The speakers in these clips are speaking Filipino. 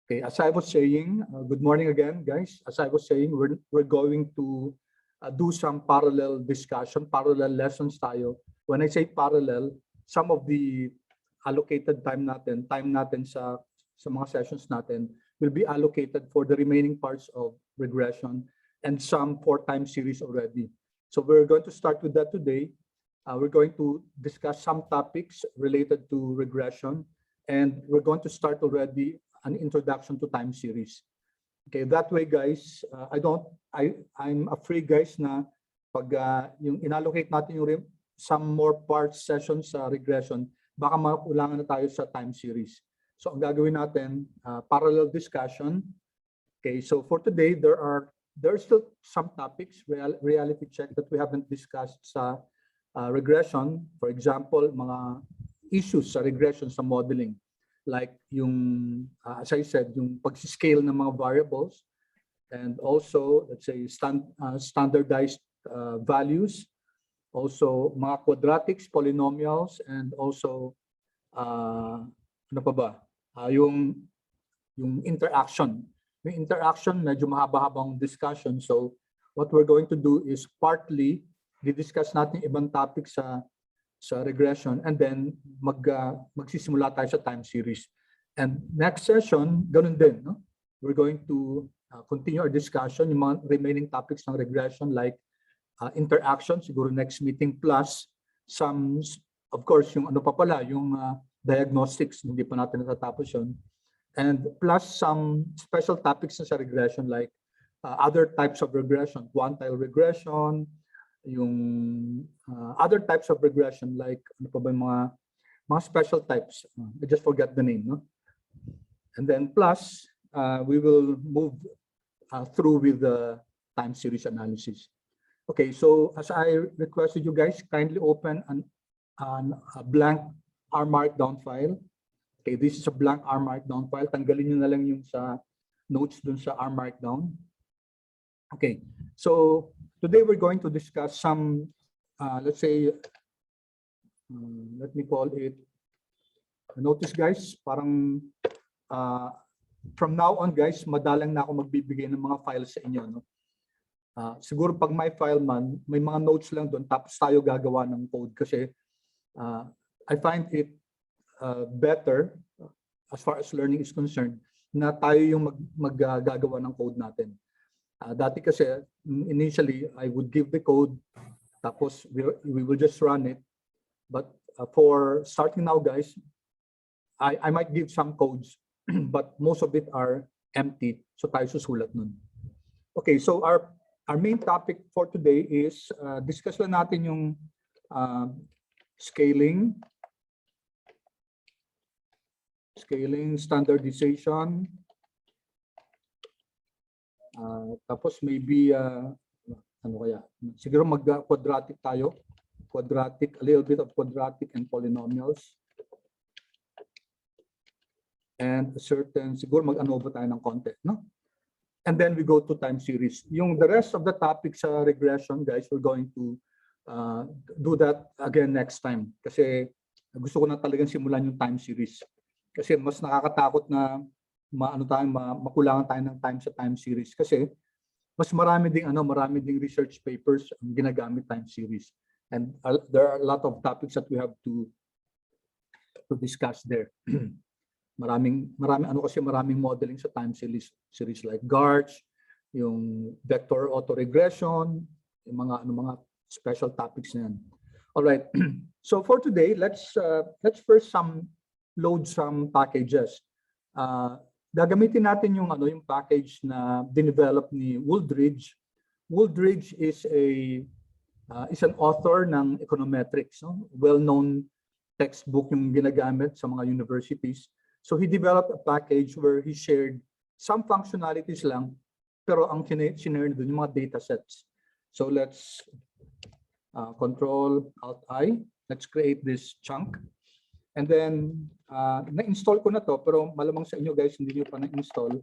Okay, as I was saying, good morning again, guys. As I was saying, we're going to do some parallel discussion, parallel lessons tayo. When I say parallel, some of the allocated time natin sa mga sessions natin will be allocated for the remaining parts of regression and some for time series already. So we're going to start with that today. We're going to discuss some topics related to regression, and we're going to start already an introduction to time series. Okay, that way guys, I'm afraid guys na pag yung inallocate natin yung some more parts sessions sa regression, baka makulangan na tayo sa time series. So ang gagawin natin, parallel discussion. Okay, so for today there are still some topics, reality check that we haven't discussed sa regression. For example, mga issues sa regression sa modeling. Like yung, as I said, yung pag-scale ng mga variables, and also, let's say, standardized values, also mga quadratics, polynomials, and also, ano pa ba? Yung interaction. Yung interaction, medyo mahaba-habang discussion. So, what we're going to do is partly, di-discuss natin ibang topics sa regression, and then magsisimula tayo sa time series. And next session, ganun din, no? We're going to continue our discussion, yung mga remaining topics ng regression like interaction, siguro next meeting, plus some, of course, yung ano pa pala, yung diagnostics, hindi pa natin natatapos yun. And plus some special topics na sa regression like other types of regression, quantile regression, yung other types of regression like ano pa ba yung mga special types. I just forgot the name, no? And then plus we will move through with the time series analysis. Okay, so as I requested you guys, kindly open a blank R Markdown file. Okay, this is a blank R Markdown file. Tanggalin nyo na lang yung sa notes dun sa R Markdown. Okay, so today we're going to discuss some, let's say, let me call it, notice guys, parang from now on guys, madalang na ako magbibigay ng mga files sa inyo. No? Siguro pag may file man, may mga notes lang doon, tapos tayo gagawa ng code kasi I find it better as far as learning is concerned na tayo yung maggagawa ng code natin. Dati kasi, initially, I would give the code, tapos we will just run it. But for starting now, guys, I might give some codes, but most of it are empty. So tayo susulat nun. Okay, so our main topic for today is, discuss lang natin yung scaling, standardization, tapos maybe ano kaya, siguro mag-quadratic tayo, a little bit of quadratic and polynomials, and a certain, siguro mag-ANOVA tayo ng konti, no? And then we go to time series. Yung the rest of the topics sa regression, guys, we're going to do that again next time kasi gusto ko na talagang simulan yung time series kasi mas nakakatakot na makulangan tayo ng time sa time series kasi mas marami ding research papers ang ginagamit time series, and there are a lot of topics that we have to discuss there. maraming modeling sa time series like GARCH, yung vector autoregression, yung mga special topics na yan. All right. So for today, let's first load some packages. Gagamitin natin yung package na dinevelop ni Wooldridge. Wooldridge is an author ng econometrics, no? Well-known textbook yung ginagamit sa mga universities. So he developed a package where he shared some functionalities lang, pero ang sinare doon yung mga datasets. So let's Control Alt I. Let's create this chunk. And then, na-install ko na to, pero malamang sa inyo guys, hindi nyo pa na-install.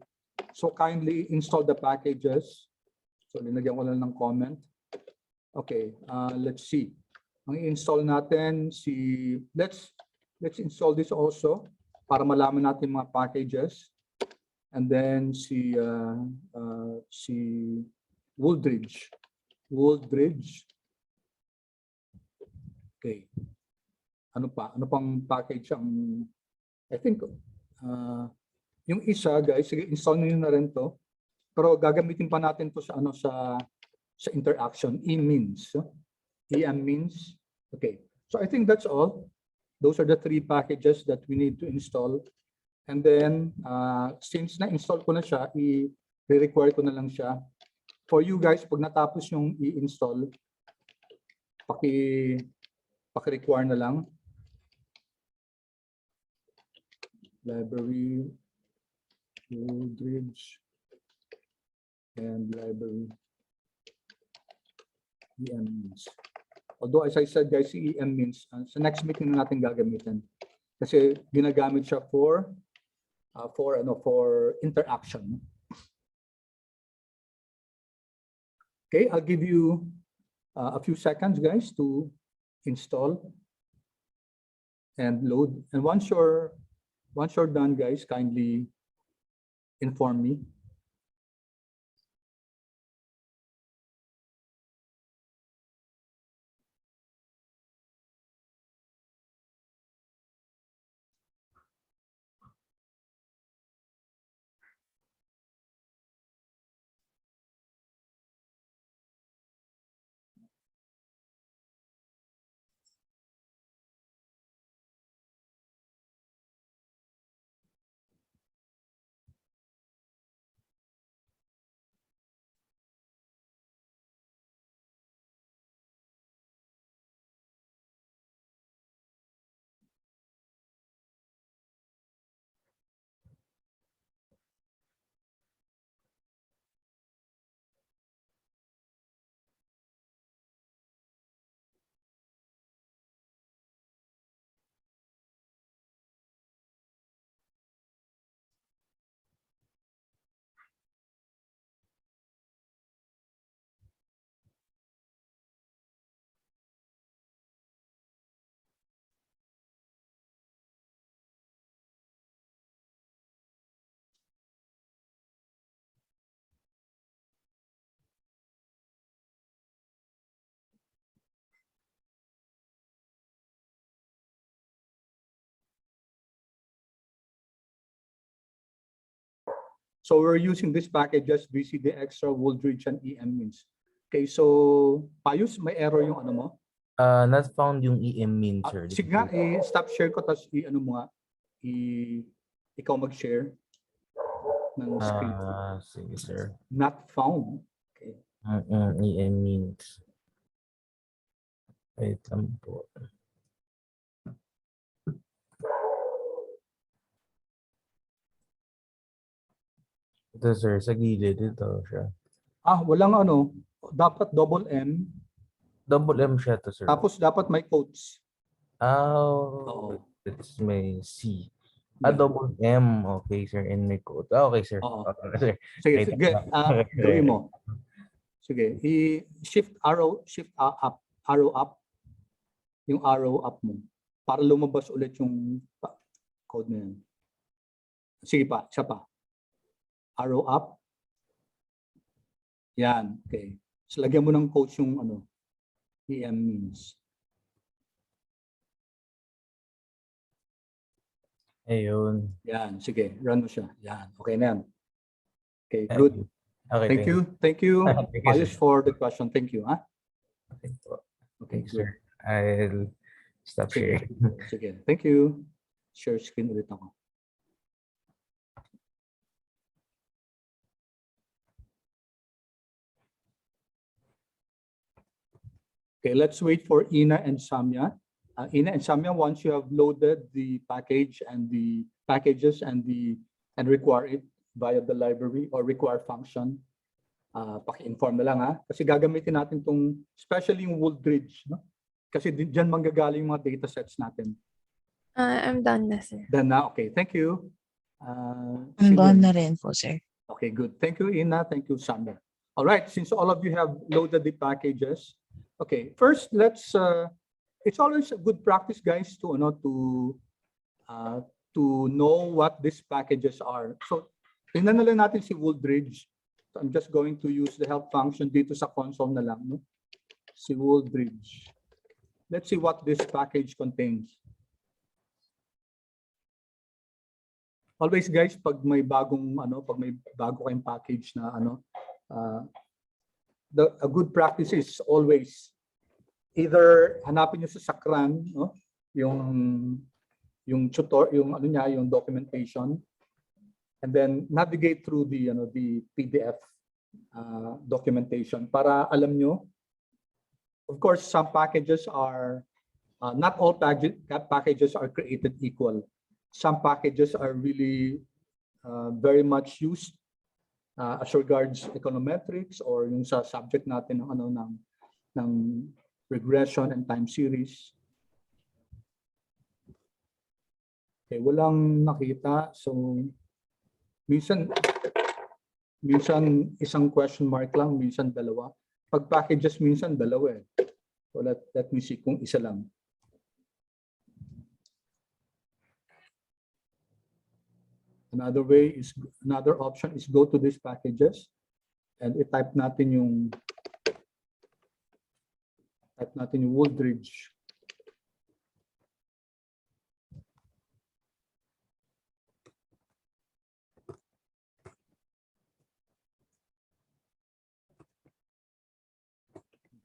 So kindly install the packages. So linagyan ko lang ng comment. Okay, let's see. Ang i-install natin let's install this also para malaman natin mga packages. and then si Wooldridge. Okay. Ano pang package ang I think yung isa guys, sige, install niyo na rin to. Pero gagamitin pa natin to sa sa interaction e-means. E-means. Okay. So I think that's all. Those are the 3 packages that we need to install. And then since na-install ko na siya, i-require ko na lang siya. For you guys, pag natapos yung i-install, paki-require na lang. Library, Wooldridge, and library e-means. Although as I said guys, e-means sa next meeting na natin gagamitin kasi ginagamit siya for interaction. Okay, I'll give you a few seconds guys to install and load, and once you're done guys, kindly inform me. So we're using this packages, VCD Extra, Wooldridge, and e-means. Okay, so Payus, may error yung ano mo? Not found yung e-means, sir. Sige nga, stop share ko, tapos ano mo nga, ikaw mag-share ng screen. Sige, sir. Not found. Okay. E-means. Wait lang po. Ito, sir, sa gilid. Ito siya. Walang ano. Dapat double M. Double M siya to, sir. Tapos dapat may quotes. It's may C. Double M. Okay, sir. And may quote. Okay, sir. Okay, sir. Sige, gawin mo. Sige, shift arrow up. Yung arrow up mo. Para lumabas ulit yung code na yan. Sige pa, isa pa. Arrow up. Yan, okay. So lagyan mo ng quotes yung e-means. Ayun. Yan, sige. Run mo siya. Yan, okay na yan. Okay, good. Okay, thank you. Ayos for the question. Thank you. Okay, sir. I'll stop sharing. Sige, thank you. Share screen ulit ako. Okay, let's wait for Ina and Samya. Ina and Samya, once you have loaded the package and the packages and require it via the library or require function, paki-inform na lang kasi gagamitin natin tong especially yung Wooldridge, no? Kasi diyan manggagaling yung mga datasets natin. I'm done na, sir. Done na, okay. Thank you. I'm done na rin po, sir. Okay, good. Thank you, Ina. Thank you, Samya. All right, since all of you have loaded the packages, okay, first let's it's always a good practice guys to know what these packages are. So Tingnan na lang natin si Wooldridge. So I'm just going to use the help function dito sa console na lang. No? Si Wooldridge. Let's see what this package contains. Always guys, pag may bagong pag may bago kayong package na a good practice is always either hanapin niyo sa sakran, no? Yung tutor, yung documentation, and then navigate through the PDF documentation para alam nyo. Of course, some packages are not all packages are created equal. Some packages are really very much used as regards econometrics or yung sa subject natin ng regression and time series. Okay, walang nakita. So minsan isang question mark lang, minsan dalawa. Pag packages minsan dalawa eh. So let me see kung isa lang. Another option is go to these packages and i-type natin yung Wooldridge.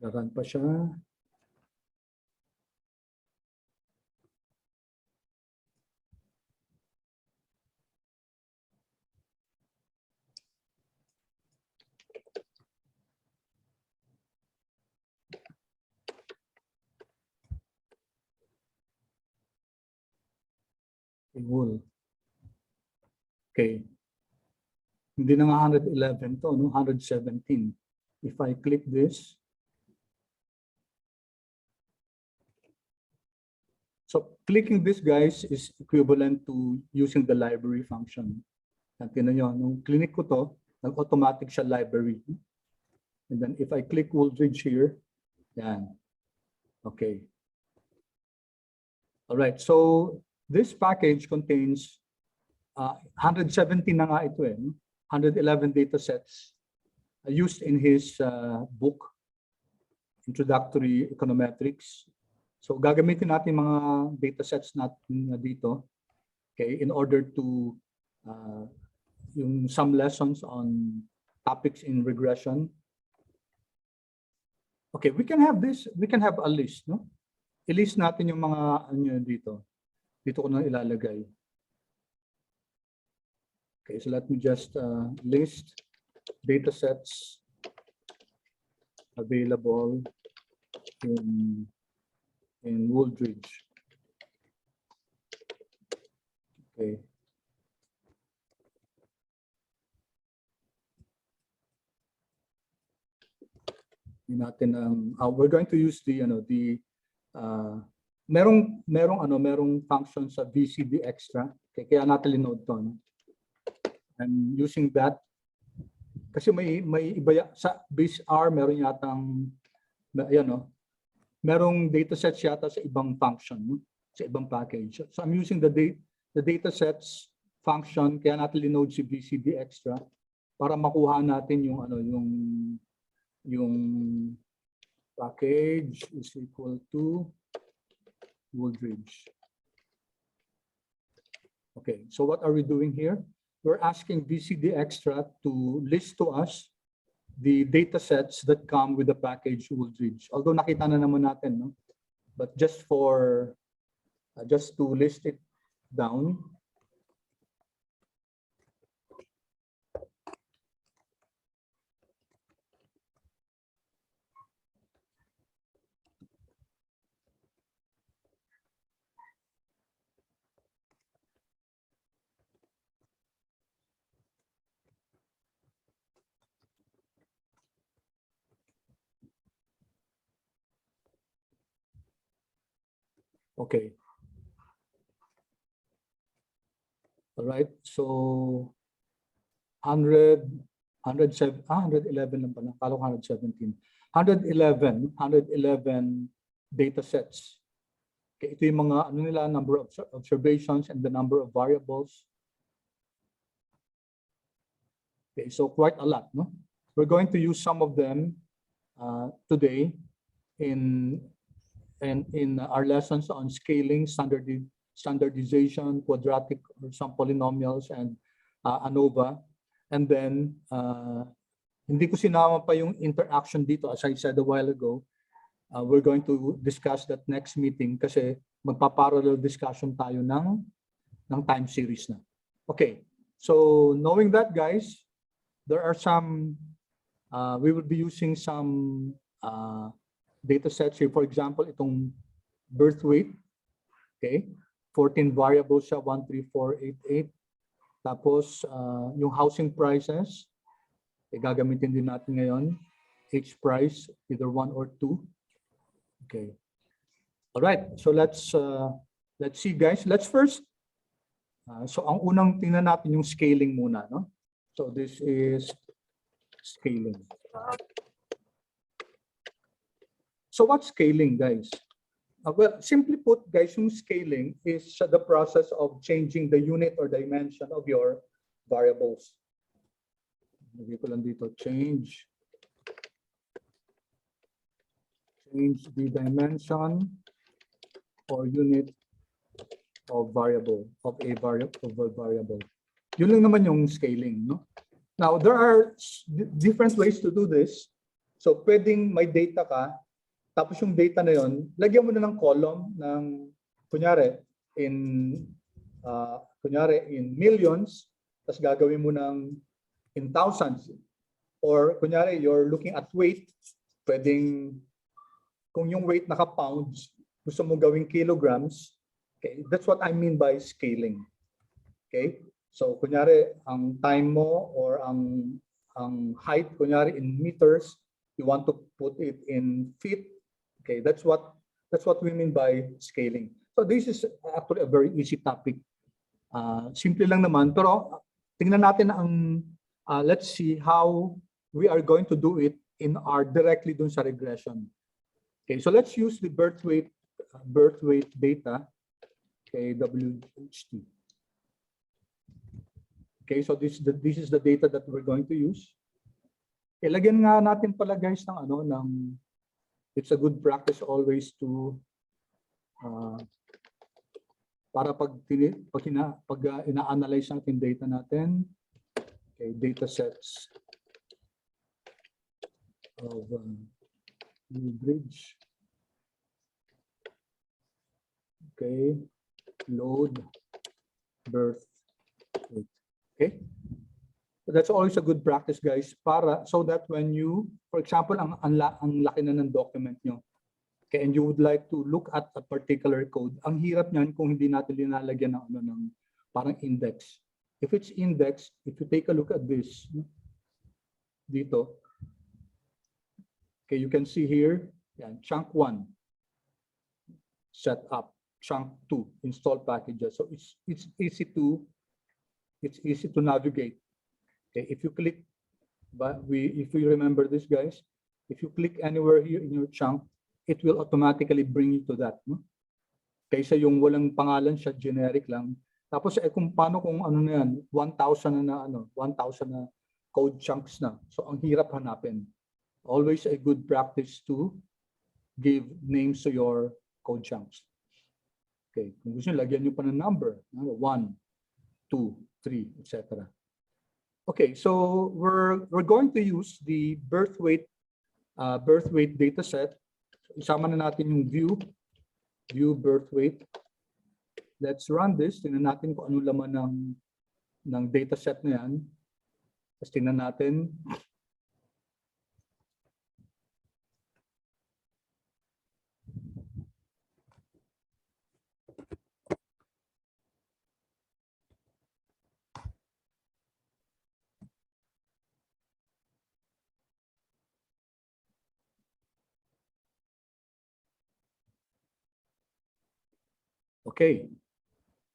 Run pa siya. Okay. Hindi na nga 111 to, no? 117. If I click this, so clicking this, guys, is equivalent to using the library function. Tingnan nyo, nung click ko to, nag-automatic siya library. And then if I click Wooldridge here, yan. Okay. All right, so this package contains 117 na nga ito eh, 111 datasets used in his book, Introductory Econometrics. So gagamitin natin mga datasets natin dito, okay, in order to some lessons on topics in regression. Okay, we can have this, we can have a list, no? I-list natin yung mga dito. Dito ko na ilalagay. Okay, so let me just list datasets available in Wooldridge. Okay. Natin we're going to use merong function sa VCD extra. Okay, kaya natin linode to. No? I'm using that kasi may iba sa base R, meron yatang merong datasets yata sa ibang function, no? Sa ibang package. So I'm using the datasets function, kaya natin linode si VCD extra para makuha natin yung package is equal to Wooldridge. Okay, so what are we doing here? We're asking VCD extra to list to us the datasets that come with the package Wooldridge. Although nakita na naman natin, no? But just for just to list it down. Okay. All right. So 111 lang pala. Kala ko 117. 111 datasets. Okay, ito yung mga number of observations and the number of variables. Okay, so quite a lot, no? We're going to use some of them today in our lessons on scaling, standardization, quadratic, or some polynomials, and ANOVA. And then, hindi ko sinama pa yung interaction dito, as I said a while ago. We're going to discuss that next meeting kasi magpa-parallel discussion tayo ng time series na. Okay, so knowing that, guys, there are some, we will be using some data sets here. For example, itong birth weight, okay, 14 variables siya, 1, 3, 4, 8, 8. Tapos, yung housing prices, gagamitin din natin ngayon. Each price, either 1 or 2. Okay. All right. So let's see, guys. Let's first. So ang unang tingnan natin yung scaling muna, no? So this is scaling. So what's scaling, guys? Well, simply put, guys, yung scaling is the process of changing the unit or dimension of your variables. Lagay ko lang dito, change the dimension or unit of variable, of a variable. Yun lang naman yung scaling, no? Now, there are different ways to do this. So, pwedeng may data ka, tapos yung data na yun, lagyan mo na ng column ng, kunyari, in millions, tapos gagawin mo ng in thousands. Or, kunyari, you're looking at weight, pwedeng kung yung weight naka-pounds, gusto mo gawing kilograms, okay, that's what I mean by scaling. Okay? So, kunyari, ang time mo or ang height, kunyari in meters, you want to put it in feet. Okay, that's what we mean by scaling. So, this is actually a very easy topic. Simple lang naman, pero tingnan natin ang, let's see how we are going to do it directly dun sa regression. Okay, so let's use the birth weight data, okay, WHT. Okay, so this is the data that we're going to use. Okay, lagyan nga natin pala, guys, ng it's a good practice always to para pag ina-analyze natin data natin, okay, data sets of bridge. Okay, load, birth weight. Okay, so that's always a good practice, guys, so that when you, for example, ang laki na ng document nyo, okay, and you would like to look at a particular code, ang hirap niyan kung hindi natin linalagyan ng parang index. If it's indexed, if you take a look at this dito, okay, you can see here, yan, chunk 1 set up, chunk 2 install packages. So it's easy to navigate. Okay, if you click, if you remember this, guys, if you click anywhere here in your chunk, it will automatically bring you to that, no? Kaysa yung walang pangalan siya, generic lang. Tapos kung paano kung ano na yan, 1,000 na code chunks na. So ang hirap hanapin. Always a good practice to give names to your code chunks. Okay, kung gusto nyo, lagyan nyo pa ng number, 1, 2, 3, etc. Okay, so we're going to use the birth weight data set. Isama na natin yung view birth weight. Let's run this. Tingnan natin kung ano laman ng data set na yan. Tapos tingnan natin. Okay,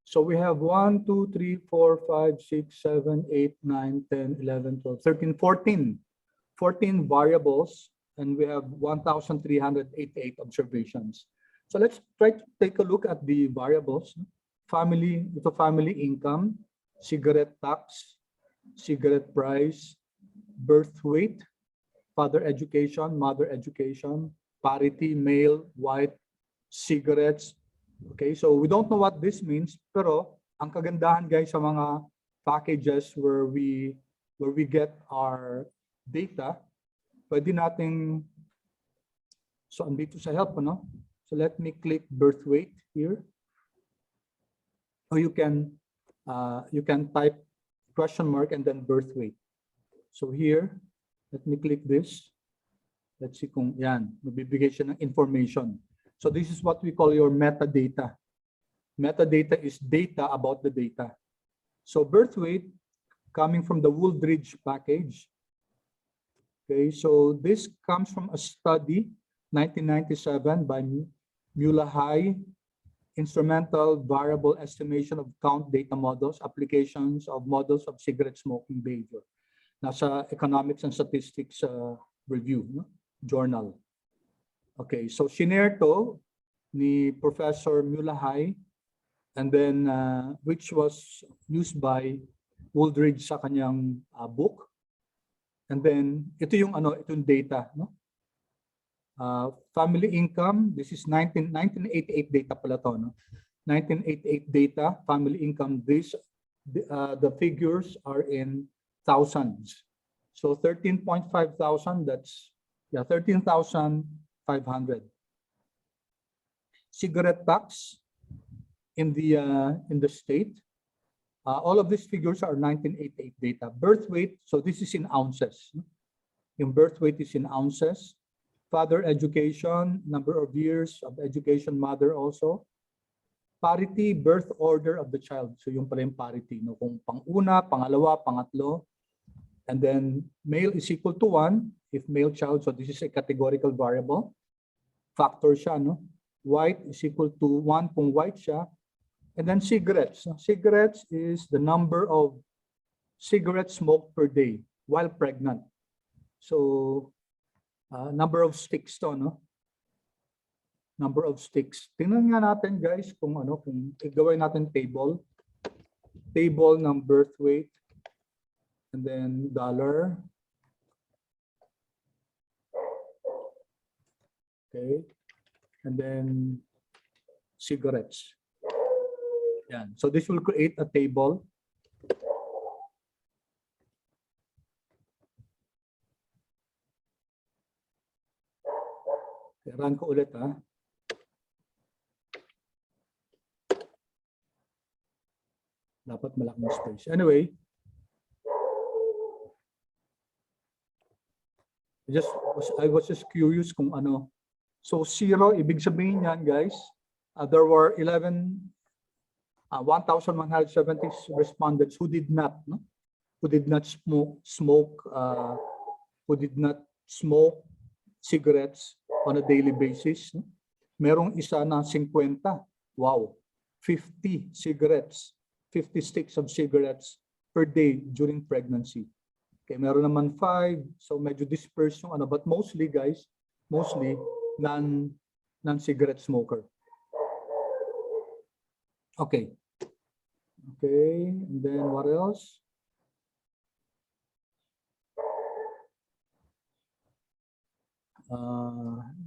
so we have 1, 2, 3, 4, 5, 6, 7, 8, 9, 10, 11, 12, 13, 14 variables, and we have 1,388 observations. So let's try to take a look at the variables. Family income, cigarette tax, cigarette price, birth weight, father education, mother education, parity, male, white, cigarettes. Okay, so we don't know what this means, pero ang kagandahan guys sa mga packages where we get our data, pwede nating, so andito sa help, no? So let me click birth weight here. Or you can type question mark and then birth weight. So here, let me click this. Let's see kung yan, mabibigay siya ng information. So this is what we call your metadata. Metadata is data about the data. So birth weight coming from the Wooldridge package. Okay, so this comes from a study, 1997 by Mulahai, Instrumental Variable Estimation of Count Data Models, Applications of Models of Cigarette Smoking Behavior. Nasa Economics and Statistics Review, no? Journal. Okay, so shinare to ni Professor Mulahai, and then which was used by Wooldridge sa kanyang book. And then ito yung data, no? Family income, this is 1988 data pala to, no? 1988 data, family income, the figures are in thousands. So 13.5 thousand, that's 13,500. Cigarette tax in the state. All of these figures are 1988 data. Birth weight, so this is in ounces. Yung birth weight is in ounces. Father education, number of years of education, mother also. Parity, birth order of the child. So yung pala yung parity, no? Kung pang-una, pangalawa, pangatlo. And then male is equal to 1 if male child. So this is a categorical variable. Factor siya, no? White is equal to 1 kung white siya. And then cigarettes. Cigarettes is the number of cigarettes smoked per day while pregnant. So number of sticks to, no? Number of sticks. Tingnan nga natin guys kung kung gawin natin table. Table ng birth weight. And then dollar. Okay. And then cigarettes. Yeah. So this will create a table. Run ko ulit ha. Dapat malaking space. Anyway, I was just curious kung ano. So 0, ibig sabihin yan guys, there were 1,170 respondents who did not smoke cigarettes on a daily basis. No? Merong isa na 50. Wow. 50 cigarettes, 50 sticks of cigarettes per day during pregnancy. Okay, meron naman 5. So medyo dispersed yung but mostly guys, non-cigarette smoker. Okay. Okay, and then what else?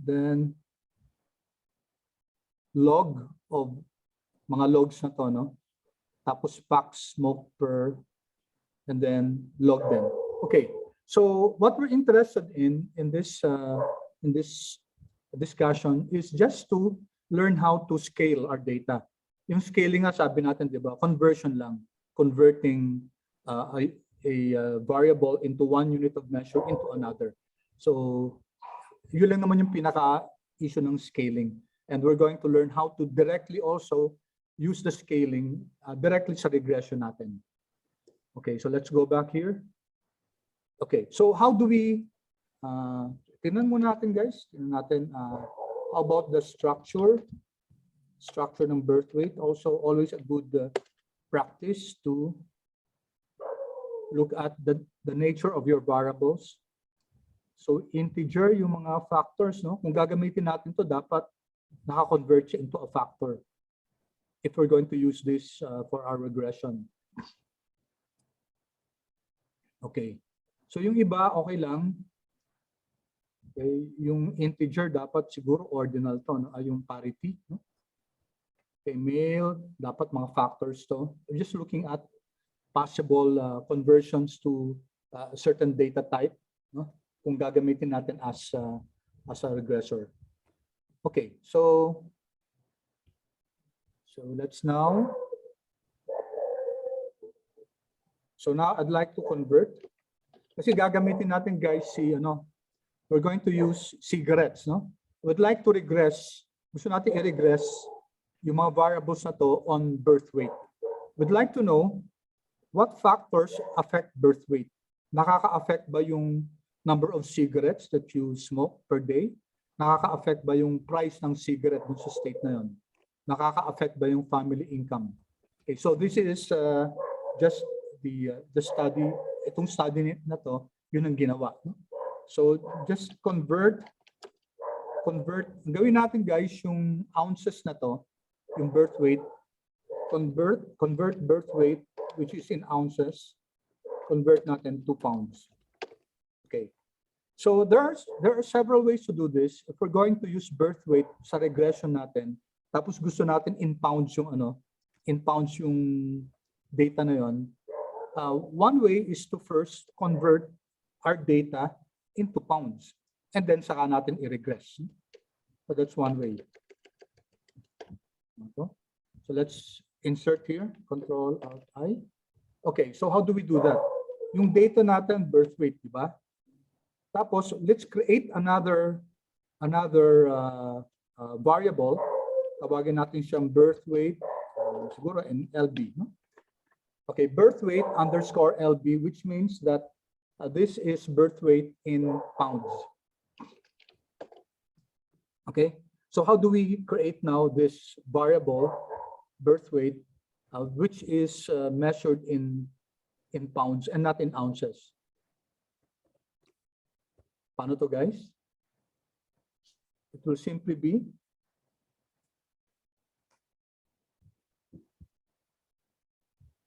Then log of mga logs na to, no? Tapos packs smoked per, and then log them. Okay, so what we're interested in this discussion is just to learn how to scale our data. Yung scaling nga sabi natin, di ba? Conversion lang, converting a variable into one unit of measure into another. So yun lang naman yung pinaka-issue ng scaling. And we're going to learn how to directly also use the scaling directly sa regression natin. Okay, so let's go back here. Okay, so how do we, tingnan muna natin guys, tingnan natin how about the structure ng birth weight. Also always a good practice to look at the nature of your variables. So integer yung mga factors, no? Kung gagamitin natin to, dapat naka-convert siya into a factor if we're going to use this for our regression. Okay. So yung iba, okay lang. Okay. Yung integer, dapat siguro ordinal to, no? Ay, yung parity. No? Okay, male, dapat mga factors to. We're just looking at possible conversions to a certain data type, no? Kung gagamitin natin as a regressor. Okay, so let's now. So now I'd like to convert. Kasi gagamitin natin guys we're going to use cigarettes, no? We'd like to regress. Gusto natin i-regress yung mga variables na to on birth weight. We'd like to know what factors affect birth weight. Nakaka-affect ba yung number of cigarettes that you smoke per day? Nakaka-affect ba yung price ng cigarette dun sa state na yun? Nakaka-affect ba yung family income? Okay, so this is just the study. Itong study na to, yun ang ginawa. No? So just convert. Gawin natin guys yung ounces na to, yung birth weight. Convert birth weight, which is in ounces. Convert natin to pounds. Okay. So there are several ways to do this. If we're going to use birth weight sa regression natin, tapos gusto natin in pounds yung data na yon. One way is to first convert our data into pounds and then saka natin i-regress. So that's one way. So let's insert here, Control Alt I. Okay, so how do we do that? Yung data natin, birth weight, di ba? Tapos, let's create another variable. Tawagin natin siyang birth weight, siguro in LB. No? Okay, birth weight underscore LB, which means that this is birth weight in pounds. Okay, so how do we create now this variable, birth weight, which is measured in pounds and not in ounces? Paano to, guys? It will simply be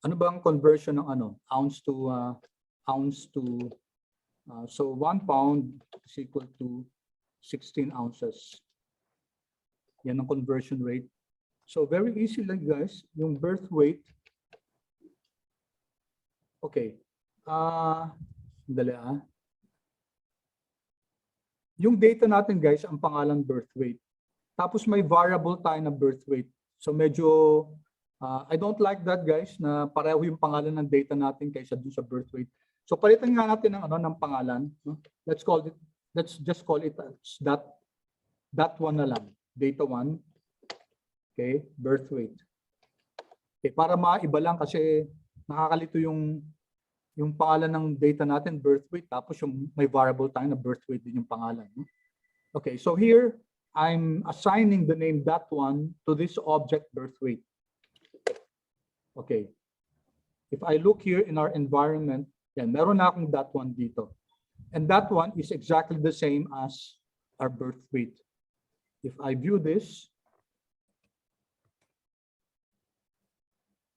ano bang conversion ng ounce to so 1 pound is equal to 16 ounces. Yan ang conversion rate. So very easy lang guys, yung birth weight. Okay. Dali Yung data natin guys, ang pangalan birth weight. Tapos may variable tayo na birth weight. So medyo I don't like that guys na pareho yung pangalan ng data natin kaysa dun sa birth weight. So palitan nga natin ng pangalan. No? Let's just call it that one na lang. Data 1. Okay, birth weight. Okay, para maiba lang kasi nakakalito yung pangalan ng data natin, birth weight, tapos yung may variable tayo na birth weight din yung pangalan. No? Okay, so here I'm assigning the name that one to this object birth weight. Okay. If I look here in our environment, yan, meron na akong that one dito. And that one is exactly the same as our birth weight. If I view this,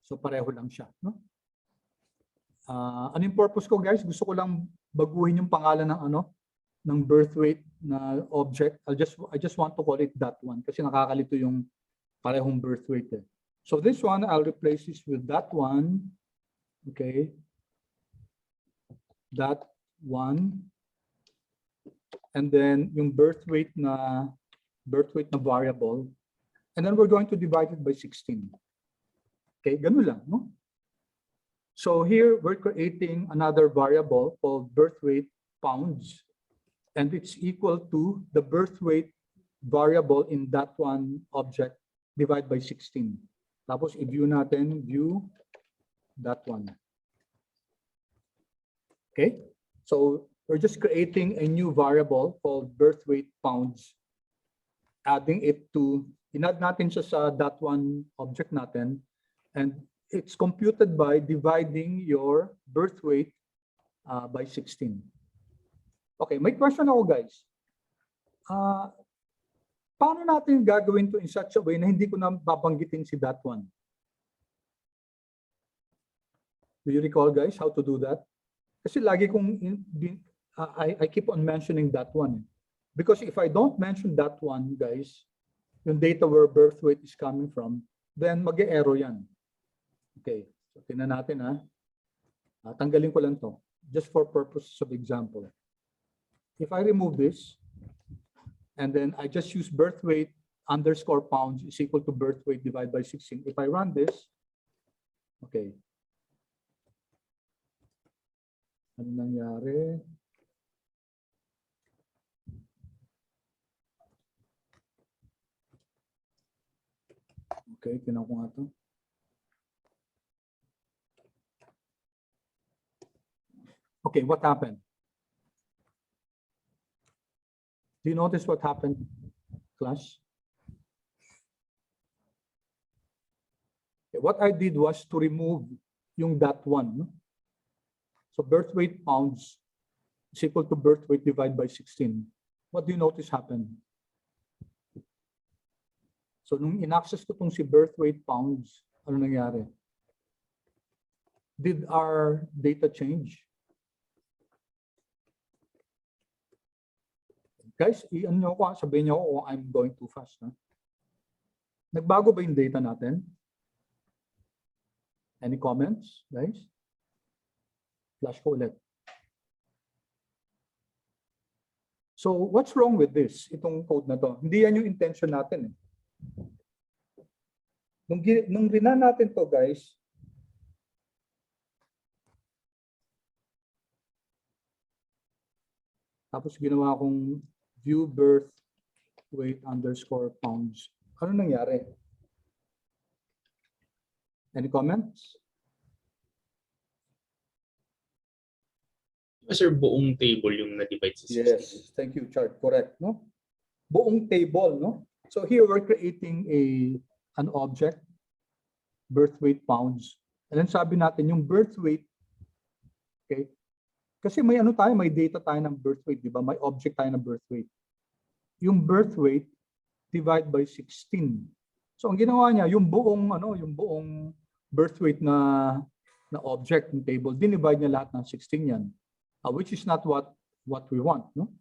so pareho lang siya. No? Ano yung purpose ko guys? Gusto ko lang baguhin yung pangalan ng birth weight na object. I just want to call it that one kasi nakakalito yung parehong birth weight. So this one, I'll replace this with that one. Okay. That one. And then yung birth weight na variable. And then we're going to divide it by 16. Okay, ganun lang, no? So here we're creating another variable called birth weight pounds. And it's equal to the birth weight variable in that one object divided by 16. Tapos i-view natin, view that one. Okay? So we're just creating a new variable called birth weight pounds. Adding it to, in-add natin siya sa that one object natin. And it's computed by dividing your birth weight by 16. Okay, may question ako guys. Paano natin gagawin to in such a way na hindi ko na babanggitin si that one? Do you recall guys how to do that? Kasi lagi kong, I keep on mentioning that one. Because if I don't mention that one, guys, yung data where birth weight is coming from, then mag-e-error yan. Okay, so tingnan natin ha. Tanggalin ko lang to, just for purposes of example. If I remove this, and then I just use birth weight underscore pounds is equal to birth weight divided by 16. If I run this, okay. Ano nangyari? Okay, tinan ko nga to. Okay, what happened? Do you notice what happened, class? Okay, what I did was to remove yung that one. No? So birth weight pounds is equal to birth weight divided by 16. What do you notice happened? So nung in-access ko tong si birth weight pounds, ano nangyari? Did our data change? Guys, i-ano nyo ko, sabihin nyo ako I'm going too fast. Huh? Nagbago ba yung data natin? Any comments, guys? Flash ko ulit. So what's wrong with this? Itong code na to. Hindi yan yung intention natin. Nung rinan natin to, guys, tapos ginawa kong view birth weight underscore pounds. Ano nangyari? Any comments? Sir, buong table yung na-divide sa 16. Yes, thank you, Chart. Correct, no? Buong table, no? So here we're creating an object, birth weight pounds. And then sabi natin yung birth weight, okay? Kasi may ano tayo, may data tayo ng birth weight, di ba? May object tayo ng birth weight. Yung birth weight divide by 16. So ang ginawa niya, yung buong birth weight na object ng table, dinivide niya lahat ng 16 yan. Which is not what we want, no?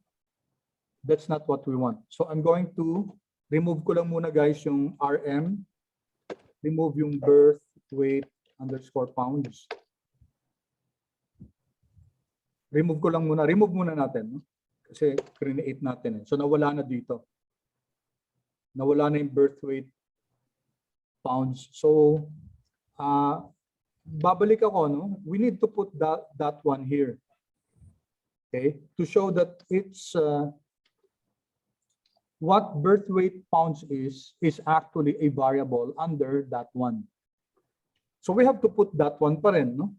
That's not what we want. So I'm going to remove ko lang muna, guys, yung RM, remove yung birth weight underscore pounds. Remove ko lang muna, remove muna natin, no? Kasi create natin. So nawala na dito. Nawala na yung birth weight pounds. So babalik ako, no? We need to put that one here. Okay, to show that it's what birth weight pounds is actually a variable under that one. So we have to put that one pa rin, no?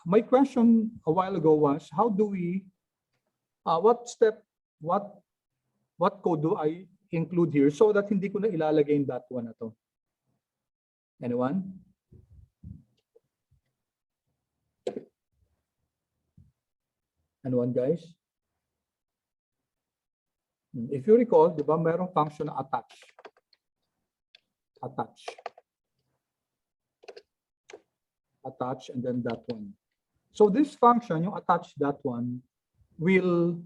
My question a while ago was, how do we, what code do I include here so that hindi ko na ilalagay in that one na to? Anyone? Anyone, guys? If you recall, di ba, mayroong function na attach. Attach, and then that one. So this function, yung attach that one, will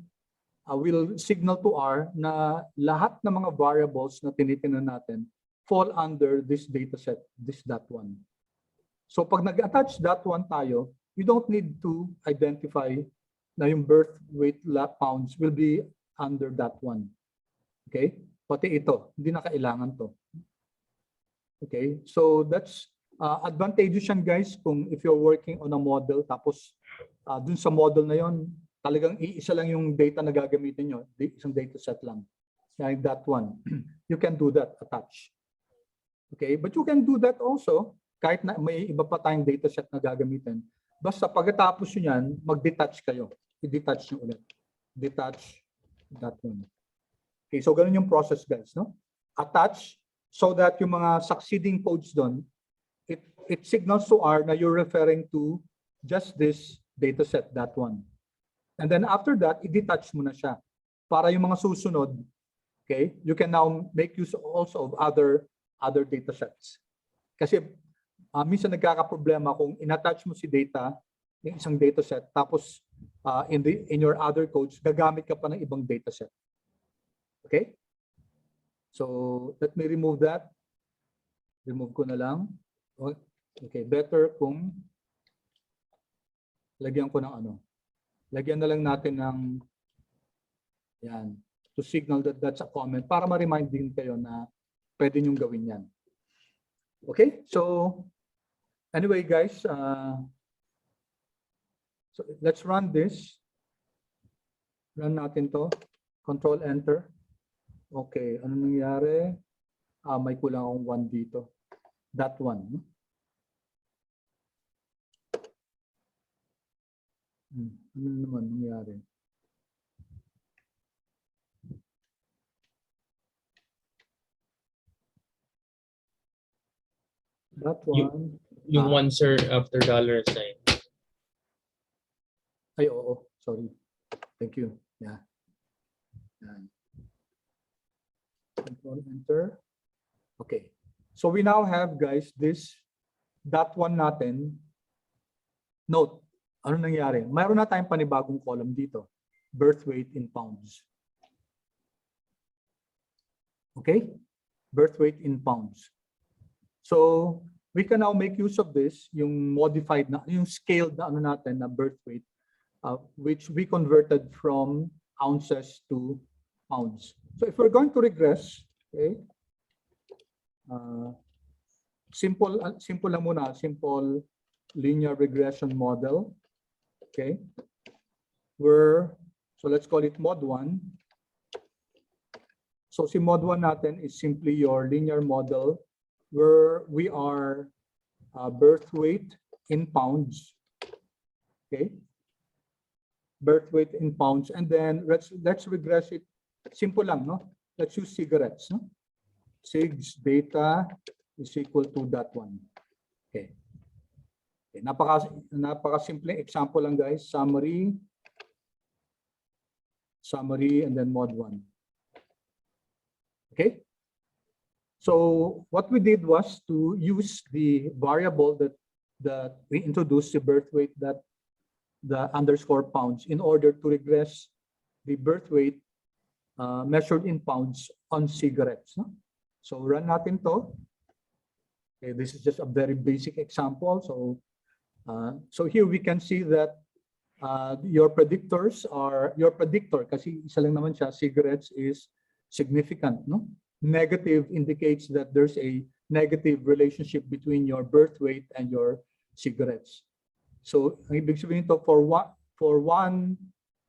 signal to R na lahat ng mga variables na tinitingnan natin fall under this dataset, that one. So pag nag-attach that one tayo, you don't need to identify na yung birth weight pounds will be under that one. Okay? Pati ito, hindi na kailangan to. Okay? So that's advantageous yan, guys, kung if you're working on a model, tapos dun sa model na yon, talagang iisa lang yung data na gagamitin nyo, isang data set lang. Like that one. You can do that, attach. Okay? But you can do that also, kahit na may iba pa tayong data set na gagamitin. Basta pagkatapos nyo yan, mag-detach kayo. I-detach nyo ulit. Detach that one. Okay, so ganun yung process, guys, no? Attach so that yung mga succeeding codes doon, it signals to R na you're referring to just this data set, that one. And then after that, i-detach mo na siya. Para yung mga susunod, okay, you can now make use also of other data sets. Kasi minsan nagkakaproblema kung in-attach mo si data, yung isang dataset, tapos in your other codes, gagamit ka pa ng ibang dataset. Okay? So, let me remove that. Remove ko na lang. Okay, better kung lagyan ko ng ano. Lagyan na lang natin ng yan, to signal that that's a comment para ma-remind din kayo na pwede nyong gawin yan. Okay, so anyway guys, so let's run this. Run natin to. Control Enter. Okay, ano nangyari? May kulang akong 1 dito. That one. Ano naman nangyari? That one. Yung one, sir, after $sign. Ay, oo. Sorry. Thank you. Yeah. Yan. Control Enter. Okay. So we now have, guys, this that one natin. Note, ano nangyari? Mayroon na tayong panibagong column dito. Birth weight in pounds. Okay? Birth weight in pounds. So we can now make use of this, yung modified na, yung scaled na ano natin na birth weight, which we converted from ounces to pounds. So if we're going to regress, okay, simple lang muna, simple linear regression model. Okay, so let's call it mod 1. So si mod 1 natin is simply your linear model where we are birth weight in pounds. Okay, birth weight in pounds, and then let's regress it. Simple lang, no? Let's use cigarettes, no? Cigs data is equal to that one. Okay. Okay, napaka-simple example lang, guys. Summary, and then mod 1. Okay? So what we did was to use the variable that we introduced, the birth weight, that the underscore pounds, in order to regress the birth weight measured in pounds on cigarettes. No? So run natin to. Okay, this is just a very basic example. So here we can see that your predictors are, your predictor, kasi isa lang naman siya, cigarettes, is significant. No? Negative indicates that there's a negative relationship between your birth weight and your cigarettes. So ang ibig sabihin nito, for one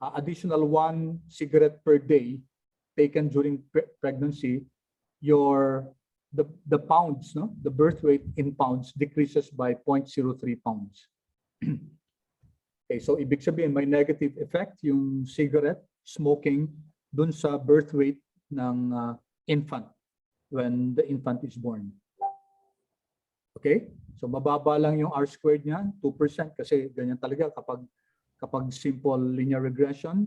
additional 1 cigarette per day taken during pregnancy, the pounds, no, the birth weight in pounds decreases by 0.03 pounds. Okay, so ibig sabihin may negative effect yung cigarette smoking dun sa birth weight ng infant when the infant is born. Okay, so mababa lang yung R-squared niya, 2%, kasi ganyan talaga kapag simple linear regression,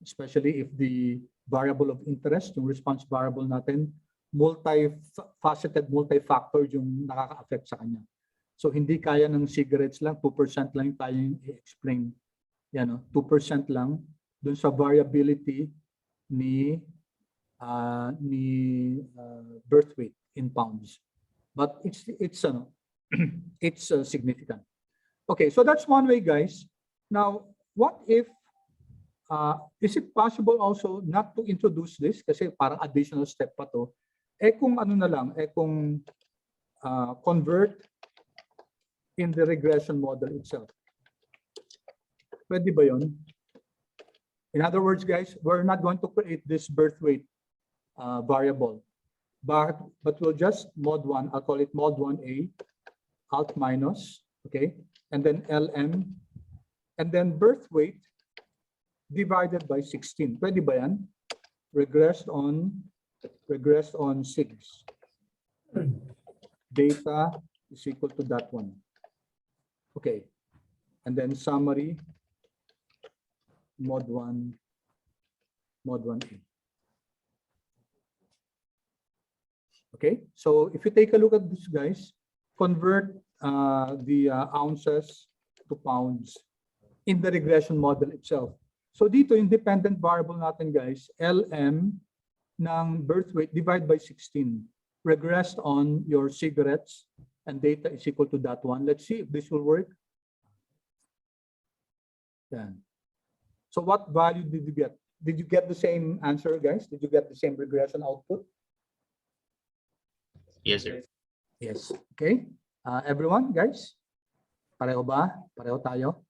especially if the variable of interest, yung response variable natin, multifaceted, multifactor yung nakaka-affect sa kanya. So hindi kaya ng cigarettes lang, 2% lang tayong i-explain. Yan, no? 2% lang dun sa variability ni birth weight in pounds. But it's significant. Okay, so that's one way, guys. Now, what if is it possible also not to introduce this, kasi parang additional step pa to, kung ano na lang, kung convert in the regression model itself. Pwede ba yun? In other words, guys, we're not going to create this birth weight variable, but we'll just mod 1, I'll call it mod 1A, alt minus, okay, and then LM, and then birth weight divided by 16. Pwede ba yan? Regressed on 6. Data is equal to that one. Okay, and then summary, mod 1A. Okay, so if you take a look at this, guys, convert the ounces to pounds in the regression model itself. So dito, yung dependent variable natin, guys, LM ng birth weight divided by 16. Regressed on your cigarettes and data is equal to that one. Let's see if this will work. Yan. So what value did you get? Did you get the same answer, guys? Did you get the same regression output? Yes, sir. Yes. Okay. Everyone, guys? Pareho ba? Pareho tayo?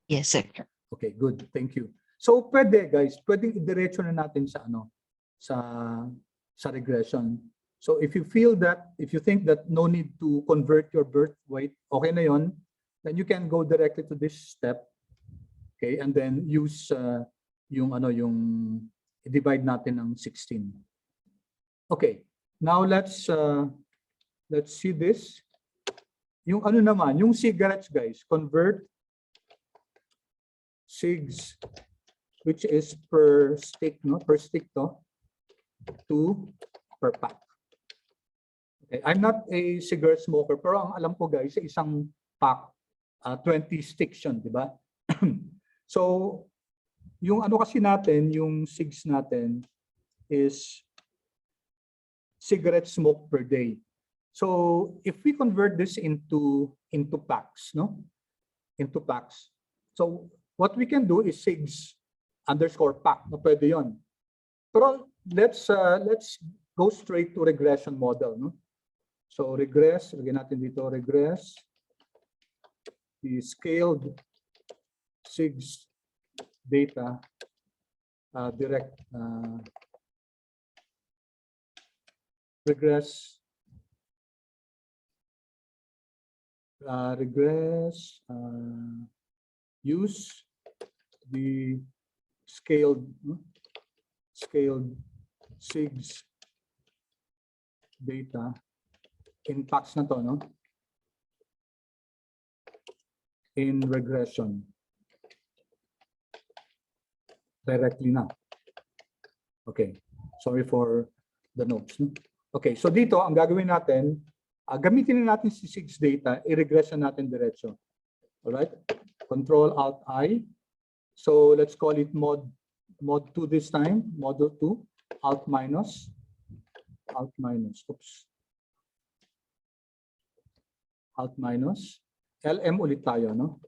Yes, sir. Okay, good. Thank you. So pwede, guys, pwedeng idiretso na natin sa ano, sa regression. So if you think that no need to convert your birth weight, okay na yon, then you can go directly to this step. Okay, and then use yung i-divide natin ng 16. Okay. Now let's see this. Yung ano naman, yung cigarettes, guys, convert cigs, which is per stick, no? Per stick to per pack. Okay. I'm not a cigarette smoker, pero ang alam ko, guys, sa isang pack, 20 sticks yun, di ba? So, yung ano kasi natin, yung cigs natin is cigarette smoke per day. So, if we convert this into packs, no? Into packs. So, what we can do is cigs underscore pack. No, pwede yun. Pero let's go straight to regression model, no? So, regress, lagyan natin dito, regress the scaled cigs data direct regress use the scaled cigs data in packs na to, no? In regression directly na. Okay, sorry for the notes, no? Okay, so dito ang gagawin natin, gamitin na natin si cigs data, i-regression natin diretso. All right, Control Alt I. So let's call it mod 2 this time, model 2, alt minus, oops, alt minus, LM ulit tayo, no?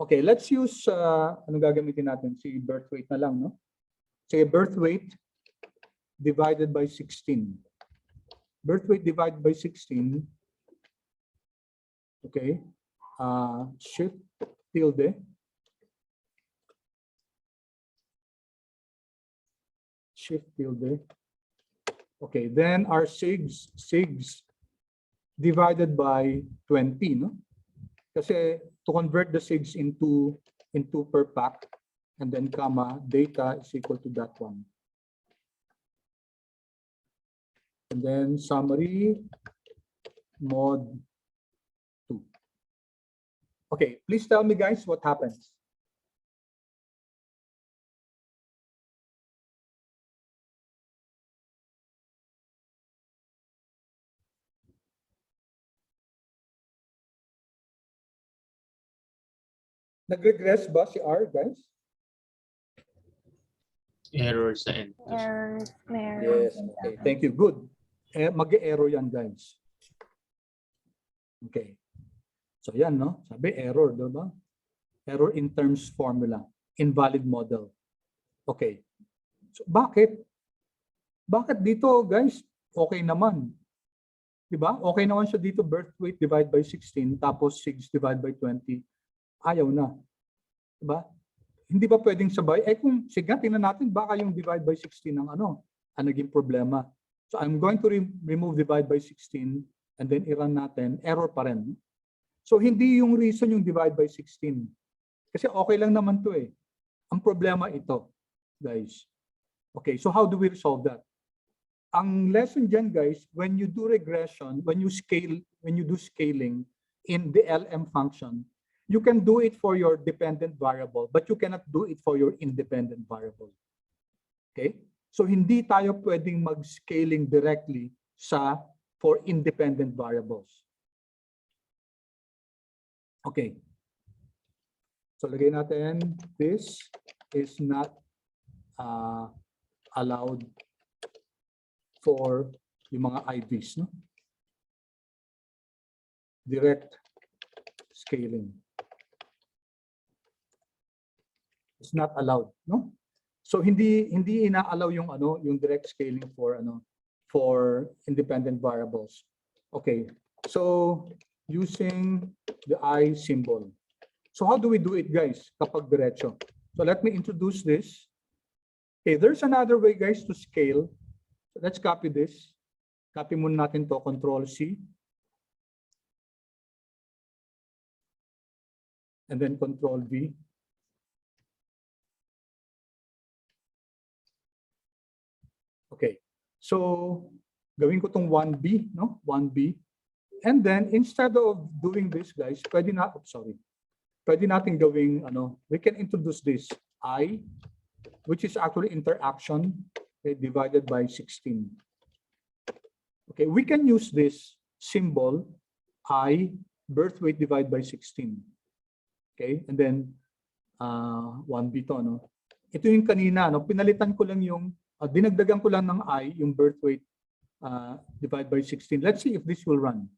Okay, let's use, ano gagamitin natin? Si birth weight na lang, no? Say birth weight divided by 16. Birth weight divided by 16, okay, shift tilde, okay, then our cigs divided by 20, no? Kasi to convert the cigs into per pack, and then comma, data is equal to that one. And then summary, mod 2. Okay, please tell me, guys, what happens. Nag-regress ba si R, guys? Error sa end. Errors, Yes, okay. Thank you. Good. Mag-error yan, guys. Okay. So yan, no? Sabi error, diba? Error in terms formula. Invalid model. Okay. So bakit? Bakit dito, guys? Okay naman. Diba? Okay naman siya dito, birth weight divided by 16, tapos 6 divided by 20. Ayaw na. Diba? Hindi ba pwedeng sabay? Kung sige, tingnan natin, baka yung divide by 16 ang naging problema. So I'm going to remove divide by 16 and then i-run natin, error pa rin. So hindi yung reason yung divide by 16. Kasi okay lang naman to eh. Ang problema ito, guys. Okay, so how do we resolve that? Ang lesson dyan, guys, when you do regression, when you do scaling in the LM function, you can do it for your dependent variable, but you cannot do it for your independent variable. Okay? So hindi tayo pwedeng mag-scaling directly for independent variables. Okay. So lagay natin, this is not allowed for yung mga IVs, no? Direct scaling. It's not allowed, no? So hindi ina-allow yung yung direct scaling for independent variables. Okay. So using the I symbol. So how do we do it, guys, kapag diretso? So let me introduce this. Okay, there's another way, guys, to scale. So let's copy this. Copy muna natin to, Control C. And then Control V. Okay. So gawin ko tong 1B, no? 1B. And then instead of doing this, guys, pwede natin gawing we can introduce this I, which is actually interaction, okay, divided by 16. Okay, we can use this symbol I birth weight divided by 16. Okay, and then 1B to, no? Ito yung kanina, no? Pinalitan ko lang yung dinagdagan ko lang ng I, yung birth weight divided by 16. Let's see if this will run.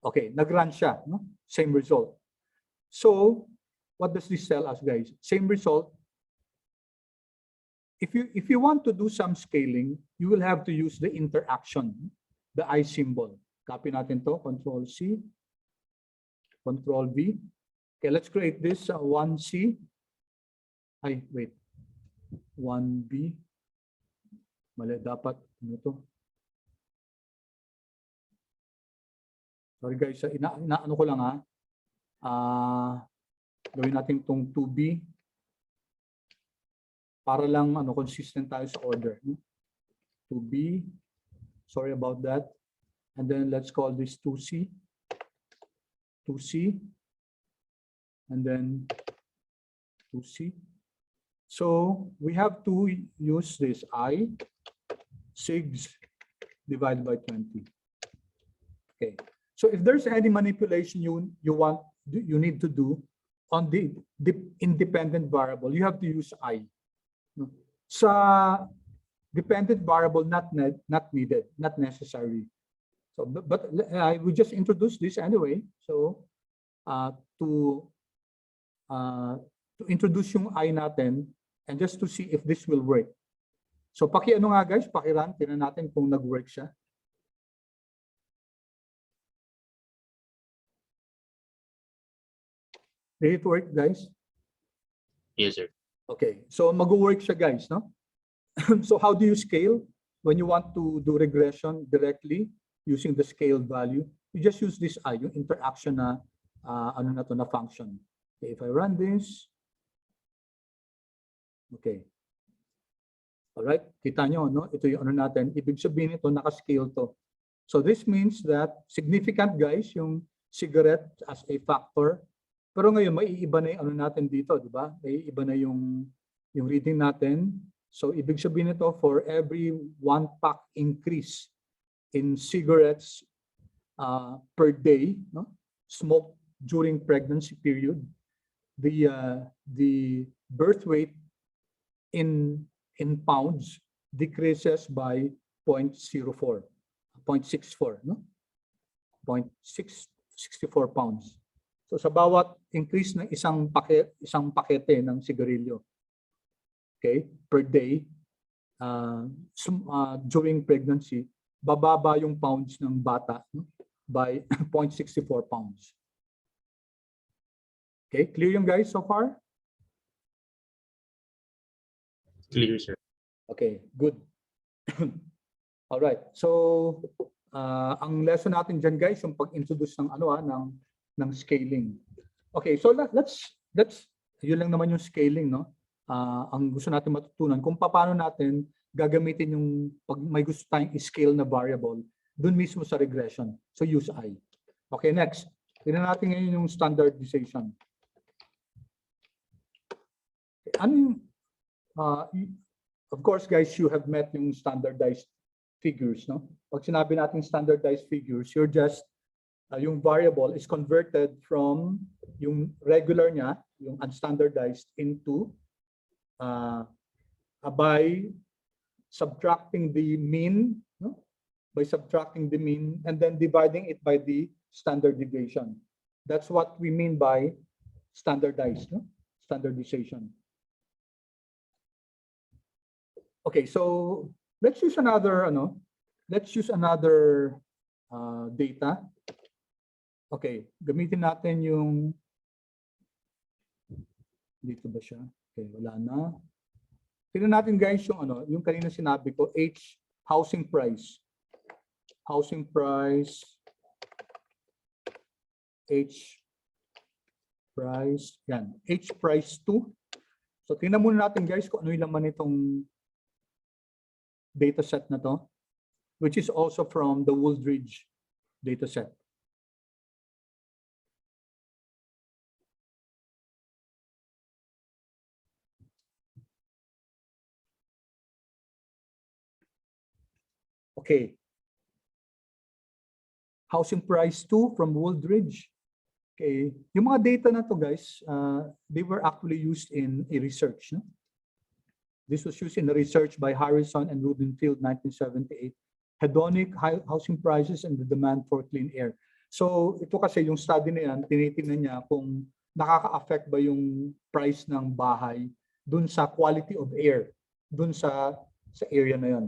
Okay, nag-run siya, no? Same result. So, what does this tell us, guys? Same result. If you want to do some scaling, you will have to use the interaction, the I symbol. Copy natin to, Control C, Control V. Okay, let's create this 1C. Ay, wait. 1B. Mali, dapat to. Sorry guys, inaano ko lang ha. Gawin natin itong 2B para lang consistent tayo sa order. 2B. Sorry about that. And then let's call this 2C. 2C. And then 2C. So we have to use this I SIGs divided by 20. Okay. So if there's any manipulation you need to do on the independent variable, you have to use I. Sa dependent variable, not needed, not necessary. So, but I will just introduce this anyway. So to introduce yung I natin and just to see if this will work. So paki-ano nga guys, paki-run, tingnan natin kung nag-work siya. Did it work, guys? Yes, sir. Okay, so mag-work siya, guys, no? So how do you scale when you want to do regression directly using the scaled value? You just use this I, yung interaction na na function. Okay, if I run this, okay. All right, kita nyo, no? Ito yung natin. Ibig sabihin ito, naka-scale to. So this means that significant, guys, yung cigarette as a factor. Pero ngayon, maiiba na yung natin dito, di ba? Maiiba na yung reading natin. So, ibig sabihin nito, for every 1 pack increase in cigarettes per day, no? Smoke during pregnancy period, the birth weight in pounds decreases by 0.64, no? 0.664 pounds. So sa bawat increase ng isang pakete ng sigarilyo, okay, per day during pregnancy, bababa yung pounds ng bata, no, by 0.64 pounds. Okay, clear yung guys so far? Clear, sir. Okay, good. All right. So ang lesson natin dyan guys, yung pag-introduce ng ng scaling. Okay, so let's yun lang naman yung scaling, no? Ang gusto natin matutunan kung paano natin gagamitin yung pag may gusto tayong i-scale na variable dun mismo sa regression. So use I. Okay, next. Tingnan natin ngayon yung standardization. Okay, ano yung of course guys, you have met yung standardized figures, no? Pag sinabi natin standardized figures, you're just yung variable is converted from yung regular niya, yung unstandardized, into by subtracting the mean, no? By subtracting the mean and then dividing it by the standard deviation. That's what we mean by standardized, no? Standardization. Okay, so let's use another data. Okay, gamitin natin yung dito ba siya? Okay, wala na. Tingnan natin guys yung kanina sinabi ko, housing price. Housing price, yan, H price 2. So tingnan muna natin guys kung ano yung laman nitong dataset na to, which is also from the Wooldridge dataset. Okay. Housing price 2 from Wooldridge. Okay. Yung mga data na to guys, they were actually used in a research. No? This was used in a research by Harrison and Rubenfield, 1978. Hedonic housing prices and the demand for clean air. So ito kasi yung study na yan, tinitingnan niya kung nakaka-affect ba yung price ng bahay dun sa quality of air, dun sa area na yan.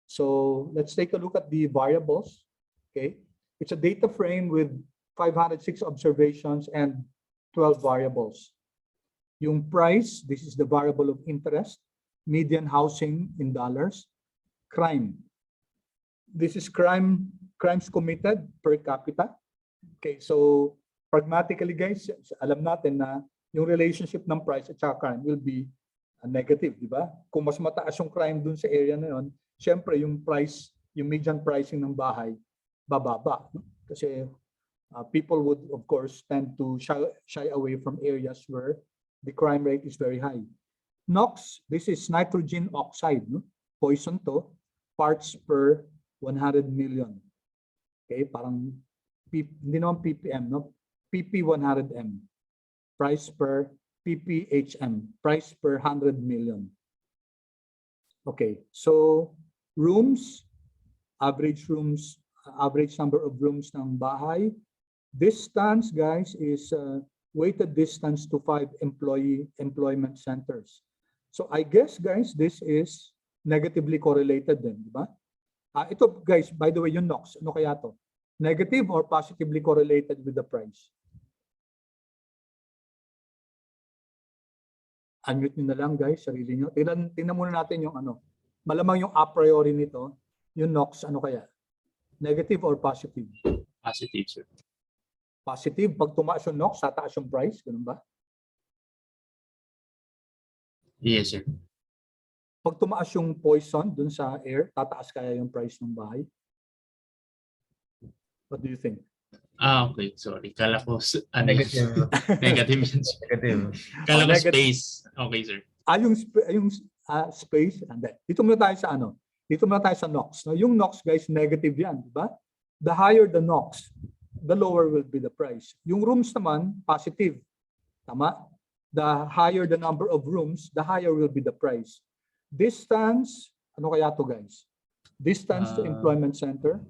So let's take a look at the variables. Okay, it's a data frame with 506 observations and 12 variables. Yung price, this is the variable of interest. Median housing in dollars. Crime. This is crimes committed per capita. Okay, so pragmatically guys, alam natin na yung relationship ng price at saka crime will be negative, di ba? Kung mas mataas yung crime dun sa area na yon, syempre yung price, yung median pricing ng bahay bababa, no? Kasi people would of course tend to shy away from areas where the crime rate is very high. NOx, this is nitrogen oxide, no? Poison to, parts per 100 million. Okay, parang hindi naman ppm, no? pp 100m. Price per pphm, price per 100 million. Okay, so rooms, average number of rooms ng bahay. Distance, guys, is weighted distance to 5 employment centers. So I guess, guys, this is negatively correlated din, di ba? Ito, guys, by the way, yung NOx, ano kaya to? Negative or positively correlated with the price? Unmute nyo na lang, guys, sarili nyo. Tingnan muna natin yung malamang yung a priori nito, yung NOx, ano kaya? Negative or positive? Positive, sir. Positive. Pag tumaas yung NOx, tataas yung price. Ganun ba? Yes, sir. Pag tumaas yung poison dun sa air, tataas kaya yung price ng bahay? What do you think? Okay. Sorry. Kala ko, Negative. negative yun, sir. Negative. Kala ko Negative. space. Okay, sir. Yung space, dito muna tayo sa dito muna tayo sa NOx. No? Yung NOx, guys, negative yan, di ba? The higher the NOx, the lower will be the price. Yung rooms naman, positive. Tama? The higher the number of rooms, the higher will be the price. Distance, ano kaya to, guys? Distance to employment center.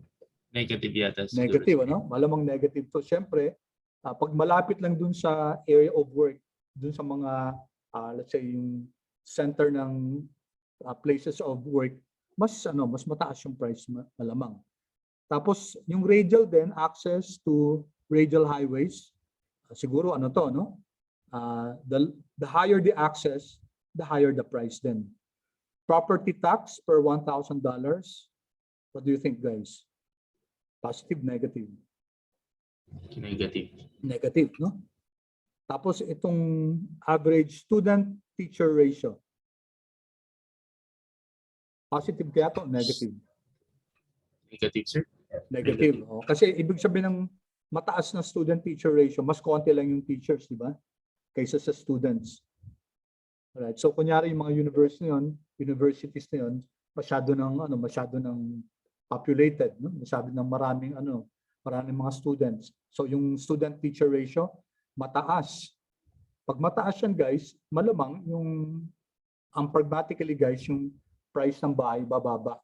Negative yata. siguro, Negative, sir. ano? Malamang negative. So, syempre, pag malapit lang dun sa area of work, dun sa mga, let's say, yung center ng places of work, mas mataas yung price malamang. Tapos, yung radial din, access to radial highways, siguro no? The higher the access, the higher the price then. Property tax per $1,000. What do you think, guys? Positive, negative? Negative. Negative, no? Tapos itong average student-teacher ratio. Positive kaya to? Negative? Negative, sir. Negative. Oh, kasi ibig sabihin ng mataas na student-teacher ratio, mas konti lang yung teachers, di ba? Kaysa sa students. Alright. So kunyari yung mga universities na yun, masyado ng populated, no? Masyado ng maraming maraming mga students. So yung student-teacher ratio, mataas. Pag mataas yan guys, malamang ang pragmatically guys, yung price ng bahay bababa.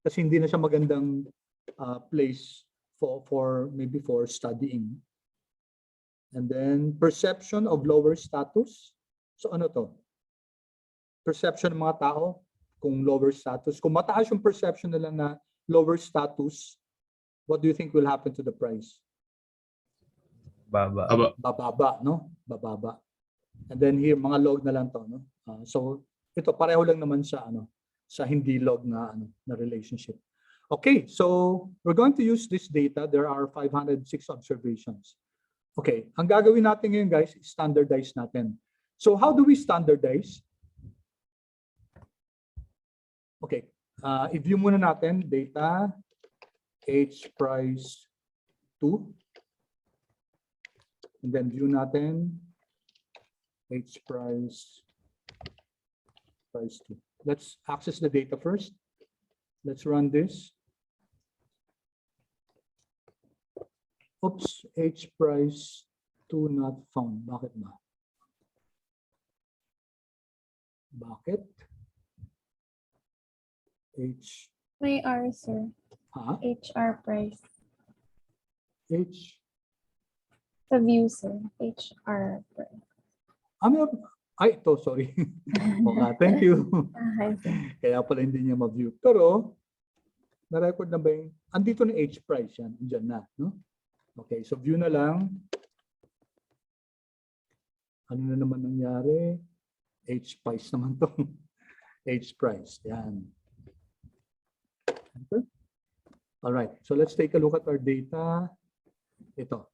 Kasi hindi na siya magandang place for maybe for studying. And then perception of lower status. So ano to? Perception ng mga tao kung lower status. Kung mataas yung perception nila na lower status, what do you think will happen to the price? Baba. Bababa, no? Bababa. And then here mga log na lang to, no? So ito pareho lang naman sa sa hindi log na na relationship. Okay, so we're going to use this data. There are 506 observations. Okay, ang gagawin natin ngayon guys, standardize natin. So how do we standardize? Okay, i-view muna natin data H price 2. And then view natin H price 2. Let's access the data first. Let's run this. Oops, H price 2 not found. Bakit ba? Bakit? H. May R, sir. Ha? HR price. H. Sa view, sir. HR price. Ay, ito, sorry. Okay, thank you. Hi, sir. Kaya pala hindi niya ma-view. Pero, na-record na ba yung, andito na H price yan. Diyan na, no? Okay, so view na lang. Ano na naman nangyari? H price naman to. H price, yan. Okay. All right, so let's take a look at our data. Ito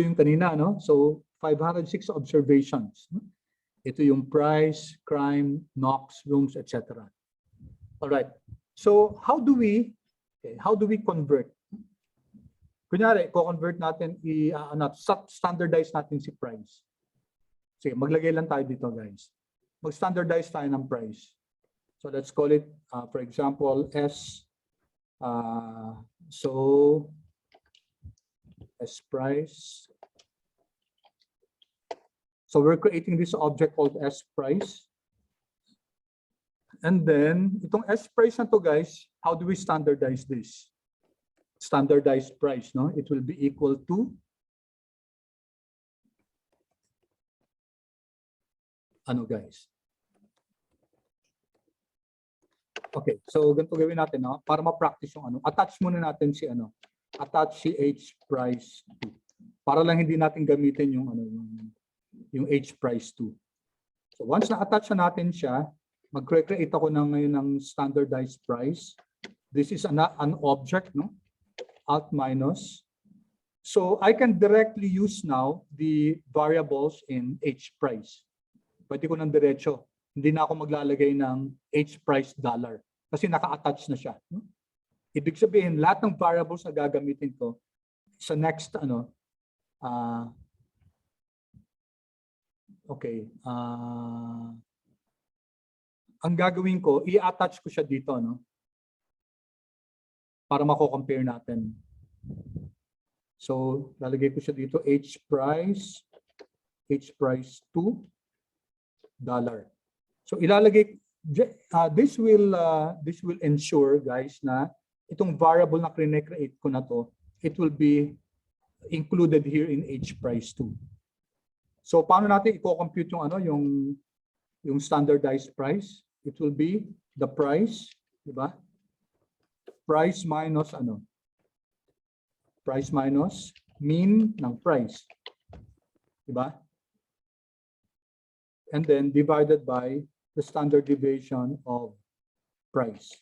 yung kanina, no? So 506 observations. Ito yung price, crime, knocks, rooms, etc. All right. So how do we convert? Kunyari, ko-convert natin, standardize natin si price. Sige, maglagay lang tayo dito, guys. Mag-standardize tayo ng price. So let's call it, for example, S. So S price. So we're creating this object called S price. And then itong S price na to guys, how do we standardize this? Standardized price, no? It will be equal to ano guys? Okay, so ganito gawin natin, no? Para ma-practice yung attach muna natin si attach si H price 2. Para lang hindi natin gamitin yung yung H price 2. So once na-attach na natin siya, mag-create ako ngayon ng standardized price. This is an object, no? Alt minus. So I can directly use now the variables in H price. Pwede ko ng diretso. Hindi na ako maglalagay ng H price dollar kasi naka-attach na siya. No? Ibig sabihin, lahat ng variables na gagamitin ko sa next ang gagawin ko, i-attach ko siya dito, no? Para mako-compare natin. So, lalagay ko siya dito, H price 2 dollar. So, ilalagay, this will ensure, guys, na itong variable na create ko na to, it will be included here in H price 2. So, paano natin i-compute yung standardized price? It will be the price, di ba? Price minus Price minus mean ng price. Di ba? And then divided by the standard deviation of price.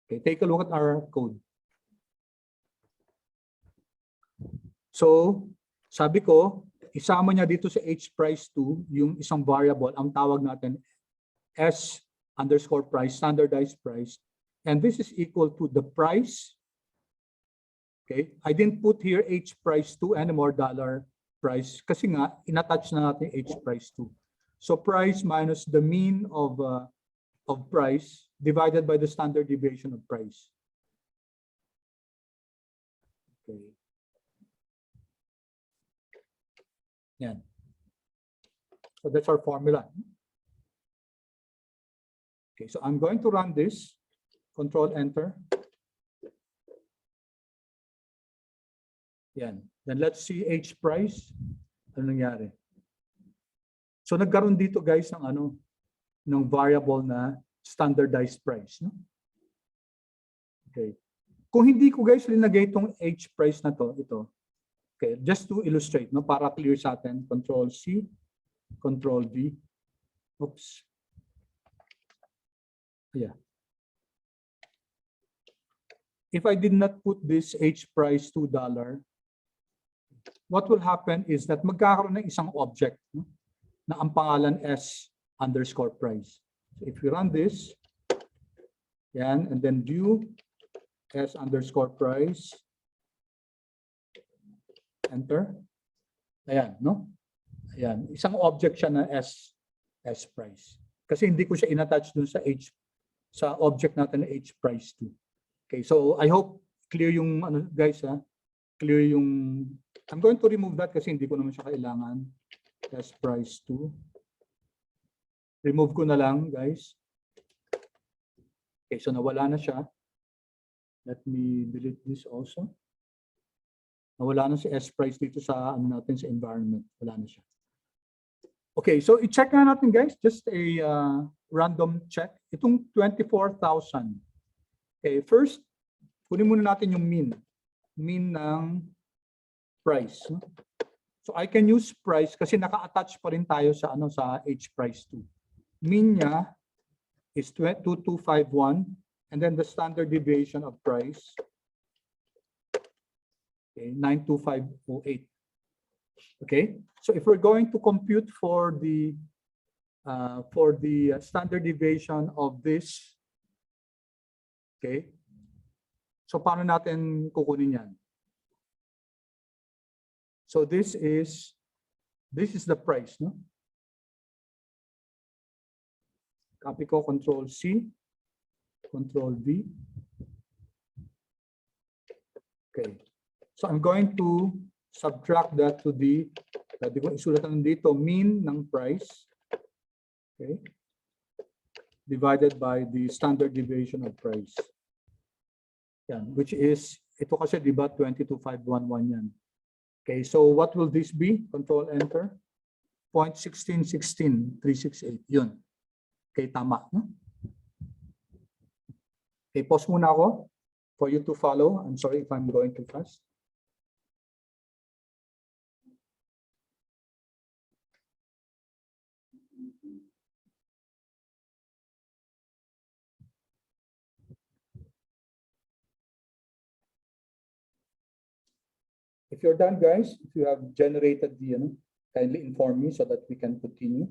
Okay, take a look at our code. So, sabi ko, isama niya dito sa H price 2 yung isang variable, ang tawag natin S underscore price, standardized price. And this is equal to the price. Okay, I didn't put here H price 2 anymore dollar price kasi nga inattach na natin H price 2. So price minus the mean of price divided by the standard deviation of price. Yan. So that's our formula. Okay, so I'm going to run this. Control Enter. Yan. Then let's see H price. Ano nangyari? So nagkaroon dito guys ng ano, ng variable na standardized price, no? Okay. Kung hindi ko guys linagay itong H price na to, ito. Okay, just to illustrate, no, para clear sa atin, Control C, Control V. Oops. Yeah. If I did not put this H price $2, what will happen is that magkakaroon ng isang object, no, na ang pangalan S_price. So if we run this, yan, and then view S_price, enter. Ayan, no? Ayan, isang object siya na S price. Kasi hindi ko siya in-attach dun sa sa object natin na H price 2. Okay, so I hope clear yung ano guys, ha? Clear yung I'm going to remove that kasi hindi ko naman siya kailangan. S price 2. Remove ko na lang, guys. Okay, so nawala na siya. Let me delete this also. Nawala na si S price dito sa ano natin sa environment. Wala na siya. Okay, so i-check na natin guys, just a random check. Itong 24,000. Okay, first, kunin muna natin yung mean. Mean ng price. So I can use price kasi naka-attach pa rin tayo sa ano sa H price 2. Mean niya is 2251 and then the standard deviation of price, okay, 92508. Okay, so if we're going to compute for the standard deviation of this, okay, so paano natin kukunin yan? So this is the price, no? Copy ko, Control C, Control V. Okay, so I'm going to subtract that to the, pwede ko isulat lang dito, mean ng price, okay, divided by the standard deviation of price. Yan, which is, ito kasi diba 22,511 yan. Okay, so what will this be? Control Enter. 0.1616368. Yun. Okay, tama. No? Okay, pause muna ako for you to follow. I'm sorry if I'm going too fast. If you're done, guys, if you have generated the, kindly inform me so that we can continue.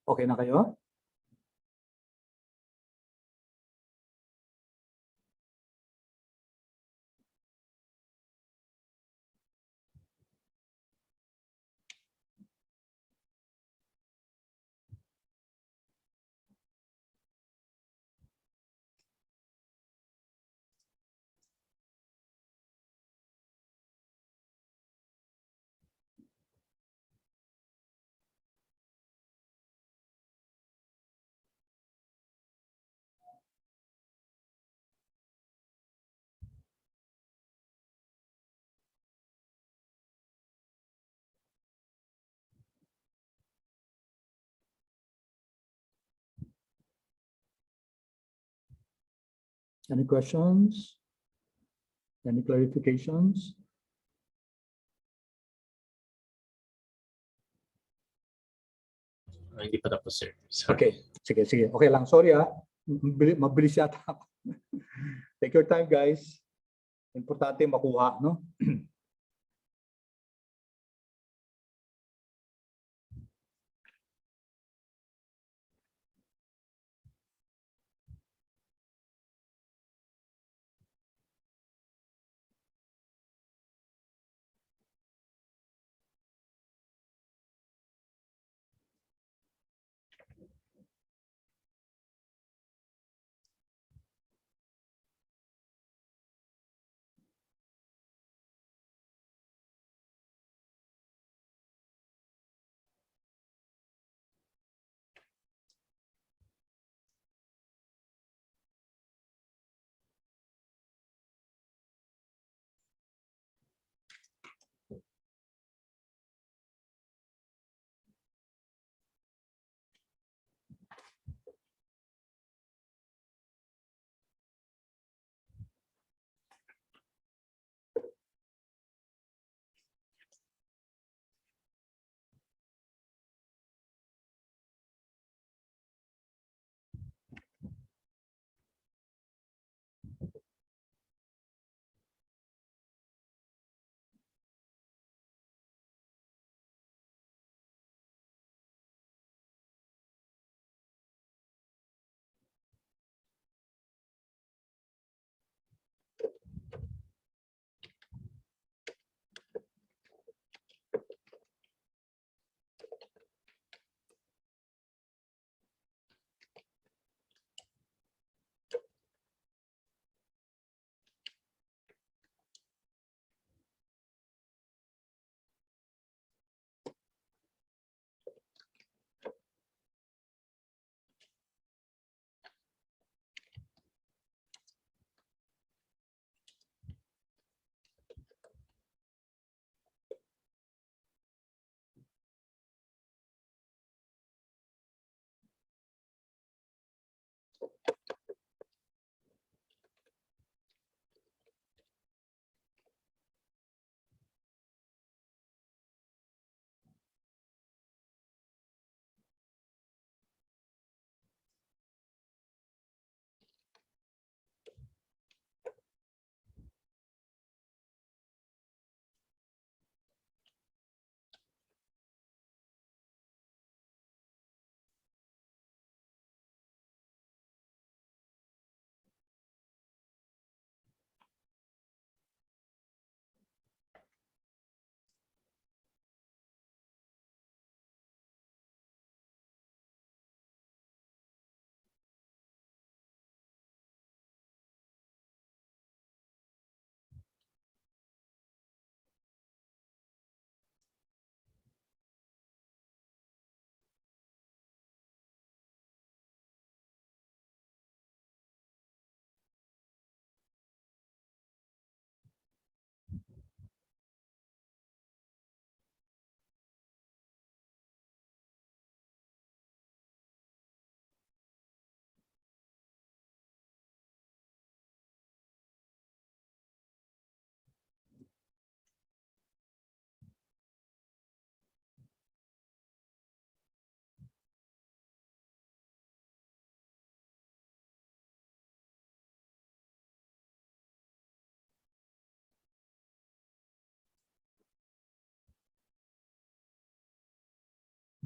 Okay na kayo? Any questions? Any clarifications? Hindi pa tapos, sir. Sorry. Okay, sige, sige. Okay lang, sorry mabilis yata ako. Take your time, guys. Importante makuha, no?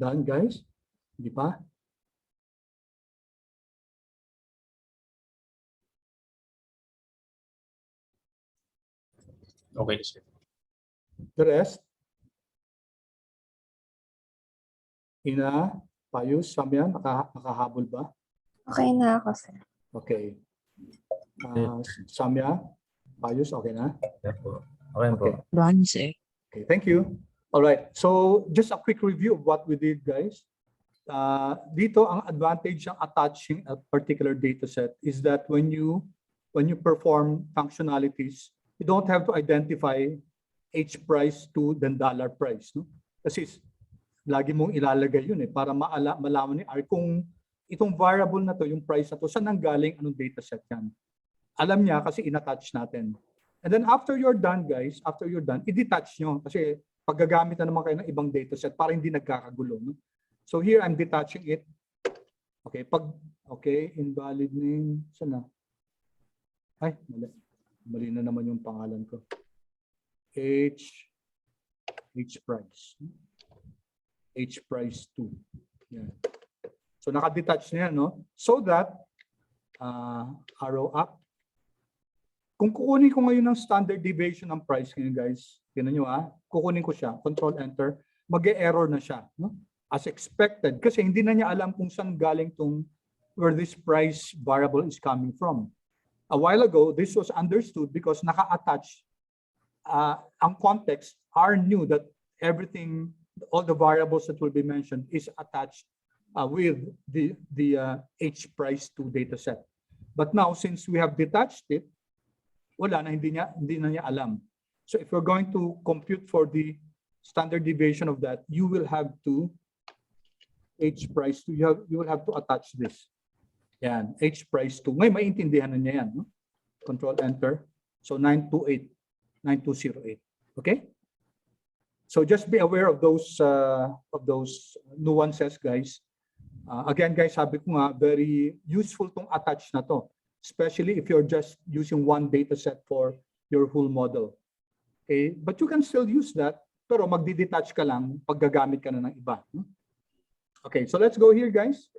Done, guys? Di pa? Okay na, sir. The rest? Ina, Payus, Samyan, nakahabol ba? Okay na ako, sir. Okay. Samya, Payus, okay na? Yes po. Okay po. Okay. Done, sir. Okay, thank you. All right. So just a quick review of what we did, guys. Dito, ang advantage ng attaching a particular data set is that when you perform functionalities, you don't have to identify H price to then dollar price. No? Kasi lagi mong ilalagay yun para malaman ni R kung itong variable na to, yung price na to, saan nanggaling, anong data set yan. Alam niya kasi in-attach natin. And then after you're done, guys, after you're done, i-detach nyo. Kasi paggagamit na naman kayo ng ibang dataset para hindi nagkakagulo. No? So here, I'm detaching it. Okay, invalid name. Saan na? Ay, mali. Mali na naman yung pangalan ko. H price. H price 2. Yan. So naka-detach na yan, no? So that, arrow up. Kung kukunin ko ngayon ng standard deviation ng price ngayon, guys, tingnan nyo kukunin ko siya, control enter, mag-e-error na siya, no? As expected, kasi hindi na niya alam kung saan galing where this price variable is coming from. A while ago, this was understood because naka-attach, ang context knew that everything, all the variables that will be mentioned is attached with the H price 2 data set. But now, since we have detached it, wala na, hindi na niya alam. So if we're going to compute for the standard deviation of that, you will have to H price 2, you will have to attach this. Yan, H price 2. Ngayon, maintindihan na niya yan. No? Control enter. So 9208. Okay? So just be aware of those nuances, guys. Again, guys, sabi ko nga, very useful tong attach na to. Especially if you're just using one data set for your whole model. Okay? But you can still use that, pero magdi-detach ka lang pag gagamit ka na ng iba. Okay, so let's go here, guys.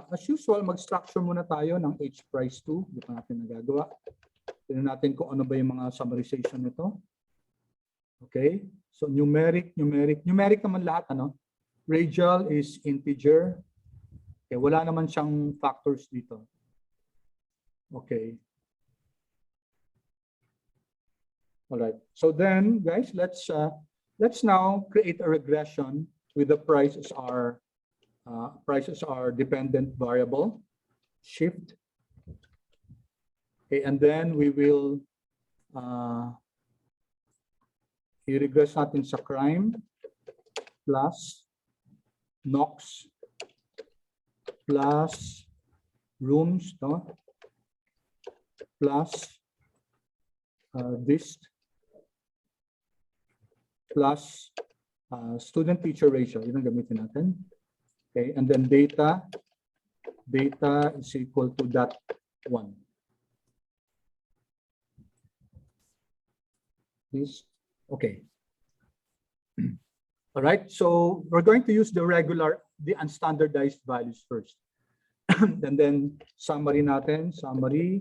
As usual, mag-structure muna tayo ng H price 2. Hindi pa natin nagagawa. Tignan natin kung ano ba yung mga summarization nito. Okay, so numeric naman lahat, ano? Radial is integer. Okay, wala naman siyang factors dito. Okay. All right. So then, guys, let's now create a regression with the price as our dependent variable. Shift. Okay, and then we will i-regress natin sa crime plus Knox plus rooms, no? Plus dist plus student-teacher ratio. Yun ang gamitin natin. Okay, and then data is equal to that one. This, okay. All right, so we're going to use the unstandardized values first. And then summary natin, summary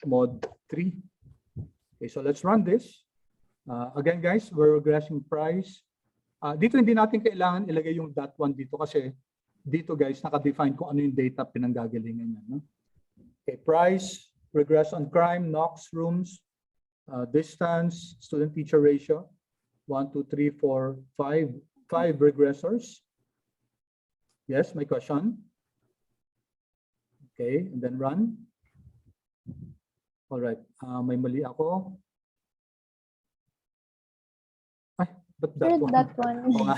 mod 3. Okay, so let's run this. Again, guys, we're regressing price. Dito hindi natin kailangan ilagay yung that one dito kasi dito, guys, naka-define kung ano yung data pinanggagalingan niya. No? Okay, price, regress on crime, Knox, rooms, distance, student-teacher ratio. 1, 2, 3, 4, 5 regressors. Yes, my question. Okay, and then run. All right, may mali ako. Ay, but that one. Oo nga.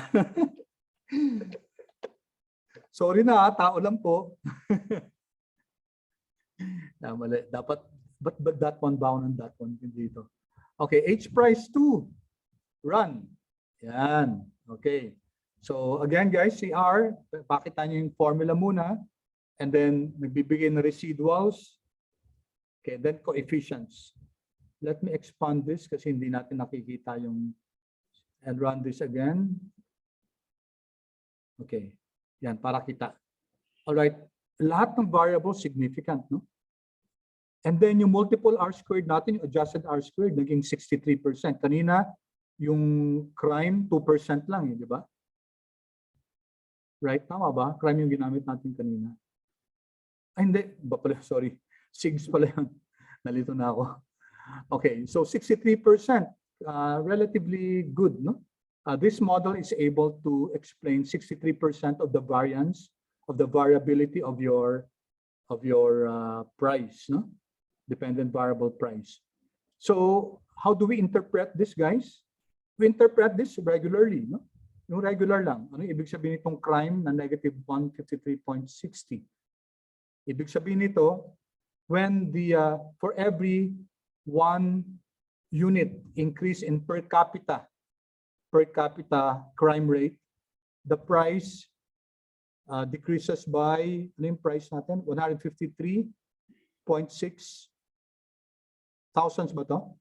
Sorry na, tao lang po. Mali. Dapat, but that one bound and that one dito. Okay, H price 2. Run. Yan. Okay. So again, guys, CR, pakita nyo yung formula muna. And then nagbibigay ng residuals. Okay, then coefficients. Let me expand this kasi hindi natin nakikita yung, and run this again. Okay. Yan, para kita. All right. Lahat ng variables significant, no? And then yung multiple R squared natin, yung adjusted R squared, naging 63%. Kanina, yung crime, 2% lang, di ba? Right? Tama ba? Crime yung ginamit natin kanina. Ay, hindi. Ba pala, sorry. 6 pala yun. Nalito na ako. Okay, so 63%. Relatively good, no? This model is able to explain 63% of the variance, of the variability of your price, no? Dependent variable price. So, how do we interpret this, guys? We interpret this regularly, no? Yung regular lang. Ano ibig sabihin nitong crime na negative 153.60? Ibig sabihin nito, when the for every 1 unit increase in per capita crime rate, the price decreases by, ano yung price natin? 153.6 thousands ba to?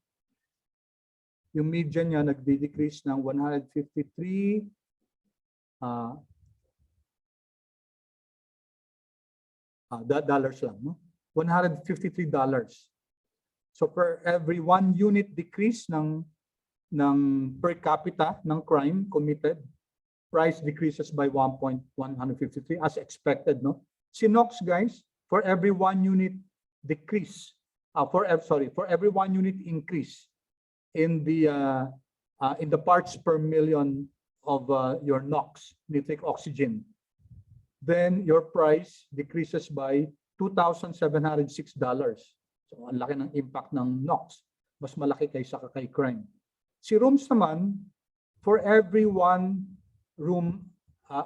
Yung median niya nagde-decrease ng 153 dollars lang, no? $153. So per every 1 unit decrease ng per capita ng crime committed, price decreases by 1.153 as expected, no? Si NOx, guys, for every 1 unit decrease, for every 1 unit increase in the parts per million of your NOx, nitric oxygen, then your price decreases by $2,706. So ang laki ng impact ng NOx. Mas malaki kaysa kay crime. Si rooms naman, for every 1 room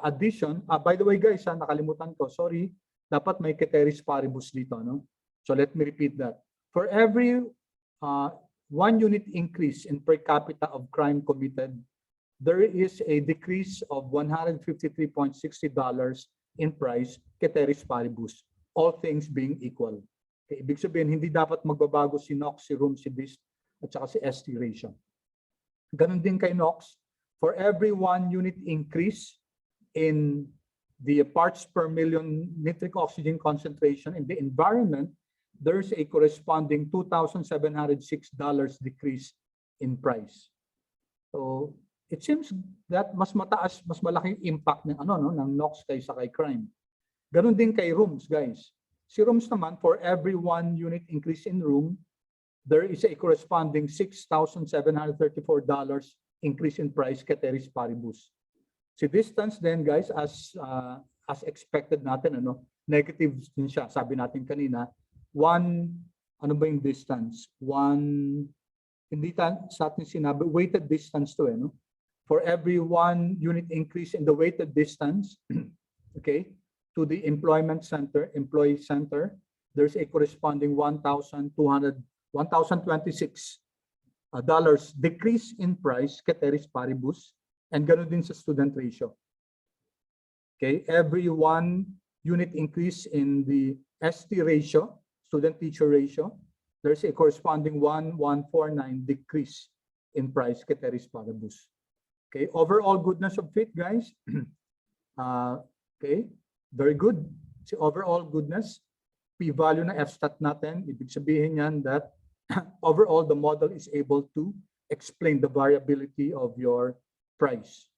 addition, by the way guys, nakalimutan ko, sorry, dapat may ceteris paribus dito, no? So let me repeat that. For every 1 unit increase in per capita of crime committed, there is a decrease of $153.60 in price, ceteris paribus, all things being equal. Okay, ibig sabihin, hindi dapat magbabago si NOx, si room, si dist, at saka si ST ratio. Ganun din kay NOx, for every 1 unit increase in the parts per million nitric oxygen concentration in the environment, there's a corresponding $2,706 decrease in price. So it seems that mas mataas, mas malaking impact ng ng NOx kaysa kay crime. Ganun din kay rooms, guys. Si rooms naman, for every 1 unit increase in room, there is a corresponding $6,734 increase in price, ceteris paribus. Si distance then, guys, as expected natin, negative din siya. Sabi natin kanina, ano ba yung distance? Hindi sa atin sinabi, weighted distance to, no? For every 1 unit increase in the weighted distance, okay, to the employee center, there's a corresponding $1,026 decrease in price, ceteris paribus, and ganoon din sa student ratio. Okay, every 1 unit increase in the ST ratio, student-teacher ratio, there's a corresponding 1,149 decrease in price, ceteris paribus. Okay, overall goodness of fit, guys. Okay, very good. Si overall goodness, p-value na f-stat natin, ibig sabihin yan that overall the model is able to explain the variability of your price.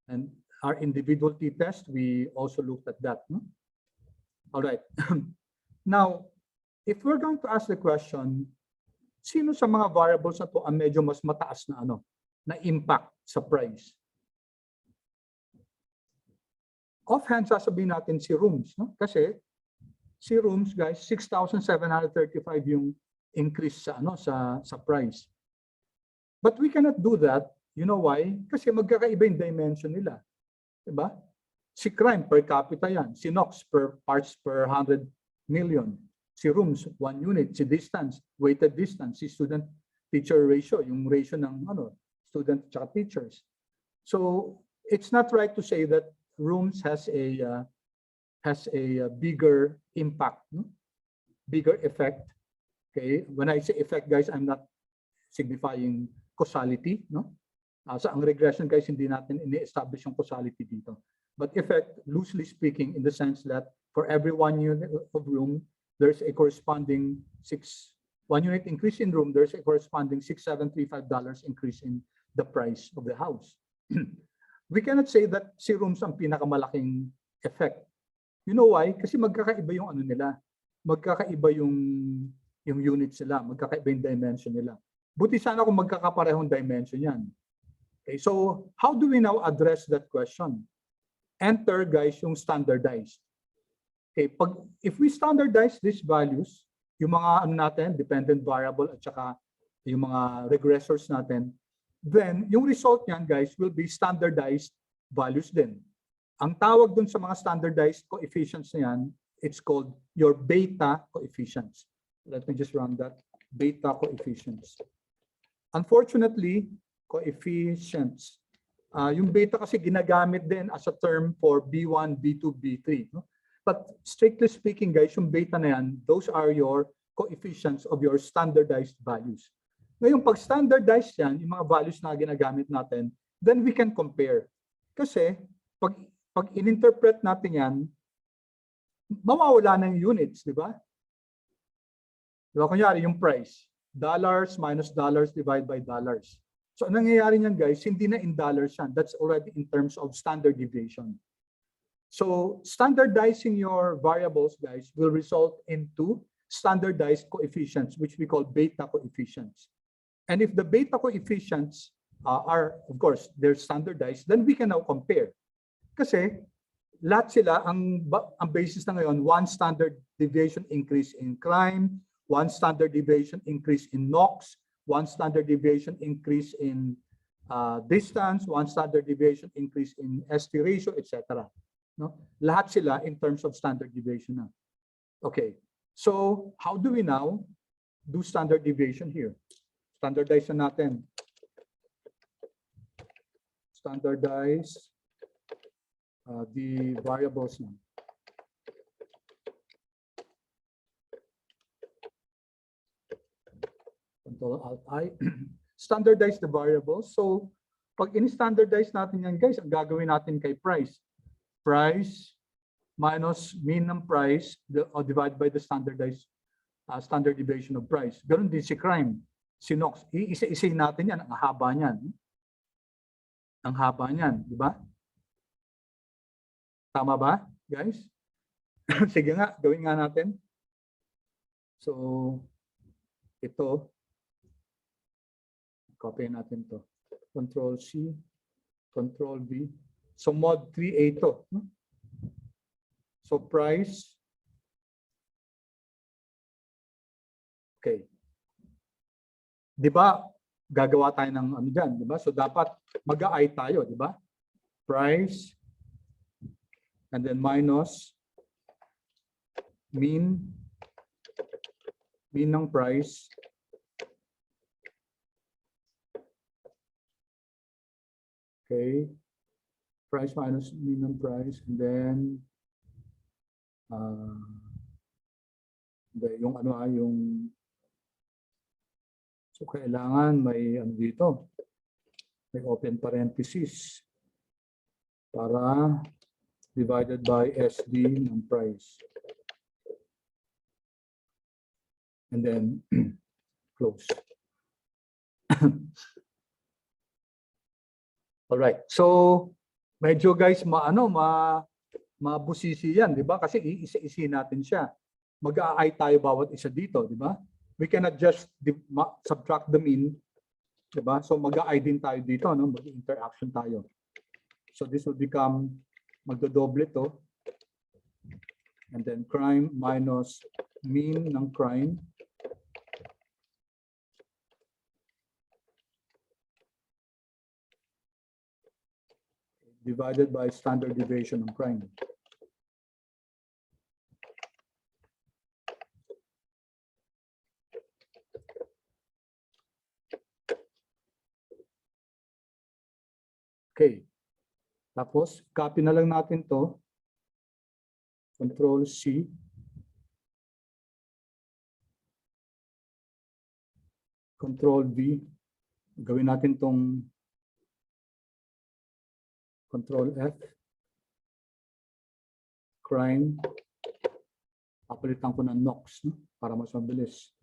And our individual t-test, we also looked at that. No? All right. Now, if we're going to ask the question, sino sa mga variables na to ang medyo mas mataas na na impact sa price? Offhand, sasabihin natin si rooms, no? Kasi si rooms, guys, 6,735 yung increase sa sa price. But we cannot do that. You know why? Kasi magkakaiba yung dimension nila. Diba? Si crime per capita yan. Si NOx per parts per 100 million. Si rooms, 1 unit. Si distance, weighted distance. Si student-teacher ratio, yung ratio ng student at teachers. So it's not right to say that rooms has a bigger impact, no? Bigger effect. Okay, when I say effect, guys, I'm not signifying causality, no? So ang regression, guys, hindi natin ini-establish yung causality dito. But effect, loosely speaking, in the sense that for every 1 unit of room, there's a corresponding 1 unit increase in room, there's a corresponding $6,735 increase in the price of the house. We cannot say that si rooms ang pinakamalaking effect. You know why? Kasi magkakaiba yung nila. Magkakaiba yung units nila, magkakaiba yung dimension nila. Buti sana kung magkakaparehong dimension yan. Okay, so how do we now address that question? Enter, guys, yung standardized. Okay, if we standardize these values, yung mga natin, dependent variable at saka yung mga regressors natin, then yung result niyan, guys, will be standardized values din. Ang tawag dun sa mga standardized coefficients na yan, it's called your beta coefficients. Let me just run that. Beta coefficients. Unfortunately, coefficients. Yung beta kasi ginagamit din as a term for B1, B2, B3. No? But strictly speaking, guys, yung beta na yan, those are your coefficients of your standardized values. Ngayon, pag standardized yan, yung mga values na ginagamit natin, then we can compare. Kasi, pag in-interpret natin yan, mawawala na yung units, di ba? Diba, kunyari, yung price, dollars minus dollars divided by dollars. So, anong nangyayari niyan, guys, hindi na in dollars yan. That's already in terms of standard deviation. So, standardizing your variables, guys, will result into standardized coefficients, which we call beta coefficients. And if the beta coefficients are, of course, they're standardized, then we can now compare. Kasi, lahat sila, ang basis na ngayon, one standard deviation increase in crime, one standard deviation increase in NOx, one standard deviation increase in distance, one standard deviation increase in ST ratio, etc. No? Lahat sila in terms of standard deviation na. Okay, so how do we now do standard deviation here? Standardize na natin. Standardize the variables na. Control-Alt-I. Standardize the variables. So, pag in-standardize natin yan, guys, ang gagawin natin kay price. Price minus mean ng price divided by the standardized standard deviation of price. Ganun din si crime. Si NOx. Iisa-isay natin yan. Ang haba niyan. Ang haba niyan. Di ba? Tama ba, guys? Sige nga, gawin nga natin. So, ito. Copy natin to. Control C, Control V. So mod 3A to. So price. Okay. Di ba, gagawa tayo ng ano dyan, di ba? So dapat mag-I tayo, di ba? Price. And then minus mean ng price. Okay, price minus minimum price, and then yung ano yung so kailangan may ano dito, may open parenthesis para divided by SD ng price, and then close. All right. So, medyo guys, mabusisi yan, di ba? Kasi iisa-isi natin siya. Mag-a-I tayo bawat isa dito, di ba? We cannot just subtract the mean, di ba? So, mag-a-I din tayo dito, no? Mag-interaction tayo. So, this will become, magdodoble to. And then, crime minus mean ng crime. Divided by standard deviation of crime. Okay. Tapos, copy na lang natin to. Control C. Control V. Gawin natin tong Control F, crime, papalitan ko ng NOx, no? Para mas mabilis.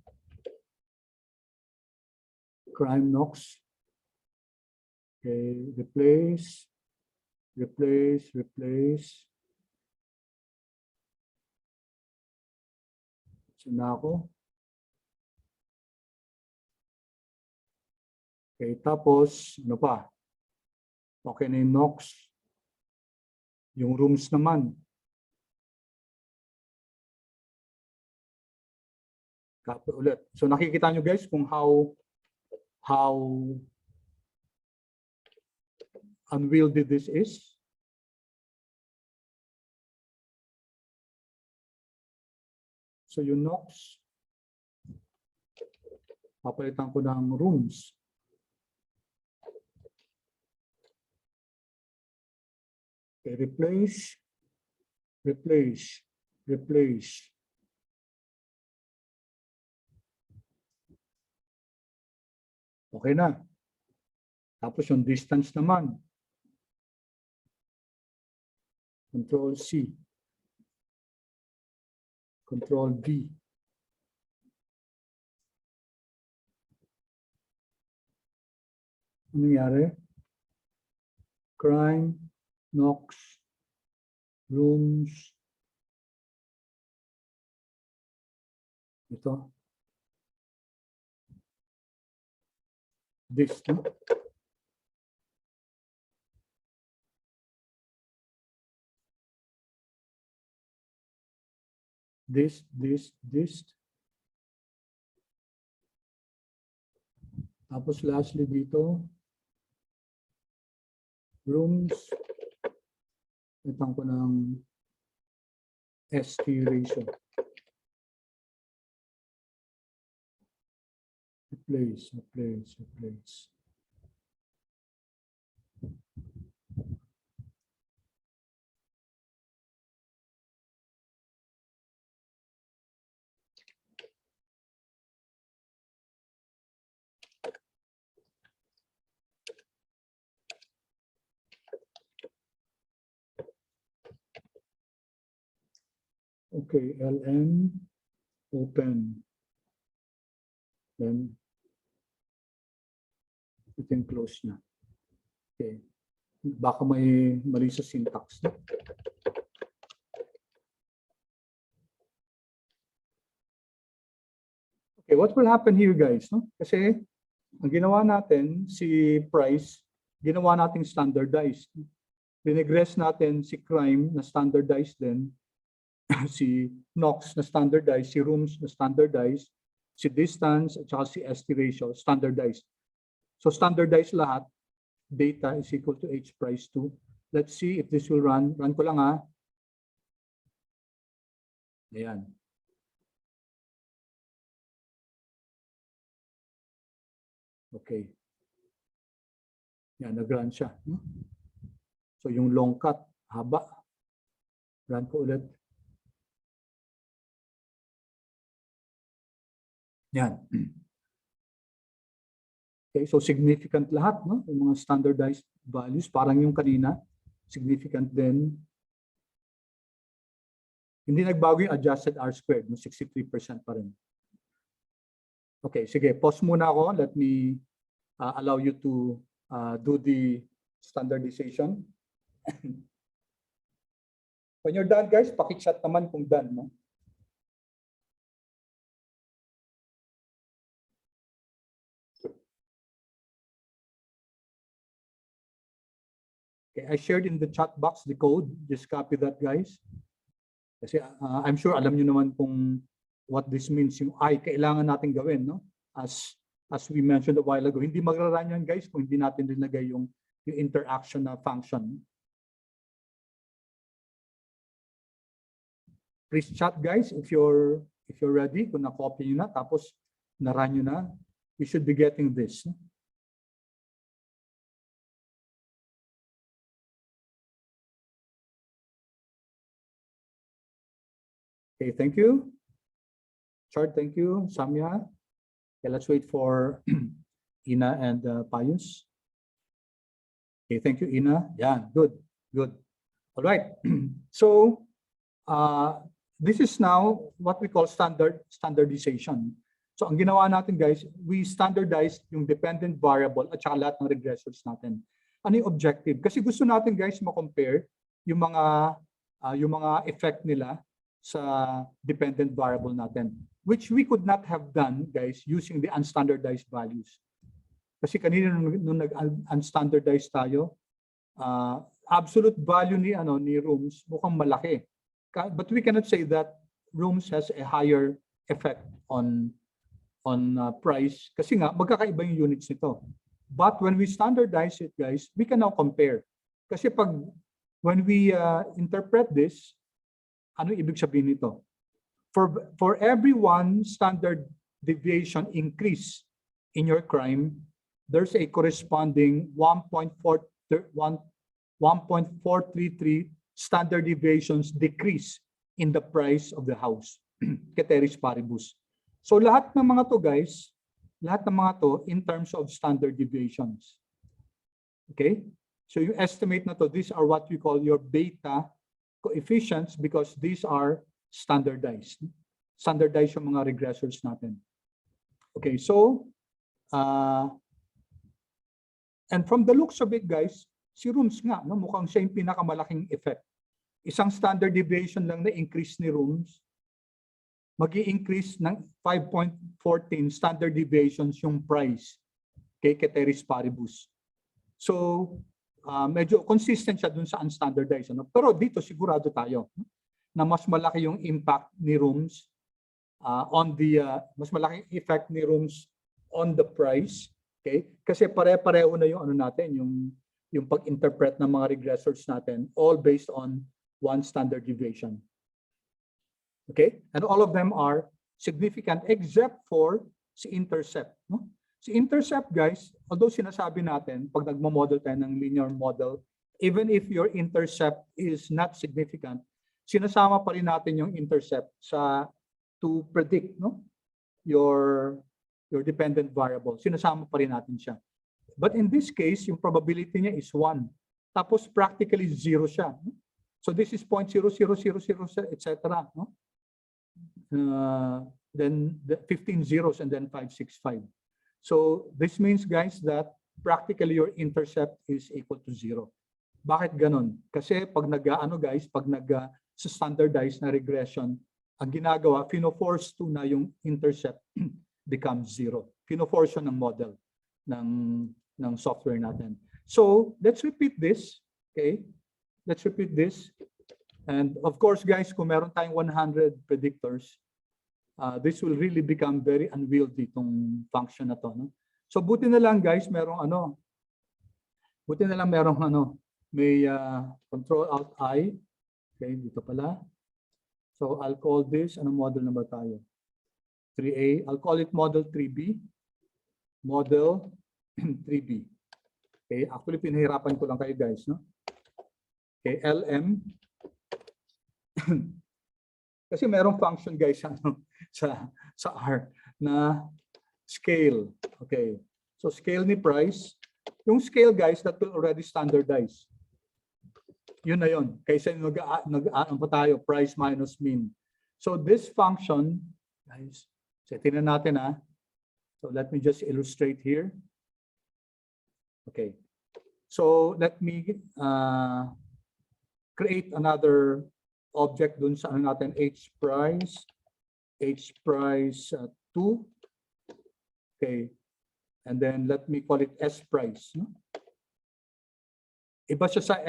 Crime NOx. Okay, replace. Sina ako. Okay, tapos, ano pa? Okay na yung NOx. Yung rooms naman. Copy ulit. So nakikita nyo guys kung how unwieldy this is. So yung NOx, Papalitan ko ng rooms. Okay, replace. Okay na. Tapos yung distance naman. Control C. Control V. Ano nangyari? Crime, Knox, rooms. Ito. This, no? This. Tapos lastly dito, rooms. Itang ko ng ST ratio. Replace. Okay, LN, open. Then, you can close na. Okay. Baka may mali sa syntax. No? Okay, what will happen here, guys? No? Kasi, ang ginawa natin, si price, ginawa nating standardized. Dinegress natin si crime na standardized din. Si Knox na standardized, si rooms na standardized, si distance at saka si ST ratio standardized. So standardized lahat, data is equal to H price 2. Let's see if this will run. Run ko lang ha. Ayan. Okay. Yan, nag-run siya. So yung long cut, haba. Run ko ulit. Yan. Okay, so significant lahat, no? Yung mga standardized values, parang yung kanina, significant din. Hindi nagbago yung adjusted R squared, no? 63% pa rin. Okay, sige, pause muna ako. Let me allow you to do the standardization. When you're done, guys, pakichat naman kung done, no? Okay, I shared in the chat box the code. Just copy that, guys. Kasi I'm sure alam niyo naman kung what this means. Yung I, kailangan natin gawin, no? As we mentioned a while ago, hindi magra-run yan, guys, kung hindi natin nilagay yung interaction na function. Please chat, guys, if you're ready, kung na-copy nyo na, tapos na-run nyo na, you should be getting this. No? Okay, thank you. Chart, thank you. Samya. Okay, let's wait for Ina and Payus. Okay, thank you, Ina. Yeah, good. All right. So this is now what we call standardization. So ang ginawa natin, guys, we standardized yung dependent variable at saka lahat ng regressors natin. Ano yung objective? Kasi gusto natin, guys, ma-compare yung mga effect nila sa dependent variable natin, which we could not have done, guys, using the unstandardized values. Kasi kanina nung nag-unstandardized tayo, absolute value ni rooms mukhang malaki. But we cannot say that rooms has a higher effect on price kasi nga magkakaiba yung units nito. But when we standardize it, guys, we can now compare. Kasi when we interpret this, ano ibig sabihin nito? For every one standard deviation increase in your crime, there's a corresponding 1.433 standard deviations decrease in the price of the house. Ceteris paribus. So lahat ng mga to guys, lahat ng mga to in terms of standard deviations. Okay? So you estimate na to, these are what we call your beta coefficients because these are standardized. Standardized yung mga regressors natin. Okay, so, and from the looks of it guys, si rooms nga, no, mukhang siya yung pinakamalaking effect. Isang standard deviation lang na increase ni rooms, mag-i-increase ng 5.14 standard deviations yung price kay ceteris paribus. So, medyo consistent siya dun sa unstandardized. Ano? Pero dito sigurado tayo na mas malaki yung impact ni rooms on the, mas malaking effect ni rooms on the price. Okay? Kasi pare-pareho na yung ano natin, yung pag-interpret ng mga regressors natin, all based on one standard deviation. Okay? And all of them are significant except for si intercept. No? Si intercept, guys, although sinasabi natin, pag nagmo-model tayo ng linear model, even if your intercept is not significant, sinasama pa rin natin yung intercept to predict, no, your dependent variable. Sinasama pa rin natin siya. But in this case, yung probability niya is 1. Tapos practically 0 siya. No? So this is 0.00000, etc. No? Then the 15 zeros and then 565. So this means, guys, that practically your intercept is equal to 0. Bakit ganon? Kasi pag sa standardized na regression, ang ginagawa, fino-force to na yung intercept becomes 0. Fino-force ng model ng software natin. So let's repeat this. Okay? Let's repeat this. And of course, guys, kung meron tayong 100 predictors, this will really become very unwieldy itong function na to. No? So buti na lang guys, merong may control alt I. Okay, dito pala. So I'll call this, anong model na ba tayo? 3A. I'll call it model 3B. Model 3B. Okay, actually pinahirapan ko lang kayo guys, no? Okay, LM. Kasi merong function guys sa R na scale. Okay. So scale ni price. Yung scale guys that will already standardize. Yun na yun. Kaysa nag-aan pa tayo, price minus mean. So this function, guys, tingnan natin ha. So let me just illustrate here. Okay. So let me create another object dun sa ano natin, H price 2. Okay. And then let me call it S price. No? Iba siya sa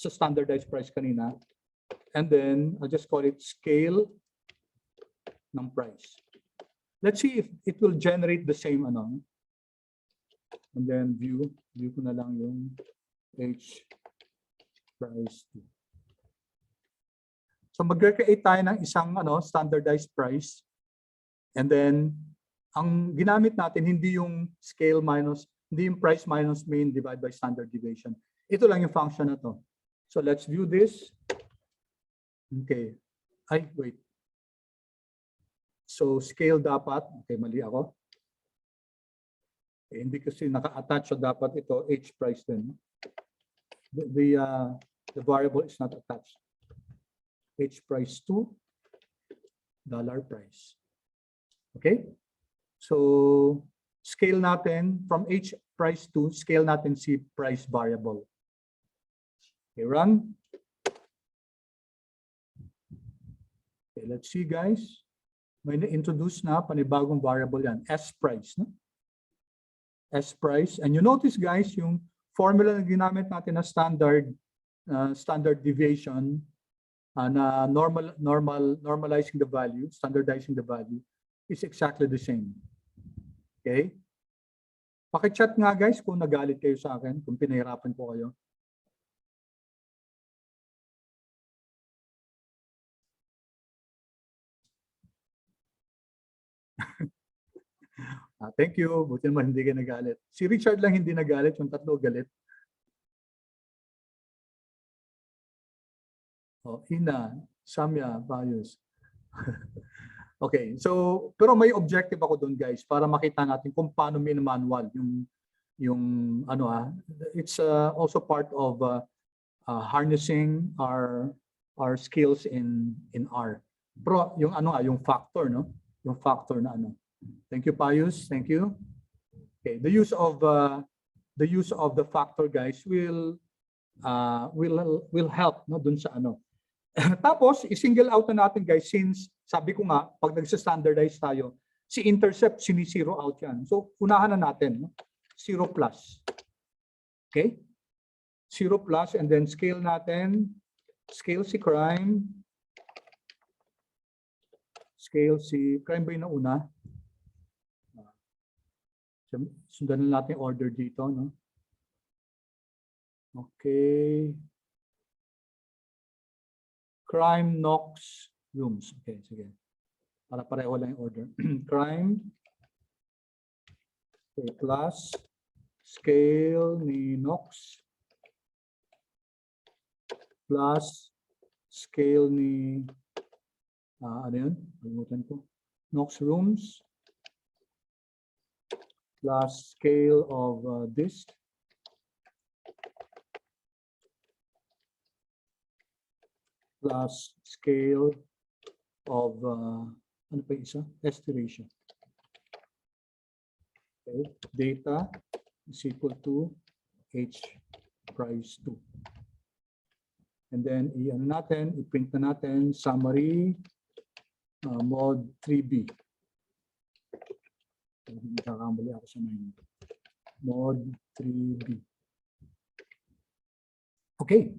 standardized price kanina. And then I'll just call it scale ng price. Let's see if it will generate the same ano. And then view ko na lang yung H price 2. So mag-create tayo ng isang standardized price. And then ang ginamit natin hindi yung hindi yung price minus mean divided by standard deviation. Ito lang yung function na to. So let's view this. Okay. Ay, wait. So scale dapat, okay, mali ako. Okay, hindi kasi naka-attach, so dapat ito H price din. The variable is not attached. H price 2, dollar price. Okay? So scale natin from H price 2, scale natin si price variable. Okay, run. Okay, let's see guys. May na-introduce na panibagong variable yan, S price. No? S price. And you notice guys, yung formula na ginamit natin na standard deviation na normalizing the value, standardizing the value is exactly the same. Okay? Paki-chat nga guys kung nagalit kayo sa akin, kung pinahirapan ko kayo. Thank you. Buti naman hindi ka nagalit. Si Richard lang hindi nagalit, yung tatlo galit. Oh, Ina, Samya, Bayos. Okay, so pero may objective ako doon guys para makita natin kung paano min-manual yung ano it's also part of harnessing our skills in R. Pero yung yung factor no, yung factor na ano. Thank you Pius, thank you. Okay, the use of the factor guys will help no dun sa ano. Tapos, i-single out na natin guys since sabi ko nga, pag nagsa-standardize tayo, si intercept, sini-zero out yan. So, unahan na natin, no? 0 plus. Okay? 0 plus and then scale natin. Scale si crime. Scale si crime ba yung nauna? Sundan na natin order dito, no? Okay. Crime, Knox, rooms. Okay, sige. Para pareho lang yung order. Crime. Okay, plus. Scale ni Knox. Plus. Scale ni, ano yun? Alimutan ko. Knox rooms. Plus scale of this. Plus scale of ano pa isa? Estimation. Okay. Data is equal to H price 2. And then i-ano natin, i-print na natin summary mod 3B. Nagkakamali ako sa mod 3B. Okay.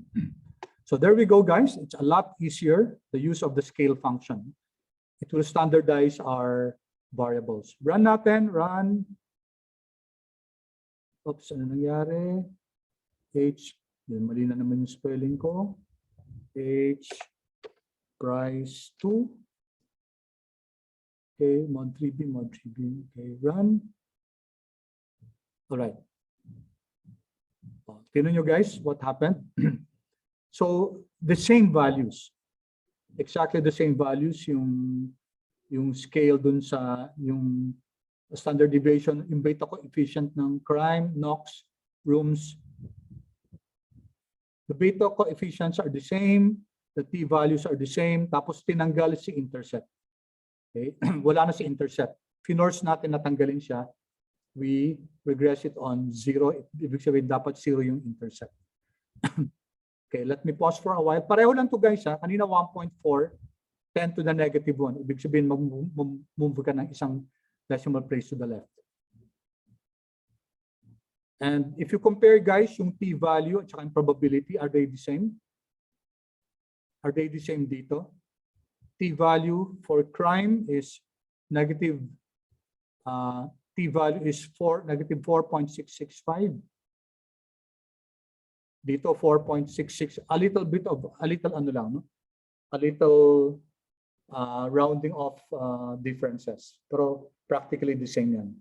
So there we go, guys. It's a lot easier, the use of the scale function. It will standardize our variables. Run natin, run. Oops, ano nangyari? H, mali na naman yung spelling ko. H price 2. Okay, mod 3B, mod 3B. Okay, run. All right. Tignan nyo guys, what happened? So the same values, exactly the same values yung scale dun sa yung standard deviation, yung beta coefficient ng crime, Knox, rooms. The beta coefficients are the same, the t-values are the same, tapos tinanggal si intercept. Okay, wala na si intercept. Finorce natin natanggalin siya, we regress it on 0. Ibig sabihin dapat 0 yung intercept. Okay, let me pause for a while. Pareho lang to guys ha. Kanina 1.4, 10 to the negative 1. Ibig sabihin mag-move ka ng isang decimal place to the left. And if you compare guys, yung p-value at saka yung probability, are they the same? Are they the same dito? T-value for crime is negative, t-value is negative 4.665. Dito 4.66, a little ano lang, no? A little rounding off differences, pero practically the same yan.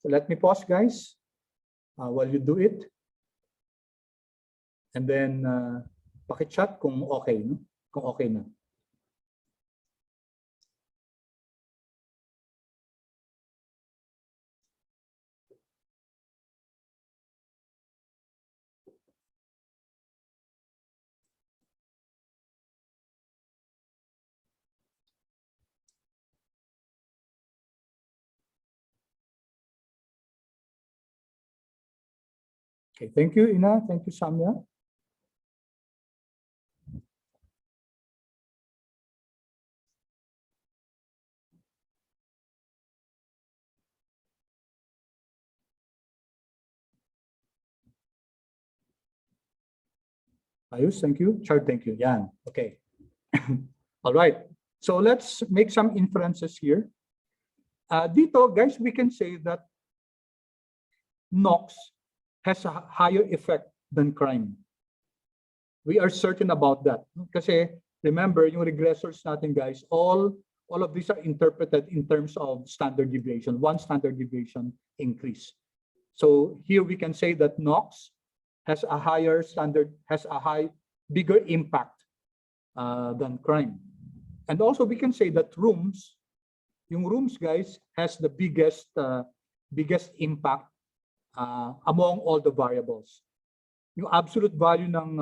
So let me pause guys while you do it, and then paki-chat kung okay, no? Kung okay na. Okay, thank you, Ina. Thank you, Samya. Ayus, thank you. Chard, thank you. Yan. Okay. All right. So let's make some inferences here. Dito, guys, we can say that Knox has a higher effect than crime. We are certain about that. Kasi remember, yung regressors natin, guys, all all of these are interpreted in terms of standard deviation, one standard deviation increase. So here we can say that NOx has a higher standard, has a bigger impact than crime. And also we can say that yung rooms guys has the biggest impact among all the variables. Yung absolute value ng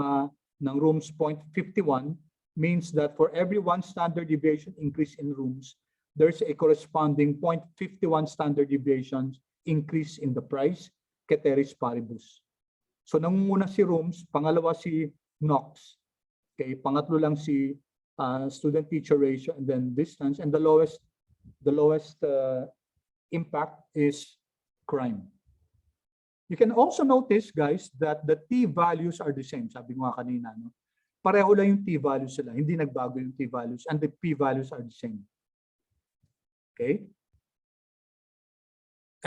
rooms 0.51 means that for every 1 standard deviation increase in rooms, there's a corresponding 0.51 standard deviations increase in the price, ceteris paribus. So nangunguna si rooms, pangalawa si NOx, okay, pangatlo lang si student-teacher ratio, and then distance, and the lowest impact is crime. You can also notice, guys, that the t-values are the same. Sabi ko nga kanina, no? Pareho lang yung t-values sila. Hindi nagbago yung t-values, and the p-values are the same. Okay?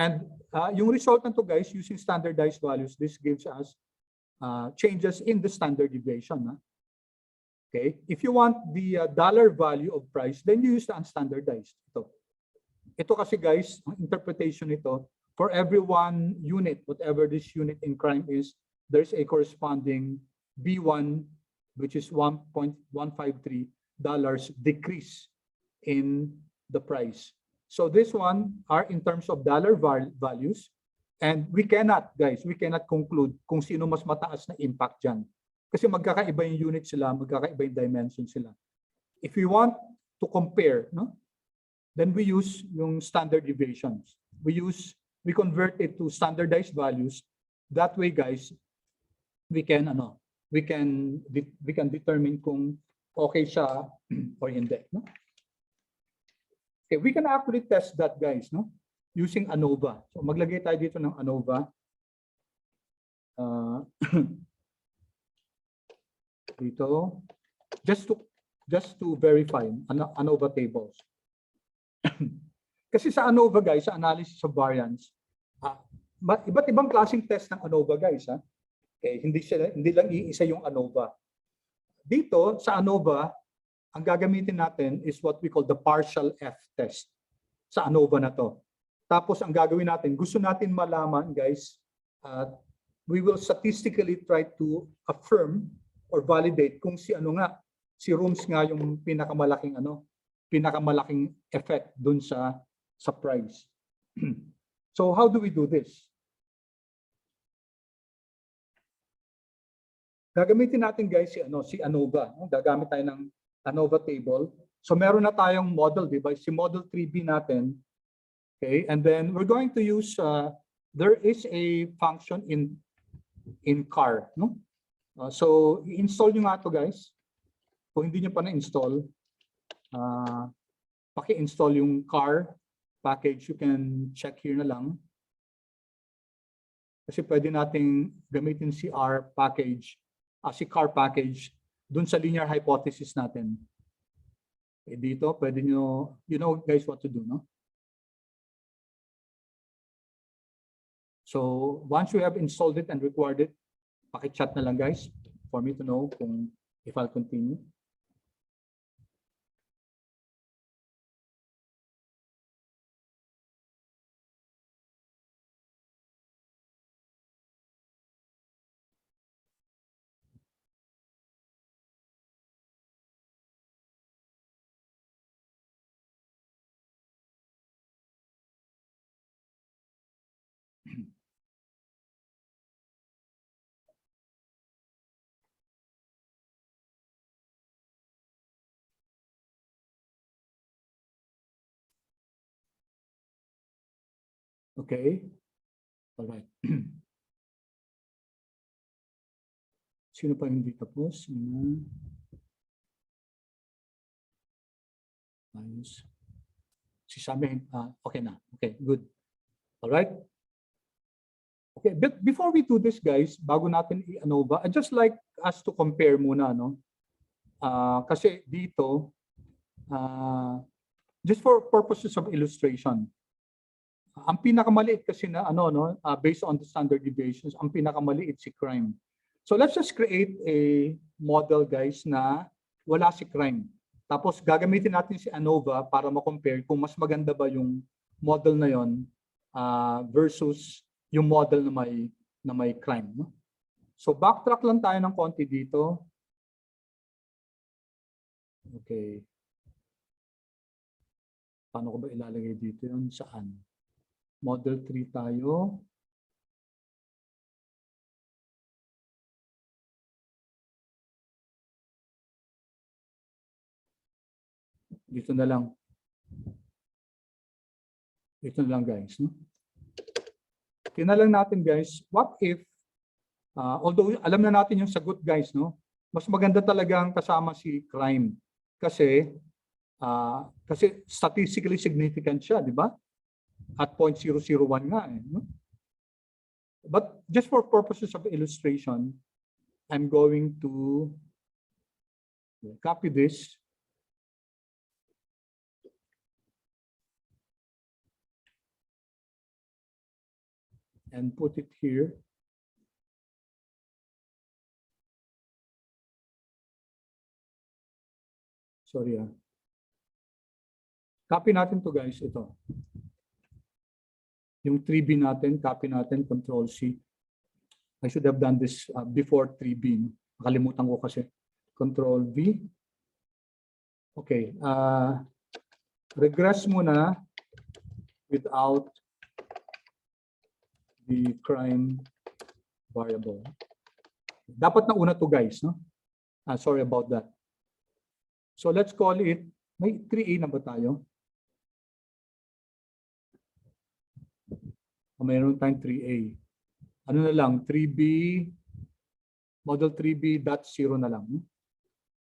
And yung resultant to, guys, using standardized values, this gives us changes in the standard deviation. Huh? Okay? If you want the dollar value of price, then you use the unstandardized. Ito kasi, guys, ang interpretation nito, for every 1 unit, whatever this unit in crime is, there's a corresponding B1, which is $1.153 decrease in the price. So this one are in terms of dollar values, and we cannot, guys, we cannot conclude kung sino mas mataas na impact dyan. Kasi magkakaiba yung unit sila, magkakaiba yung dimension sila. If we want to compare, no, then we use yung standard deviations. We convert it to standardized values. That way, guys, we can determine kung okay siya or hindi, no? Okay, we can actually test that, guys, no? Using ANOVA. So maglagay tayo dito ng ANOVA. Dito, just to verify ANOVA tables. Kasi sa ANOVA, guys, sa analysis of variance, iba't ibang klaseng test ng ANOVA, guys, ha? Okay, hindi lang iisa yung ANOVA. Dito sa ANOVA, ang gagamitin natin is what we call the partial F test sa ANOVA na to. Tapos ang gagawin natin, gusto natin malaman, guys, we will statistically try to affirm or validate kung si rooms nga yung pinakamalaking effect dun sa price. So how do we do this? Gagamitin natin, guys, si ANOVA. Gagamit tayo ng ANOVA table. So meron na tayong model, di ba? Si model 3B natin. Okay, and then we're going to use there is a function in car, no? So i-install nyo nga to, guys. Kung hindi nyo pa na-install, paki-install yung car package. You can check here na lang. Kasi pwede nating gamitin si car package dun sa linear hypothesis natin. Okay, dito, pwede nyo, you know, guys, what to do, no? So, once you have installed it and recorded it, paki-chat na lang, guys, for me to know kung if I'll continue. Okay. All right. Sino pa hindi tapos? Ayos. Si Sami, okay na. Okay, good. All right. Okay, but before we do this, guys, bago natin i-ANOVA, I'd just like us to compare muna, no? Kasi dito, just for purposes of illustration, ang pinakamaliit kasi na based on the standard deviations, ang pinakamaliit si crime. So let's just create a model, guys, na wala si crime. Tapos gagamitin natin si ANOVA para ma-compare kung mas maganda ba yung model na yon versus yung model na may crime. No? So backtrack lang tayo ng konti dito. Okay. Paano ko ba ilalagay dito yun? Saan? Model 3 tayo. Dito na lang. Dito na lang guys. No? Tingnan lang natin guys, what if, although alam na natin yung sagot guys, no? Mas maganda talagang kasama si crime. Kasi statistically significant siya, di ba? At 0.001 nga eh. No? But just for purposes of illustration, I'm going to copy this. And put it here. Sorry. Copy natin to guys, ito. Yung 3B natin, copy natin, Control C. I should have done this before 3B. Nakalimutan ko kasi. Control V. Okay. Regress muna without the crime variable. Dapat na una to guys, no? Sorry about that. So let's call it, may 3A na ba tayo? Mayroon tayong 3A. Ano na lang, 3B, model 3B.0 na lang. No?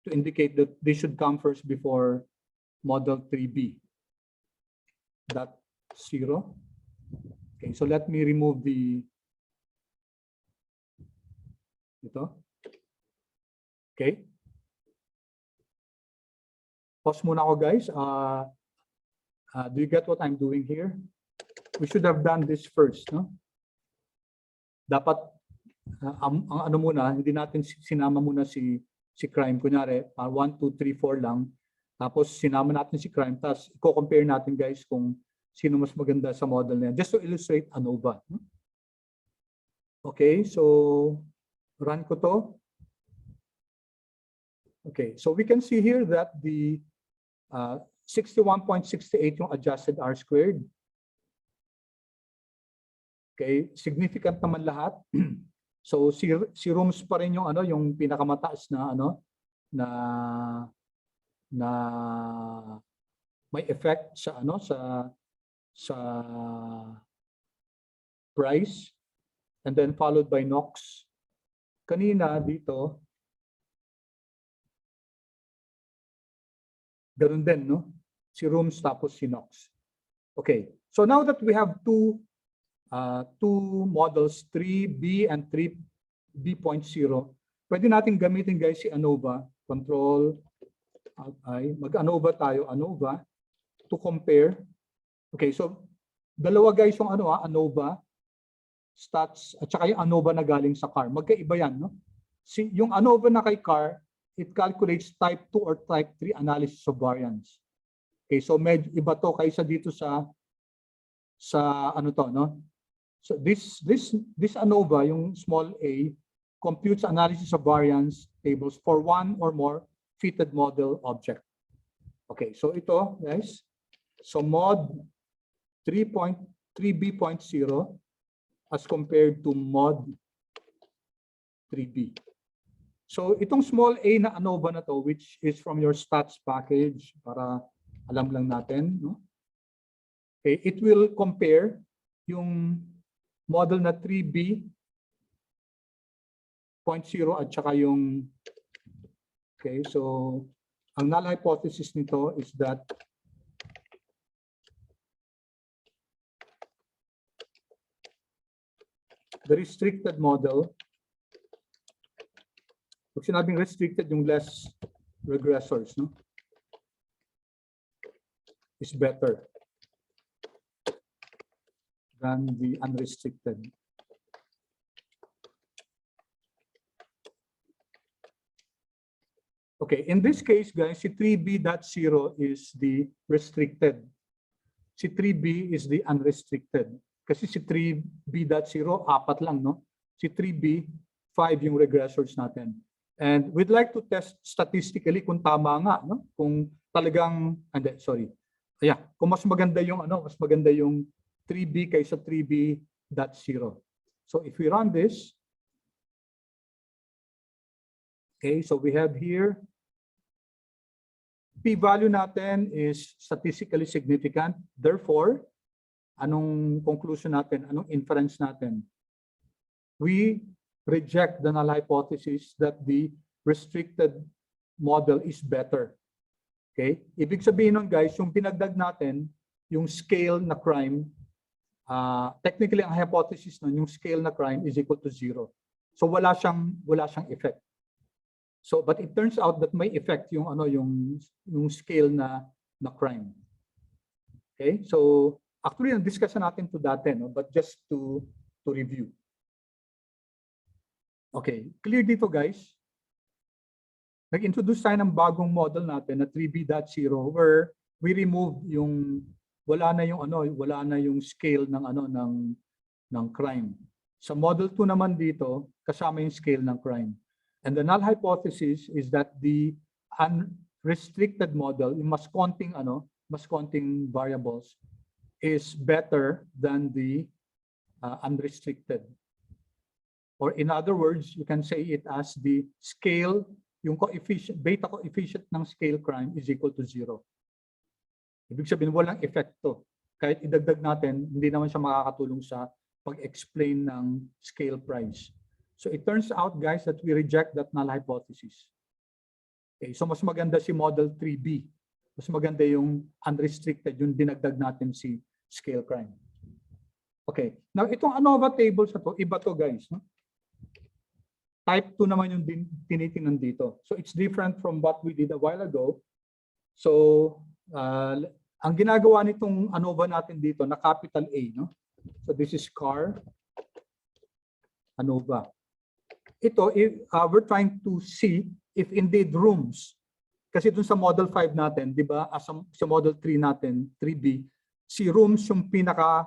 To indicate that they should come first before model 3B. .0. Okay, so let me remove ito. Okay. Pause muna ako guys. Do you get what I'm doing here? We should have done this first, no? Dapat ang ano muna, hindi natin sinama muna si crime. Kunyari, 1, 2, 3, 4 lang. Tapos sinama natin si crime. Tapos i-compare natin guys kung sino mas maganda sa model na yan. Just to illustrate ANOVA. Okay, so run ko to. Okay, so we can see here that the 61.68 yung adjusted R squared. Okay, significant naman lahat. So si rooms pa rin yung ano, yung pinakamataas na ano na may effect sa ano sa price, and then followed by NOx. Kanina dito ganun din, no? Si rooms tapos si NOx. Okay, so now that we have two models, 3B and 3B.0, pwede natin gamitin guys si ANOVA. Control I, mag-ANOVA tayo, ANOVA, to compare. Okay, so dalawa guys yung ano ANOVA stats at saka yung ANOVA na galing sa car. Magkaiba yan, no? Yung ANOVA na kay car, it calculates type 2 or type 3 analysis of variance. Okay, so medyo iba to kaysa dito sa ano to, no? So this ANOVA, yung small a, computes analysis of variance tables for one or more fitted model object. Okay, so ito guys, so mod 3.3b.0 as compared to mod 3b. So itong small a na ANOVA na to, which is from your stats package, para alam lang natin, no? Okay, it will compare yung model na 3b.0 at saka yung, okay, so ang null hypothesis nito is that the restricted model, pag sinabing restricted, yung less regressors, no, is better than the unrestricted. Okay, in this case, guys, si 3B.0 is the restricted. Si 3B is the unrestricted. Kasi si 3B.0, 4 lang, no? Si 3B, 5 yung regressors natin. And we'd like to test statistically kung tama nga, no? Kung talagang, yeah, kung mas maganda yung, mas maganda yung 3B kaysa 3B.0. So if we run this, okay, so we have here, p-value natin is statistically significant. Therefore, anong conclusion natin? Anong inference natin? We reject the null hypothesis that the restricted model is better. Okay? Ibig sabihin nun, guys, yung pinagdag natin, yung scale na crime, technically ang hypothesis nun, yung scale na crime is equal to 0. So wala siyang effect. So, but it turns out that may effect yung yung scale na crime. Okay? So, actually, na-discuss natin to dati, no? But just to review. Okay, clear dito, guys. Nag-introduce tayo ng bagong model natin na 3B.0 where we remove yung wala na yung scale ng crime. Sa model 2 naman dito, kasama yung scale ng crime. And the null hypothesis is that the unrestricted model, yung mas konting variables, is better than the unrestricted. Or in other words, you can say it as the scale, yung beta coefficient ng scale crime is equal to 0. Ibig sabihin, walang epekto. Kahit idagdag natin, hindi naman siya makakatulong sa pag-explain ng scale price. So it turns out, guys, that we reject that null hypothesis. Okay, so mas maganda si model 3B. Mas maganda yung unrestricted, yung dinagdag natin si scale crime. Okay, now itong ANOVA tables na to, iba to, guys. No? Type 2 naman yung tinitingnan dito. So it's different from what we did a while ago. So ang ginagawa nitong ANOVA natin dito na capital A, no? So this is car ANOVA. Ito, we're trying to see if indeed rooms, kasi dun sa model 5 natin, di ba, sa model 3 natin, 3B, si rooms yung pinaka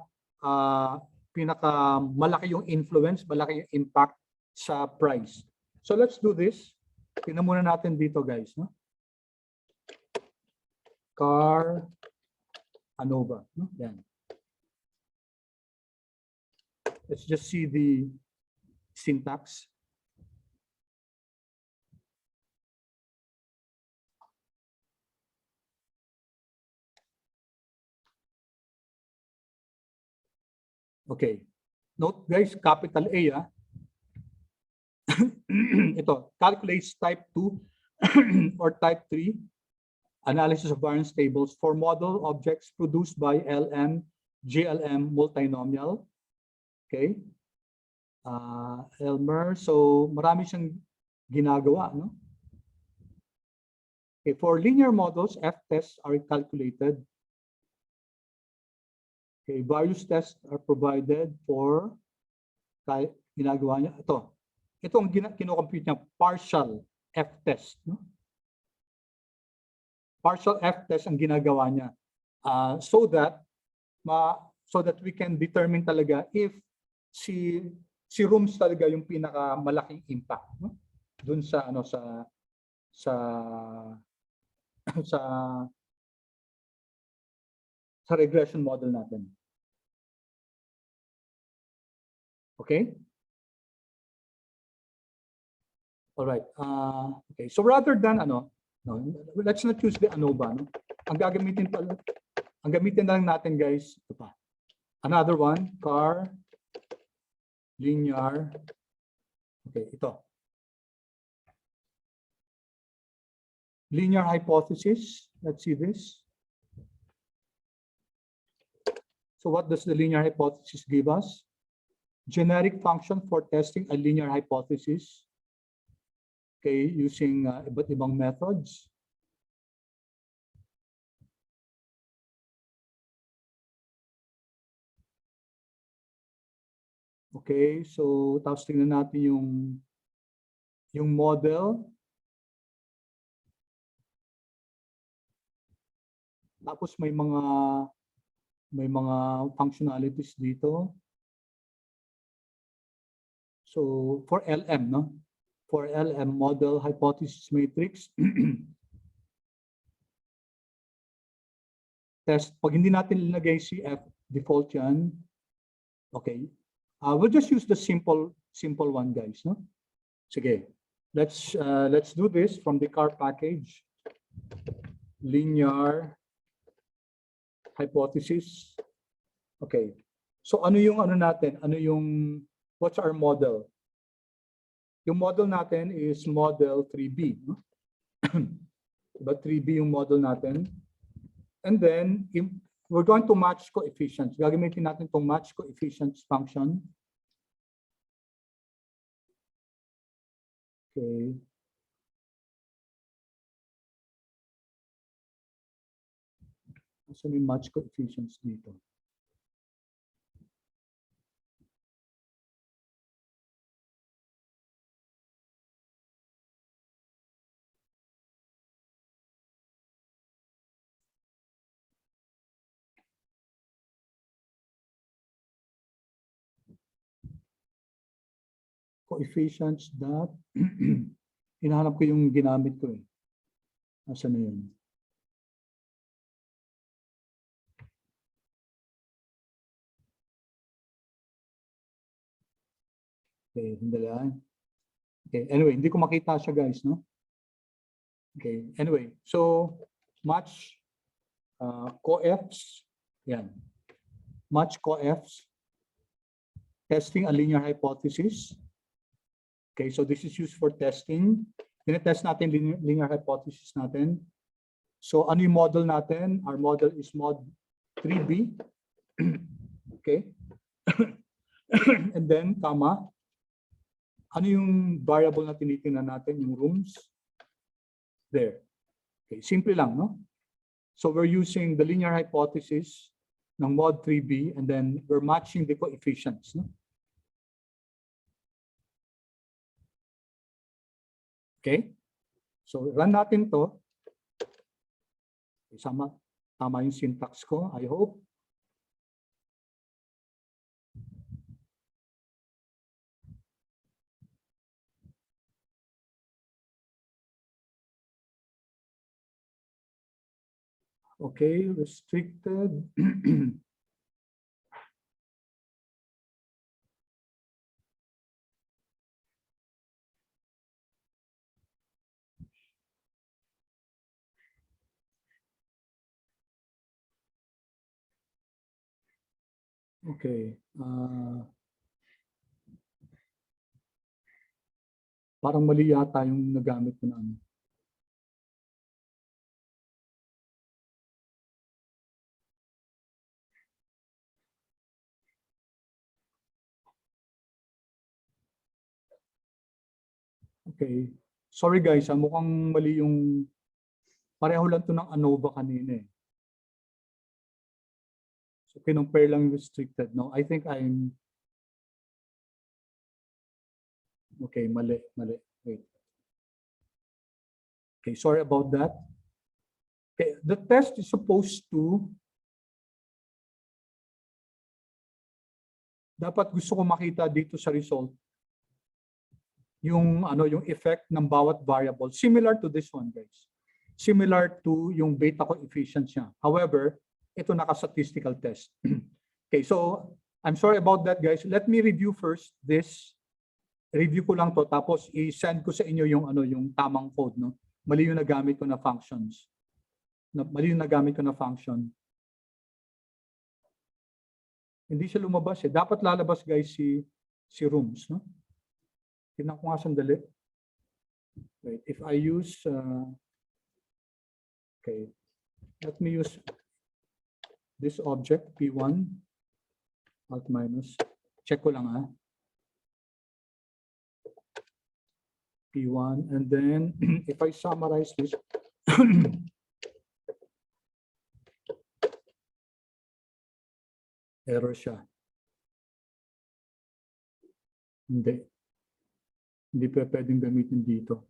malaki yung influence, malaki yung impact sa price. So let's do this. Tingnan muna natin dito, guys. No? Car ANOVA. No? Yan. Let's just see the syntax. Okay. Note, guys, capital A, ito, calculates type 2 or type 3 analysis of variance tables for model objects produced by LM, GLM multinomial. Okay. Elmer, so marami siyang ginagawa, no? Okay, for linear models, F-tests are calculated. Okay, various tests are provided for ginagawa niya. Ito ang kinocompute niya, partial F-test. No? Partial F-test ang ginagawa niya so that we can determine talaga if si rooms talaga yung pinakamalaking impact, no? Dun sa sa regression model natin. Okay? All right. Okay. So rather than let's not use the ANOVA, no? Ang gamitin na lang natin, guys, ito pa. Another one, car linear. Okay, ito. Linear hypothesis. Let's see this. So what does the linear hypothesis give us? Generic function for testing a linear hypothesis. Okay, using iba't ibang methods. Okay, so tapos tingnan natin yung model. Tapos may mga functionalities dito. So for LM, no? For LM model hypothesis matrix. Test, pag hindi natin ilagay CF, default yan. Okay. We'll just use the simple one, guys, no? Sige. Let's do this from the car package. Linear hypothesis. Okay. So ano yung ano natin? What's our model? Yung model natin is model 3B. No? Diba 3B yung model natin? And then we're going to match coefficients. Gagamitin natin itong match coefficients function. Okay. So may match coefficients dito. Coefficients that hinahanap ko yung ginamit ko eh. Nasaan na yun? Okay, hindi lang. Okay, anyway, hindi ko makita siya guys, no? Okay, anyway, so match coefs, yan. Match coefs, testing a linear hypothesis. Okay, so this is used for testing. Tinetest natin linear hypothesis natin. So ano yung model natin? Our model is mod 3B. Okay. And then, comma. Ano yung variable na tinitingnan natin? Yung rooms. There. Okay, simple lang, no? So we're using the linear hypothesis ng mod 3B and then we're matching the coefficients, no? Okay? So run natin to. Tama yung syntax ko, I hope. Okay, restricted. Okay. Parang mali yata yung nagamit ko na ano. Okay. Sorry guys, mukhang mali yung pareho lang to ng ANOVA kanina eh. So kinumpare lang restricted, no? I think I'm okay, mali. Wait. Okay, sorry about that. Okay, the test is supposed to dapat gusto ko makita dito sa result yung yung effect ng bawat variable similar to this one guys. Similar to yung beta coefficient niya. However, ito naka-statistical test. Okay, so I'm sorry about that guys. Let me review first this. Review ko lang to tapos i-send ko sa inyo yung yung tamang code, no. Mali yung nagamit ko na functions. Mali yung nagamit ko na function. Hindi siya lumabas eh. Dapat lalabas guys si rooms, no? Tingnan ko nga sandali. Wait, if I use okay. Let me use this object P1 alt minus. Check ko lang P1 and then if I summarize this error siya. Hindi pa pwedeng gamitin dito.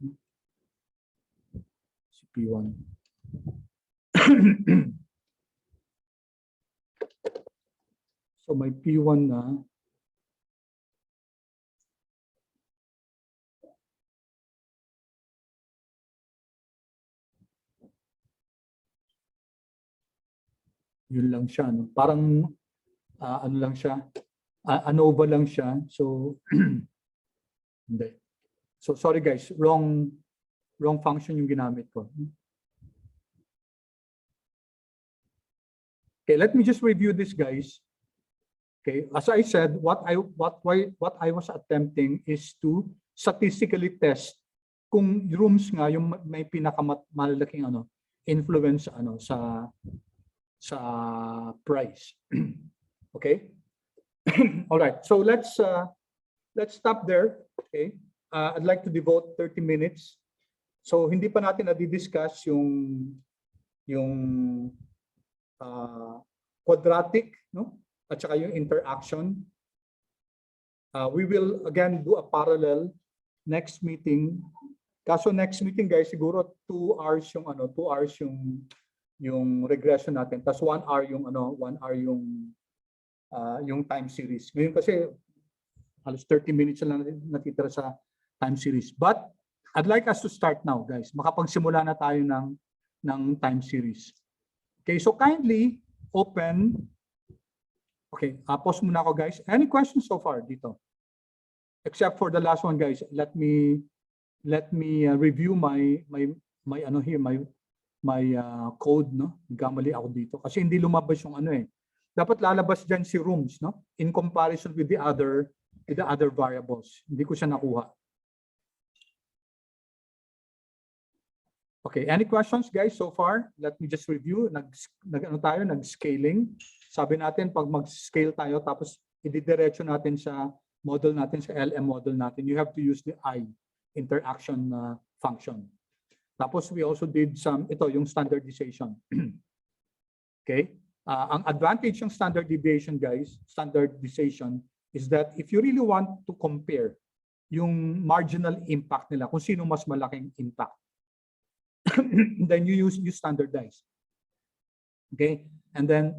Si P1. So may P1 na. Yun lang siya, no? Parang ano lang siya, ANOVA lang siya. So hindi. So sorry guys, wrong function yung ginamit ko. Okay, let me just review this, guys. Okay, as I said, what I was attempting is to statistically test kung rooms nga yung may pinakamalaking influence sa price. Okay? All right. So let's stop there. Okay? I'd like to devote 30 minutes. So hindi pa natin na-discuss yung quadratic, no? At saka yung interaction. We will again do a parallel next meeting. Kaso next meeting, guys, siguro 2 hours yung 2 hours yung regression natin. Tapos 1 hour yung 1 hour yung time series. Ngayon kasi halos 30 minutes lang natitira sa time series. But I'd like us to start now, guys. Makapagsimula na tayo ng time series. Okay, so kindly open. Okay, pause muna ako, guys. Any questions so far dito? Except for the last one, guys. Let me review my code, no? Gamali ako dito kasi hindi lumabas yung Dapat lalabas diyan si rooms, no? In comparison with the other variables. Hindi ko siya nakuha. Okay, any questions, guys, so far? Let me just review. Nag-scaling. Sabi natin, pag mag-scale tayo, tapos ididiretso natin sa model natin, sa LM model natin, you have to use the I, interaction function. Tapos we also did yung standardization. Okay? Ang advantage ng standard deviation, guys, standardization, is that if you really want to compare yung marginal impact nila, kung sino mas malaking impact, then you standardize. Okay? And then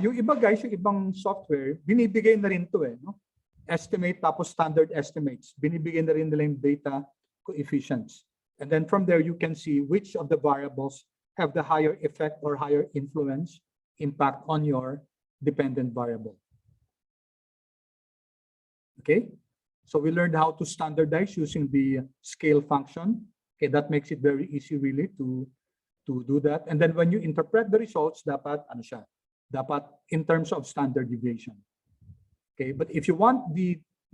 yung iba, guys, yung ibang software, binibigay na rin to no? Estimate tapos standard estimates. Binibigay na rin nila yung data coefficients. And then from there you can see which of the variables have the higher effect or higher influence impact on your dependent variable. Okay? So we learned how to standardize using the scale function. Okay, that makes it very easy really to do that. And then when you interpret the results, dapat dapat in terms of standard deviation. Okay, but if you want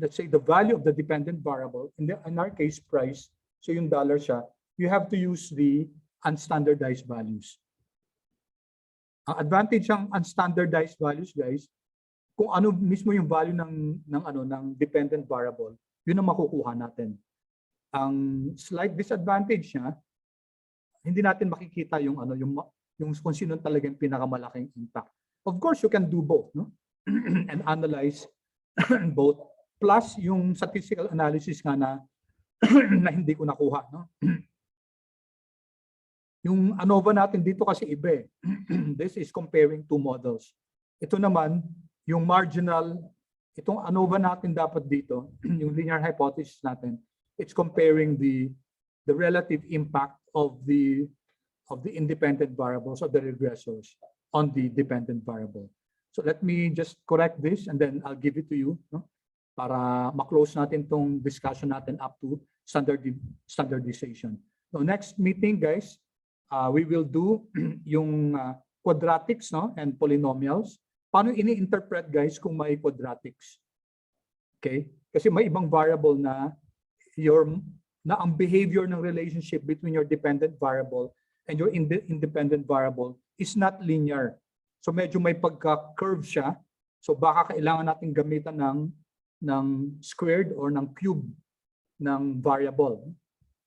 let's say the value of the dependent variable, in our case price, so yung dollar siya, you have to use the unstandardized values. Ang advantage ng unstandardized values, guys, kung ano mismo yung value ng dependent variable, yun ang makukuha natin. Ang slight disadvantage niya, hindi natin makikita yung kung sino talaga yung pinakamalaking impact. Of course, you can do both, no? And analyze both. Plus yung statistical analysis nga na hindi ko nakuha, no? Yung ANOVA natin dito kasi iba. This is comparing two models. Ito naman, yung marginal, itong ANOVA natin dapat dito, yung linear hypothesis natin, it's comparing the relative impact of the independent variables of the regressors on the dependent variable. So let me just correct this and then I'll give it to you, no? Para ma-close natin tong discussion natin up to standardization. So next meeting, guys, we will do yung quadratics, no, and polynomials. Paano ini-interpret, guys, kung may quadratics? Okay? Kasi may ibang variable na ang behavior ng relationship between your dependent variable and your independent variable is not linear. So medyo may pagka-curve siya. So baka kailangan natin gamitan ng squared or ng cube ng variable,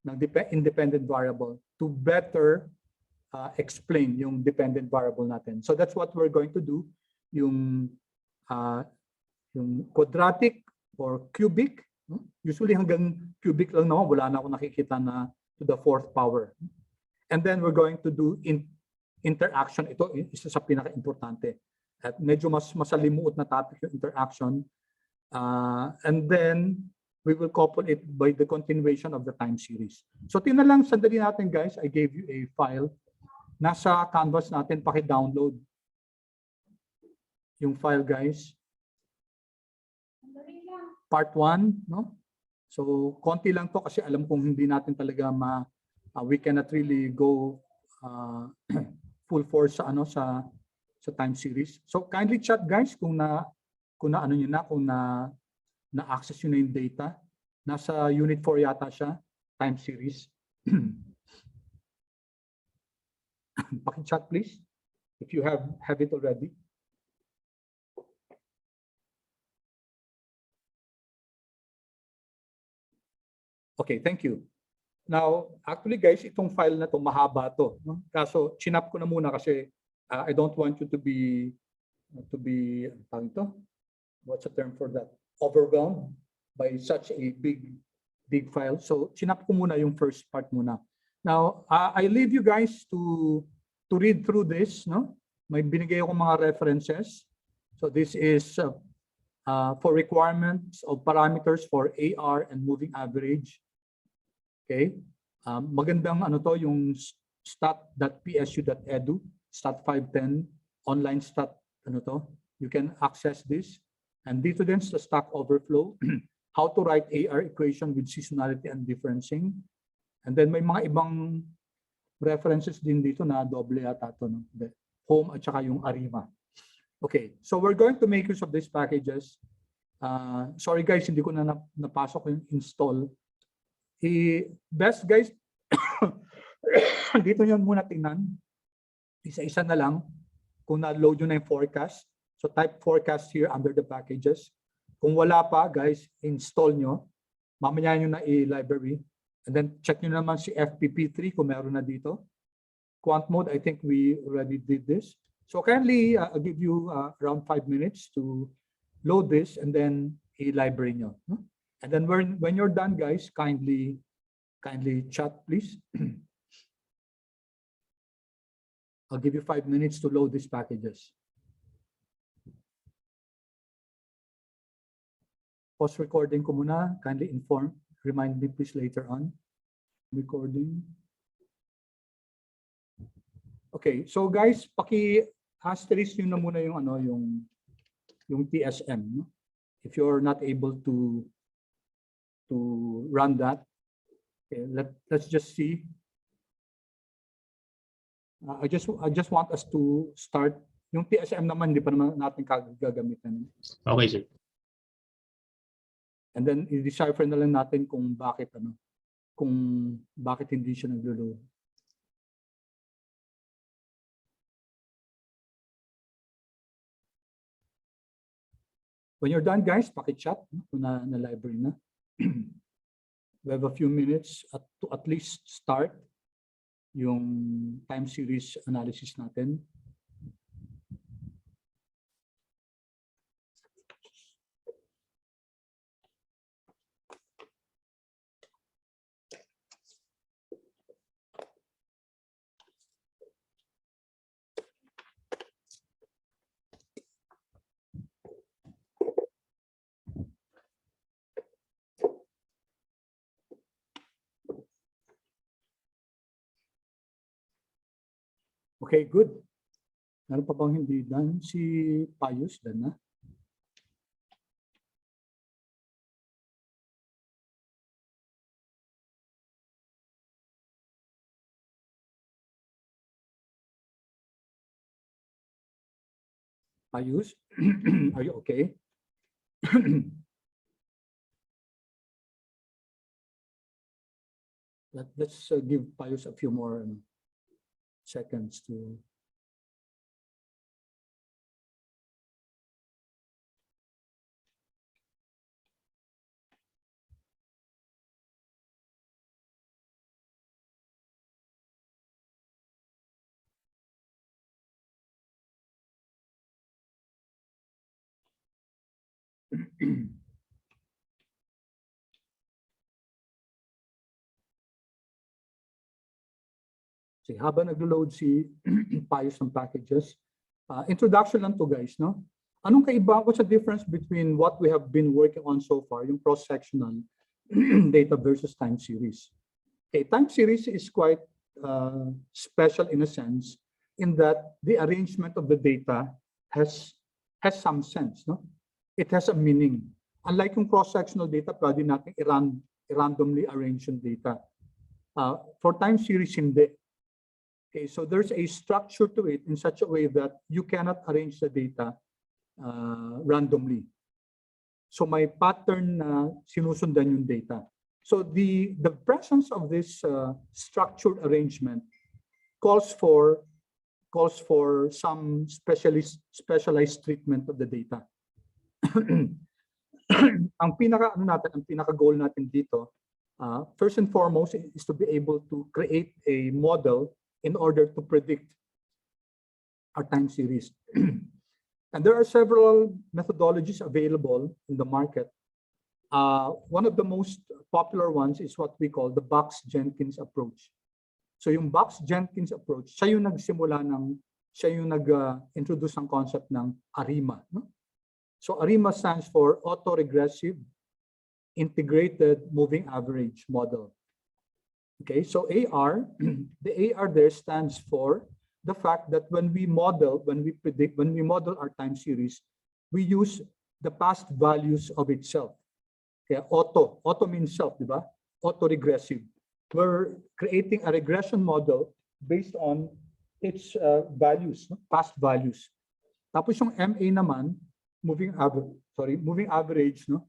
ng independent variable to better explain yung dependent variable natin. So that's what we're going to do. Yung quadratic or cubic, usually hanggang cubic lang naman, wala na akong nakikita na to the 4th power. And then we're going to do interaction. Ito isa sa pinaka-importante. at medyo mas masalimuot na topic yung interaction. And then we will couple it by the continuation of the time series. So tingnan lang sandali natin guys, I gave you a file. Nasa canvas natin, paki-download yung file guys. Part 1, no? So konti lang to kasi alam kong hindi natin talaga we cannot really go full force sa sa time series. So kindly chat guys kung ano niyo na, kung na-access yun na yung data. Nasa unit 4 yata siya, time series. Paki-chat please, if you have it already. Okay, thank you. Now, actually guys, itong file na to mahaba to. No? Kaso, chinap ko na muna kasi I don't want you to be, what's the term for that? Overwhelmed by such a big file. So chinap ko muna yung first part muna. Now, I leave you guys to read through this, no? May binigay ako mga references. So this is for requirements of parameters for AR and moving average. Okay? Magandang yung stat.psu.edu, stat 510, online stat you can access this. And dito din sa Stack Overflow, how to write AR equation with seasonality and differencing. And then may mga ibang references din dito na doble yata ito, no? The home at saka yung Arima. Okay, so we're going to make use of these packages. Sorry guys, hindi ko na napasok yung install. Best guys, dito nyo muna tingnan. Isa-isa na lang kung na-load nyo na yung forecast. So type forecast here under the packages. Kung wala pa, guys, install nyo. Mamaya nyo na i-library. And then check nyo naman si FPP3 kung meron na dito. Quant mode, I think we already did this. So kindly, I'll give you around 5 minutes to load this and then i-library nyo. And then when you're done, guys, kindly chat, please. I'll give you 5 minutes to load these packages. Pause recording ko muna. Kindly remind me please later on. Recording. Okay, so guys, paki-asterisk nyo na muna yung TSM. No? If you're not able to run that, okay, let's just see. I just want us to start. Yung TSM naman, hindi pa naman natin gagamitin. Okay, sir. And then i-decipher na lang natin kung bakit hindi siya naglo-load. When you're done, guys, paki-chat kung na library na. We have a few minutes to at least start yung time series analysis natin. Okay, good. Meron pa bang hindi done? Si Payus, done na? Payus, are you okay? Let's give Payus a few more seconds to. Habang nag-load si Payus ng packages, Introduction lang to guys, no? Anong kaiba? What's the difference between what we have been working on so far, yung cross-sectional data versus time series? Okay, time series is quite special in a sense, in that the arrangement of the data has some sense, no? It has a meaning. Unlike yung cross-sectional data, pwede natin randomly arrange yung data. For time series, hindi. Okay, so there's a structure to it in such a way that you cannot arrange the data randomly. So may pattern na sinusundan yung data. So the presence of this structured arrangement calls for some specialized treatment of the data. Ang pinaka goal natin dito, first and foremost, is to be able to create a model in order to predict our time series. And there are several methodologies available in the market. One of the most popular ones is what we call the Box-Jenkins approach. So yung Box-Jenkins approach, siya yung nag-introduce ng concept ng ARIMA. No? So ARIMA stands for Autoregressive Integrated Moving Average Model. Okay, so AR, the AR there stands for the fact that when we model our time series, we use the past values of itself. Okay, auto means self, di ba? Autoregressive. We're creating a regression model based on its values, no? Past values. Tapos yung MA naman, moving average, no?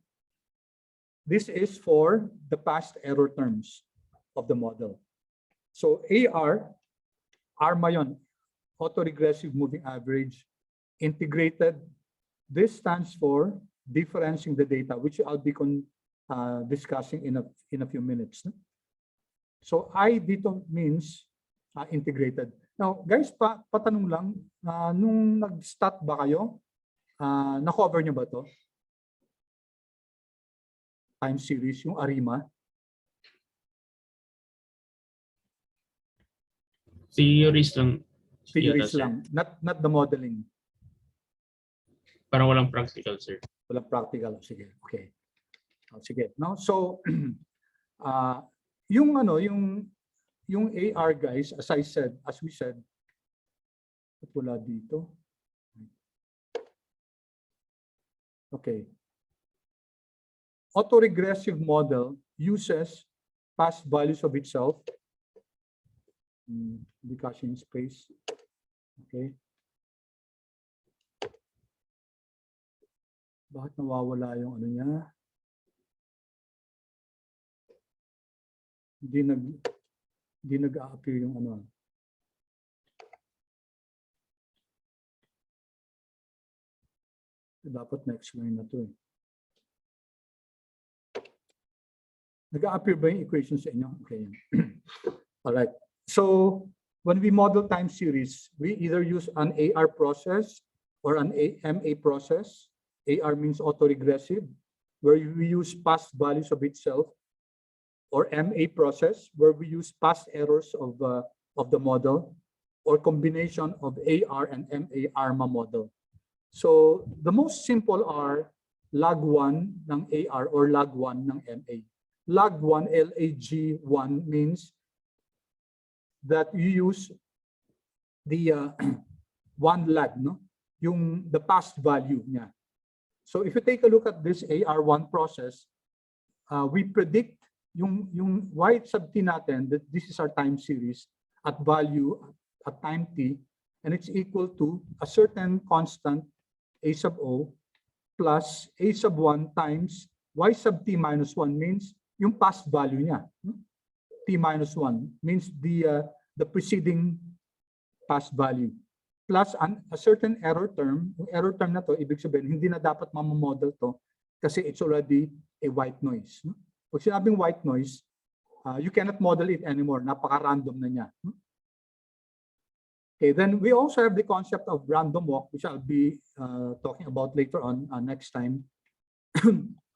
This is for the past error terms of the model. So ARMA yun, autoregressive moving average, integrated. This stands for differencing the data, which I'll be discussing in a few minutes. No? So I dito means integrated. Now, guys, patanong lang, nung nag-start ba kayo, na-cover nyo ba to? Time series, yung ARIMA? Theories lang. Theories Sir. lang, not the modeling. Parang walang practical, sir. Walang practical. Sige, okay. Sige. No? So, yung AR guys, as we said, wala dito. Okay. Autoregressive model uses past values of itself. Decashing space. Okay. Bakit nawawala yung ano niya? Hindi nag-a-appear yung ano. Dapat next line na to eh. Nag-a-appear ba yung equation sa inyo? Okay. All right. So when we model time series, we either use an AR process or an MA process. AR means autoregressive, where we use past values of itself, or MA process, where we use past errors of the model, or combination of AR and MA ARMA model. So the most simple are log1 ng AR or log1 ng MA. Log1, LAG1 means that you use the one lag, no? The past value niya. So if you take a look at this AR1 process, we predict yung y sub t natin, that this is our time series at value at time t, and it's equal to a certain constant a sub o plus a sub 1 times y sub t minus 1 means yung past value niya. T minus 1 means the preceding past value plus a certain error term. Yung error term na to, ibig sabihin hindi na dapat mamamodel to kasi it's already a white noise. Pag sinabing white noise, you cannot model it anymore. Napaka-random na niya. Okay, then we also have the concept of random walk, which I'll be talking about later on next time.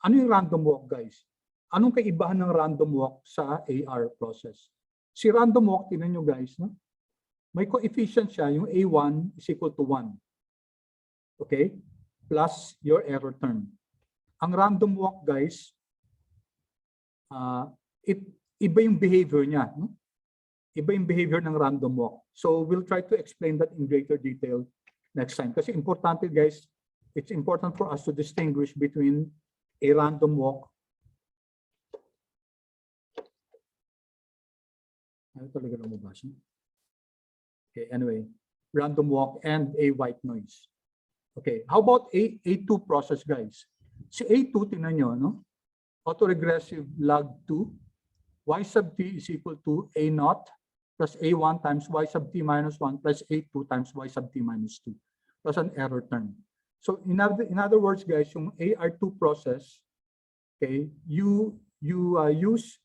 Ano yung random walk, guys? Anong kaibahan ng random walk sa AR process? Si random walk, tingnan nyo guys, no? May coefficient siya, yung A1 is equal to 1. okay, plus your error term. Ang random walk, guys, iba yung behavior niya. No? Iba yung behavior ng random walk. So we'll try to explain that in greater detail next time. Kasi importante, guys, it's important for us to distinguish between a random walk. Ano talaga lang mabasa? Okay, anyway, random walk and a white noise. Okay, how about A2 process, guys? Si A2, tingnan nyo, no? Autoregressive log 2, y sub t is equal to A0 plus A1 times y sub t minus 1 plus A2 times y sub t minus 2 plus an error term. So in other words, guys, yung AR2 process, okay, you use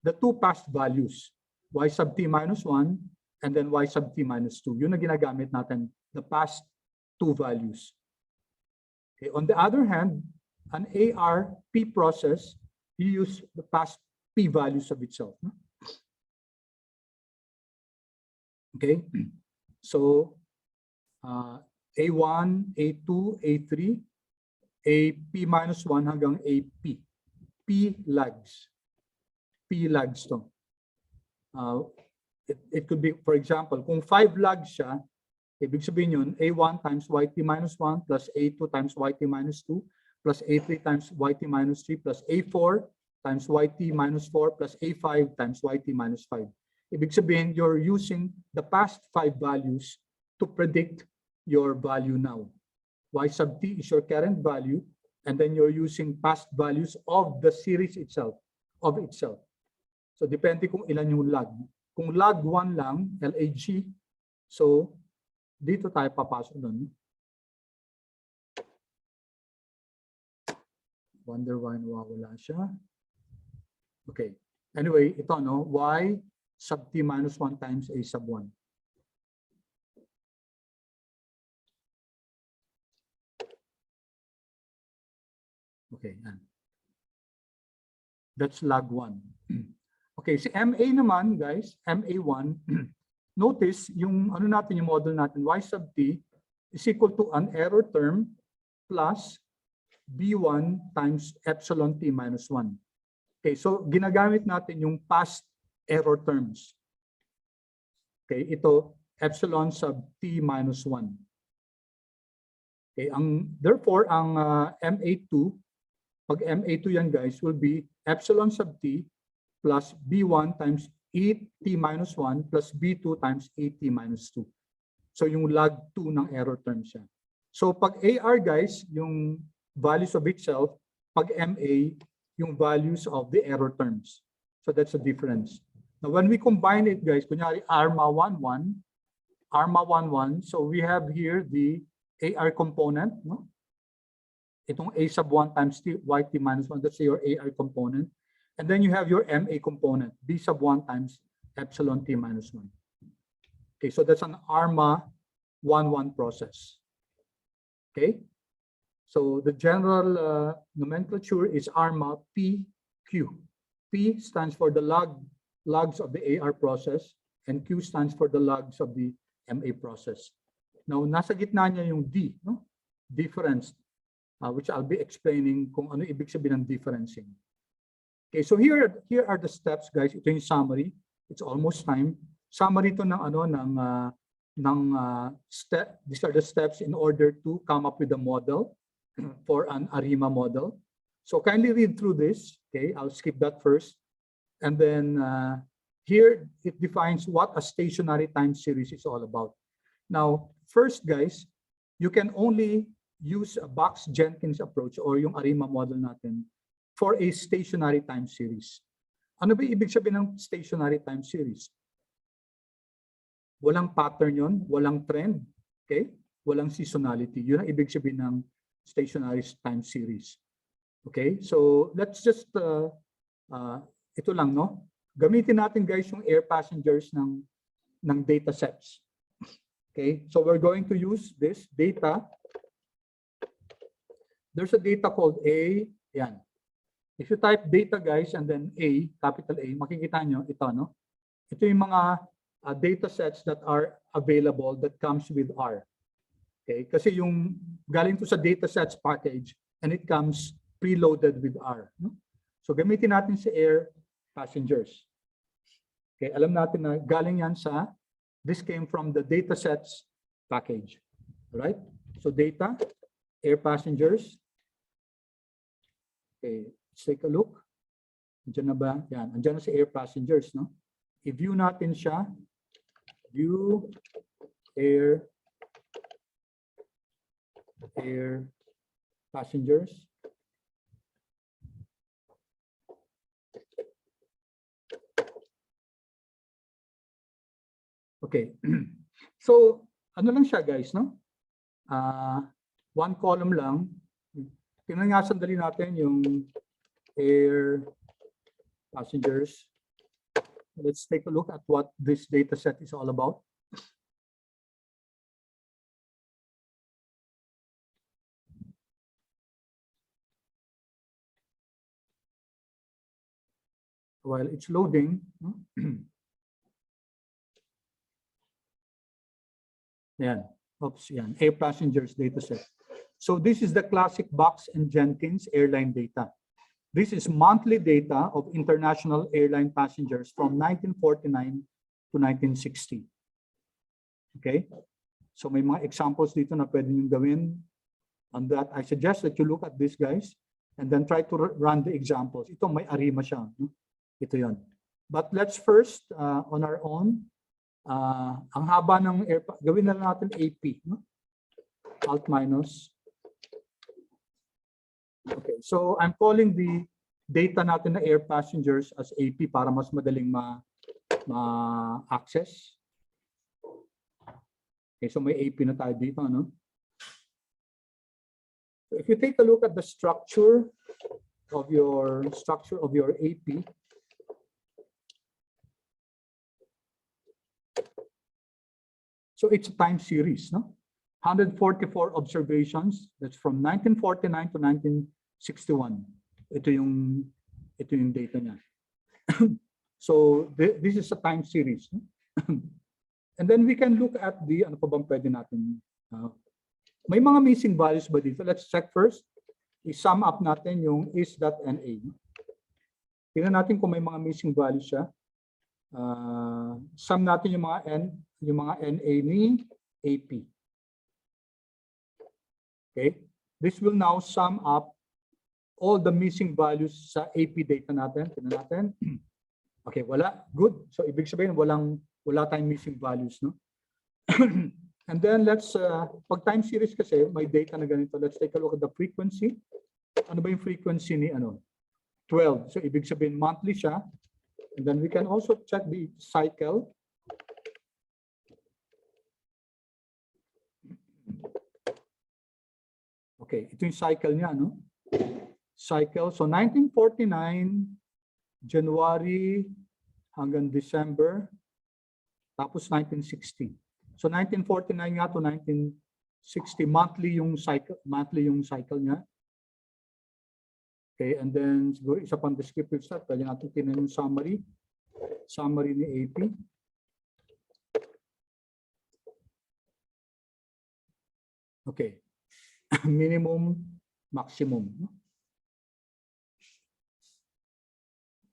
the two past values, y sub t minus 1 and then y sub t minus 2. Yun na ginagamit natin, the past two values. Okay. On the other hand, an ARP process, you use the past p values of itself. No? Okay, so A1, A2, A3, AP minus 1 hanggang AP. P lags. P lags to. It could be, for example, kung 5 lags siya, ibig sabihin yun, A1 times YT minus 1 plus A2 times YT minus 2 plus A3 times YT minus 3 plus A4 times YT minus 4 plus A5 times YT minus 5. Ibig sabihin, you're using the past 5 values to predict your value now. Y sub t is your current value, and then you're using past values of the series itself, So depende kung ilan yung lag. Kung lag 1 lang, LAG, so dito tayo papasok doon. Wonder why nawawala siya. Okay. Anyway, ito no, y sub t minus 1 times a sub 1. Okay, yan. That's log 1. Okay, si MA naman, guys, MA1, notice yung ano natin, yung model natin, y sub t is equal to an error term plus B1 times epsilon t minus 1. Okay, so ginagamit natin yung past error terms. Okay, ito epsilon sub t minus 1. Okay, therefore ang MA2, pag MA2 yan guys, will be epsilon sub t plus B1 times E t minus 1 plus B2 times E t minus 2. So yung log 2 ng error term siya. So pag AR guys, yung values of itself, pag MA, yung values of the error terms. So that's the difference. Now when we combine it guys, kunyari ARMA 11, so we have here the AR component, no? Itong A sub 1 times t, YT minus 1, that's your AR component. And then you have your MA component, B sub 1 times epsilon t minus 1. Okay, so that's an ARMA 11 process. Okay, so the general nomenclature is ARMA PQ. P stands for the logs of the AR process, and Q stands for the logs of the MA process. Now, nasa gitna niya yung D, no? Difference, which I'll be explaining kung ano ibig sabihin ng differencing. Okay, so here are the steps, guys. Ito yung summary. It's almost time. Summary to ng ano step. These are the steps in order to come up with a model for an ARIMA model. So kindly read through this. Okay, I'll skip that first. And then here it defines what a stationary time series is all about. Now, first, guys, you can only use a Box-Jenkins approach or yung ARIMA model natin for a stationary time series. Ano ba ibig sabihin ng stationary time series? Walang pattern yon, walang trend, okay? Walang seasonality. Yun ang ibig sabihin ng stationary time series. Okay? So, let's just, ito lang, no? Gamitin natin, guys, yung air passengers ng datasets. Okay? So, we're going to use this data. There's a data called A, yan. If you type data, guys, and then A, capital A, makikita nyo ito, no? Ito yung mga data sets that are available that comes with R. Okay, kasi yung galing to sa datasets package and it comes preloaded with R. No? So gamitin natin si air passengers. Okay, alam natin na galing yan sa, this came from the datasets package. Right? So data, air passengers. Okay, let's take a look. Andiyan na ba? Yan, andiyan na si air passengers, no? I-view natin siya. View air passengers. Okay. So, ano lang siya guys, no? One column lang. Tingnan nga sandali natin yung air passengers. Let's take a look at what this data set is all about. While it's loading, yan. Oops, yan. Air passengers data set. So this is the classic Box and Jenkins airline data. This is monthly data of international airline passengers from 1949 to 1960. Okay? So may mga examples dito na pwede nyo gawin. On that, I suggest that you look at this, guys, and then try to run the examples. Ito may arima siya. No? Ito yon. But let's first, on our own, ang haba ng air, gawin na natin AP. No? Alt minus. Okay, so I'm calling the data natin na air passengers as AP para mas madaling ma-access. Okay, so may AP na tayo dito, no? So if you take a look at the structure of your AP, so it's a time series, no? 144 observations. That's from 1949 to 1961. Ito yung data niya. So this is a time series. No? And then we can look at the, ano pa bang pwede natin? May mga missing values ba dito? Let's check first. I-sum up natin yung is.na. Tingnan natin kung may mga missing values siya. Sum natin yung mga NA ni AP. Okay, this will now sum up all the missing values sa AP data natin. Tingnan natin. Okay, wala. Good. So ibig sabihin wala tayong missing values, no? And then let's pag time series kasi may data na ganito. Let's take a look at the frequency. Ano ba yung frequency ni 12. So ibig sabihin monthly siya. And then we can also check the cycle. Okay, ito yung cycle niya, no? Cycle. So 1949, January hanggang December, tapos 1960. So 1949 nga to 1960, monthly yung cycle niya. Okay, and then siguro isa pang descriptive stuff, pwede natin tingnan yung summary ni AP. Okay. Minimum, maximum.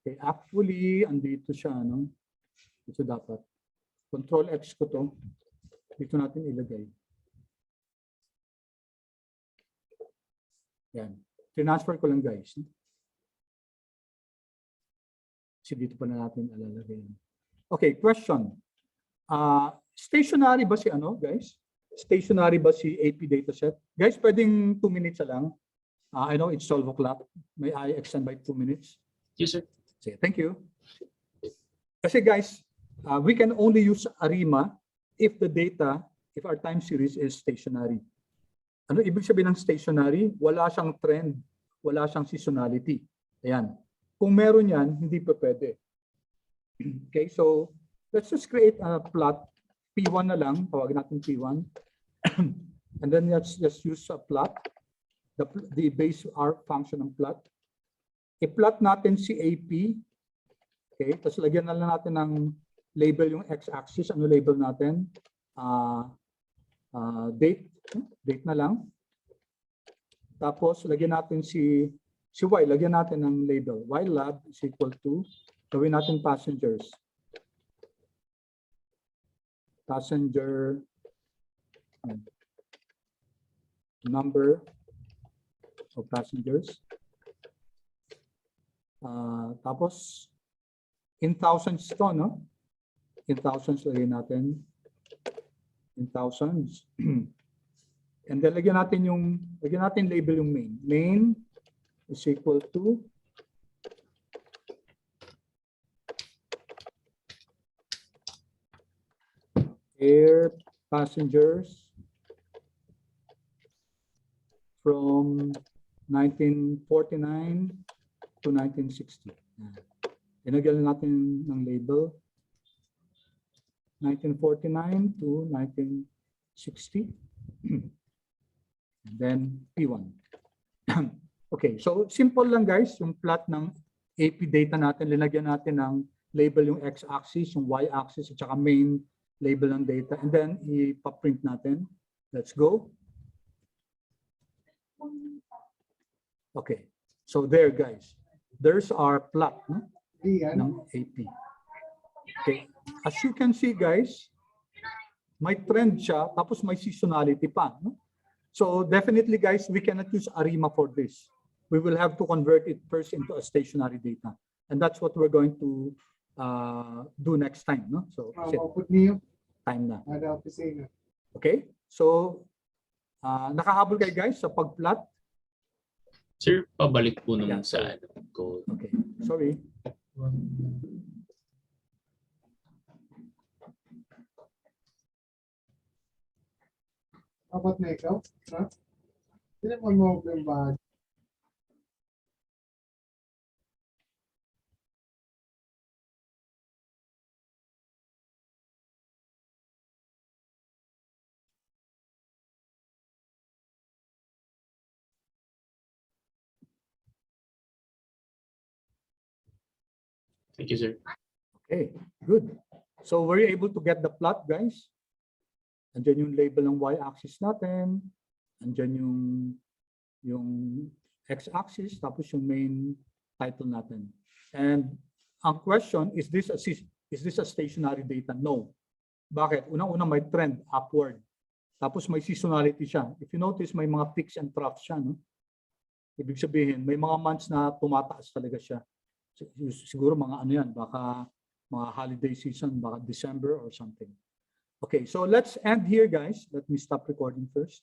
Okay, actually, andito siya, no? Ito dapat. Control X ko to. Dito natin ilagay. Yan. Transfer ko lang, guys. Kasi dito pa na natin alalagay. Okay, question. Stationary ba si guys? Stationary ba si AP dataset? Guys, pwedeng 2 minutes lang. I know it's 12 o'clock. May I extend by 2 minutes? Yes, sir. Okay, thank you. Kasi guys, we can only use ARIMA if our time series is stationary. Ano ibig sabihin ng stationary? Wala siyang trend, wala siyang seasonality. Ayan. Kung meron yan, hindi pa pwede. Okay, so let's just create a plot. P1 na lang, tawagin natin P1. And then let's just use a plot, the base R function ng plot. I-plot natin si AP. Okay, tapos lagyan na lang natin ng label yung x-axis. Ano label natin? date na lang. Tapos, lagyan natin si Y, lagyan natin ng label. Y lab is equal to, gawin natin passengers. Passenger number of passengers. Tapos, in thousands to, no? In thousands, lagyan natin. In thousands. And then, lagyan natin label yung main. Main is equal to air passengers from 1949 to 1960. Inagyan natin ng label 1949 to 1960. And then P1. Okay, so simple lang guys, yung plot ng AP data natin, linagyan natin ng label yung x-axis, yung y-axis, at saka main label ng data. And then ipa-print natin. Let's go. Okay, so there guys, there's our plot ng AP. Okay, as you can see guys, may trend siya, tapos may seasonality pa. No? So definitely guys, we cannot use ARIMA for this. We will have to convert it first into a stationary data. And that's what we're going to do next time. No? So time na. Okay, so nakahabol kayo guys sa pag-plot? Sir, pabalik po naman Yeah. sa code. Okay, sorry. Apat na ikaw? Ha? Hindi mo yung bahag. Thank you, sir. Okay, good. So were you able to get the plot, guys? Andiyan yung label ng y-axis natin. Andiyan yung x-axis, tapos yung main title natin. And ang question, is this a stationary data? No. Bakit? Unang-una may trend upward. Tapos may seasonality siya. If you notice, may mga peaks and troughs siya. No? Ibig sabihin, may mga months na tumataas talaga siya. Siguro mga ano yan, baka mga holiday season, baka December or something. Okay, so let's end here guys. Let me stop recording first.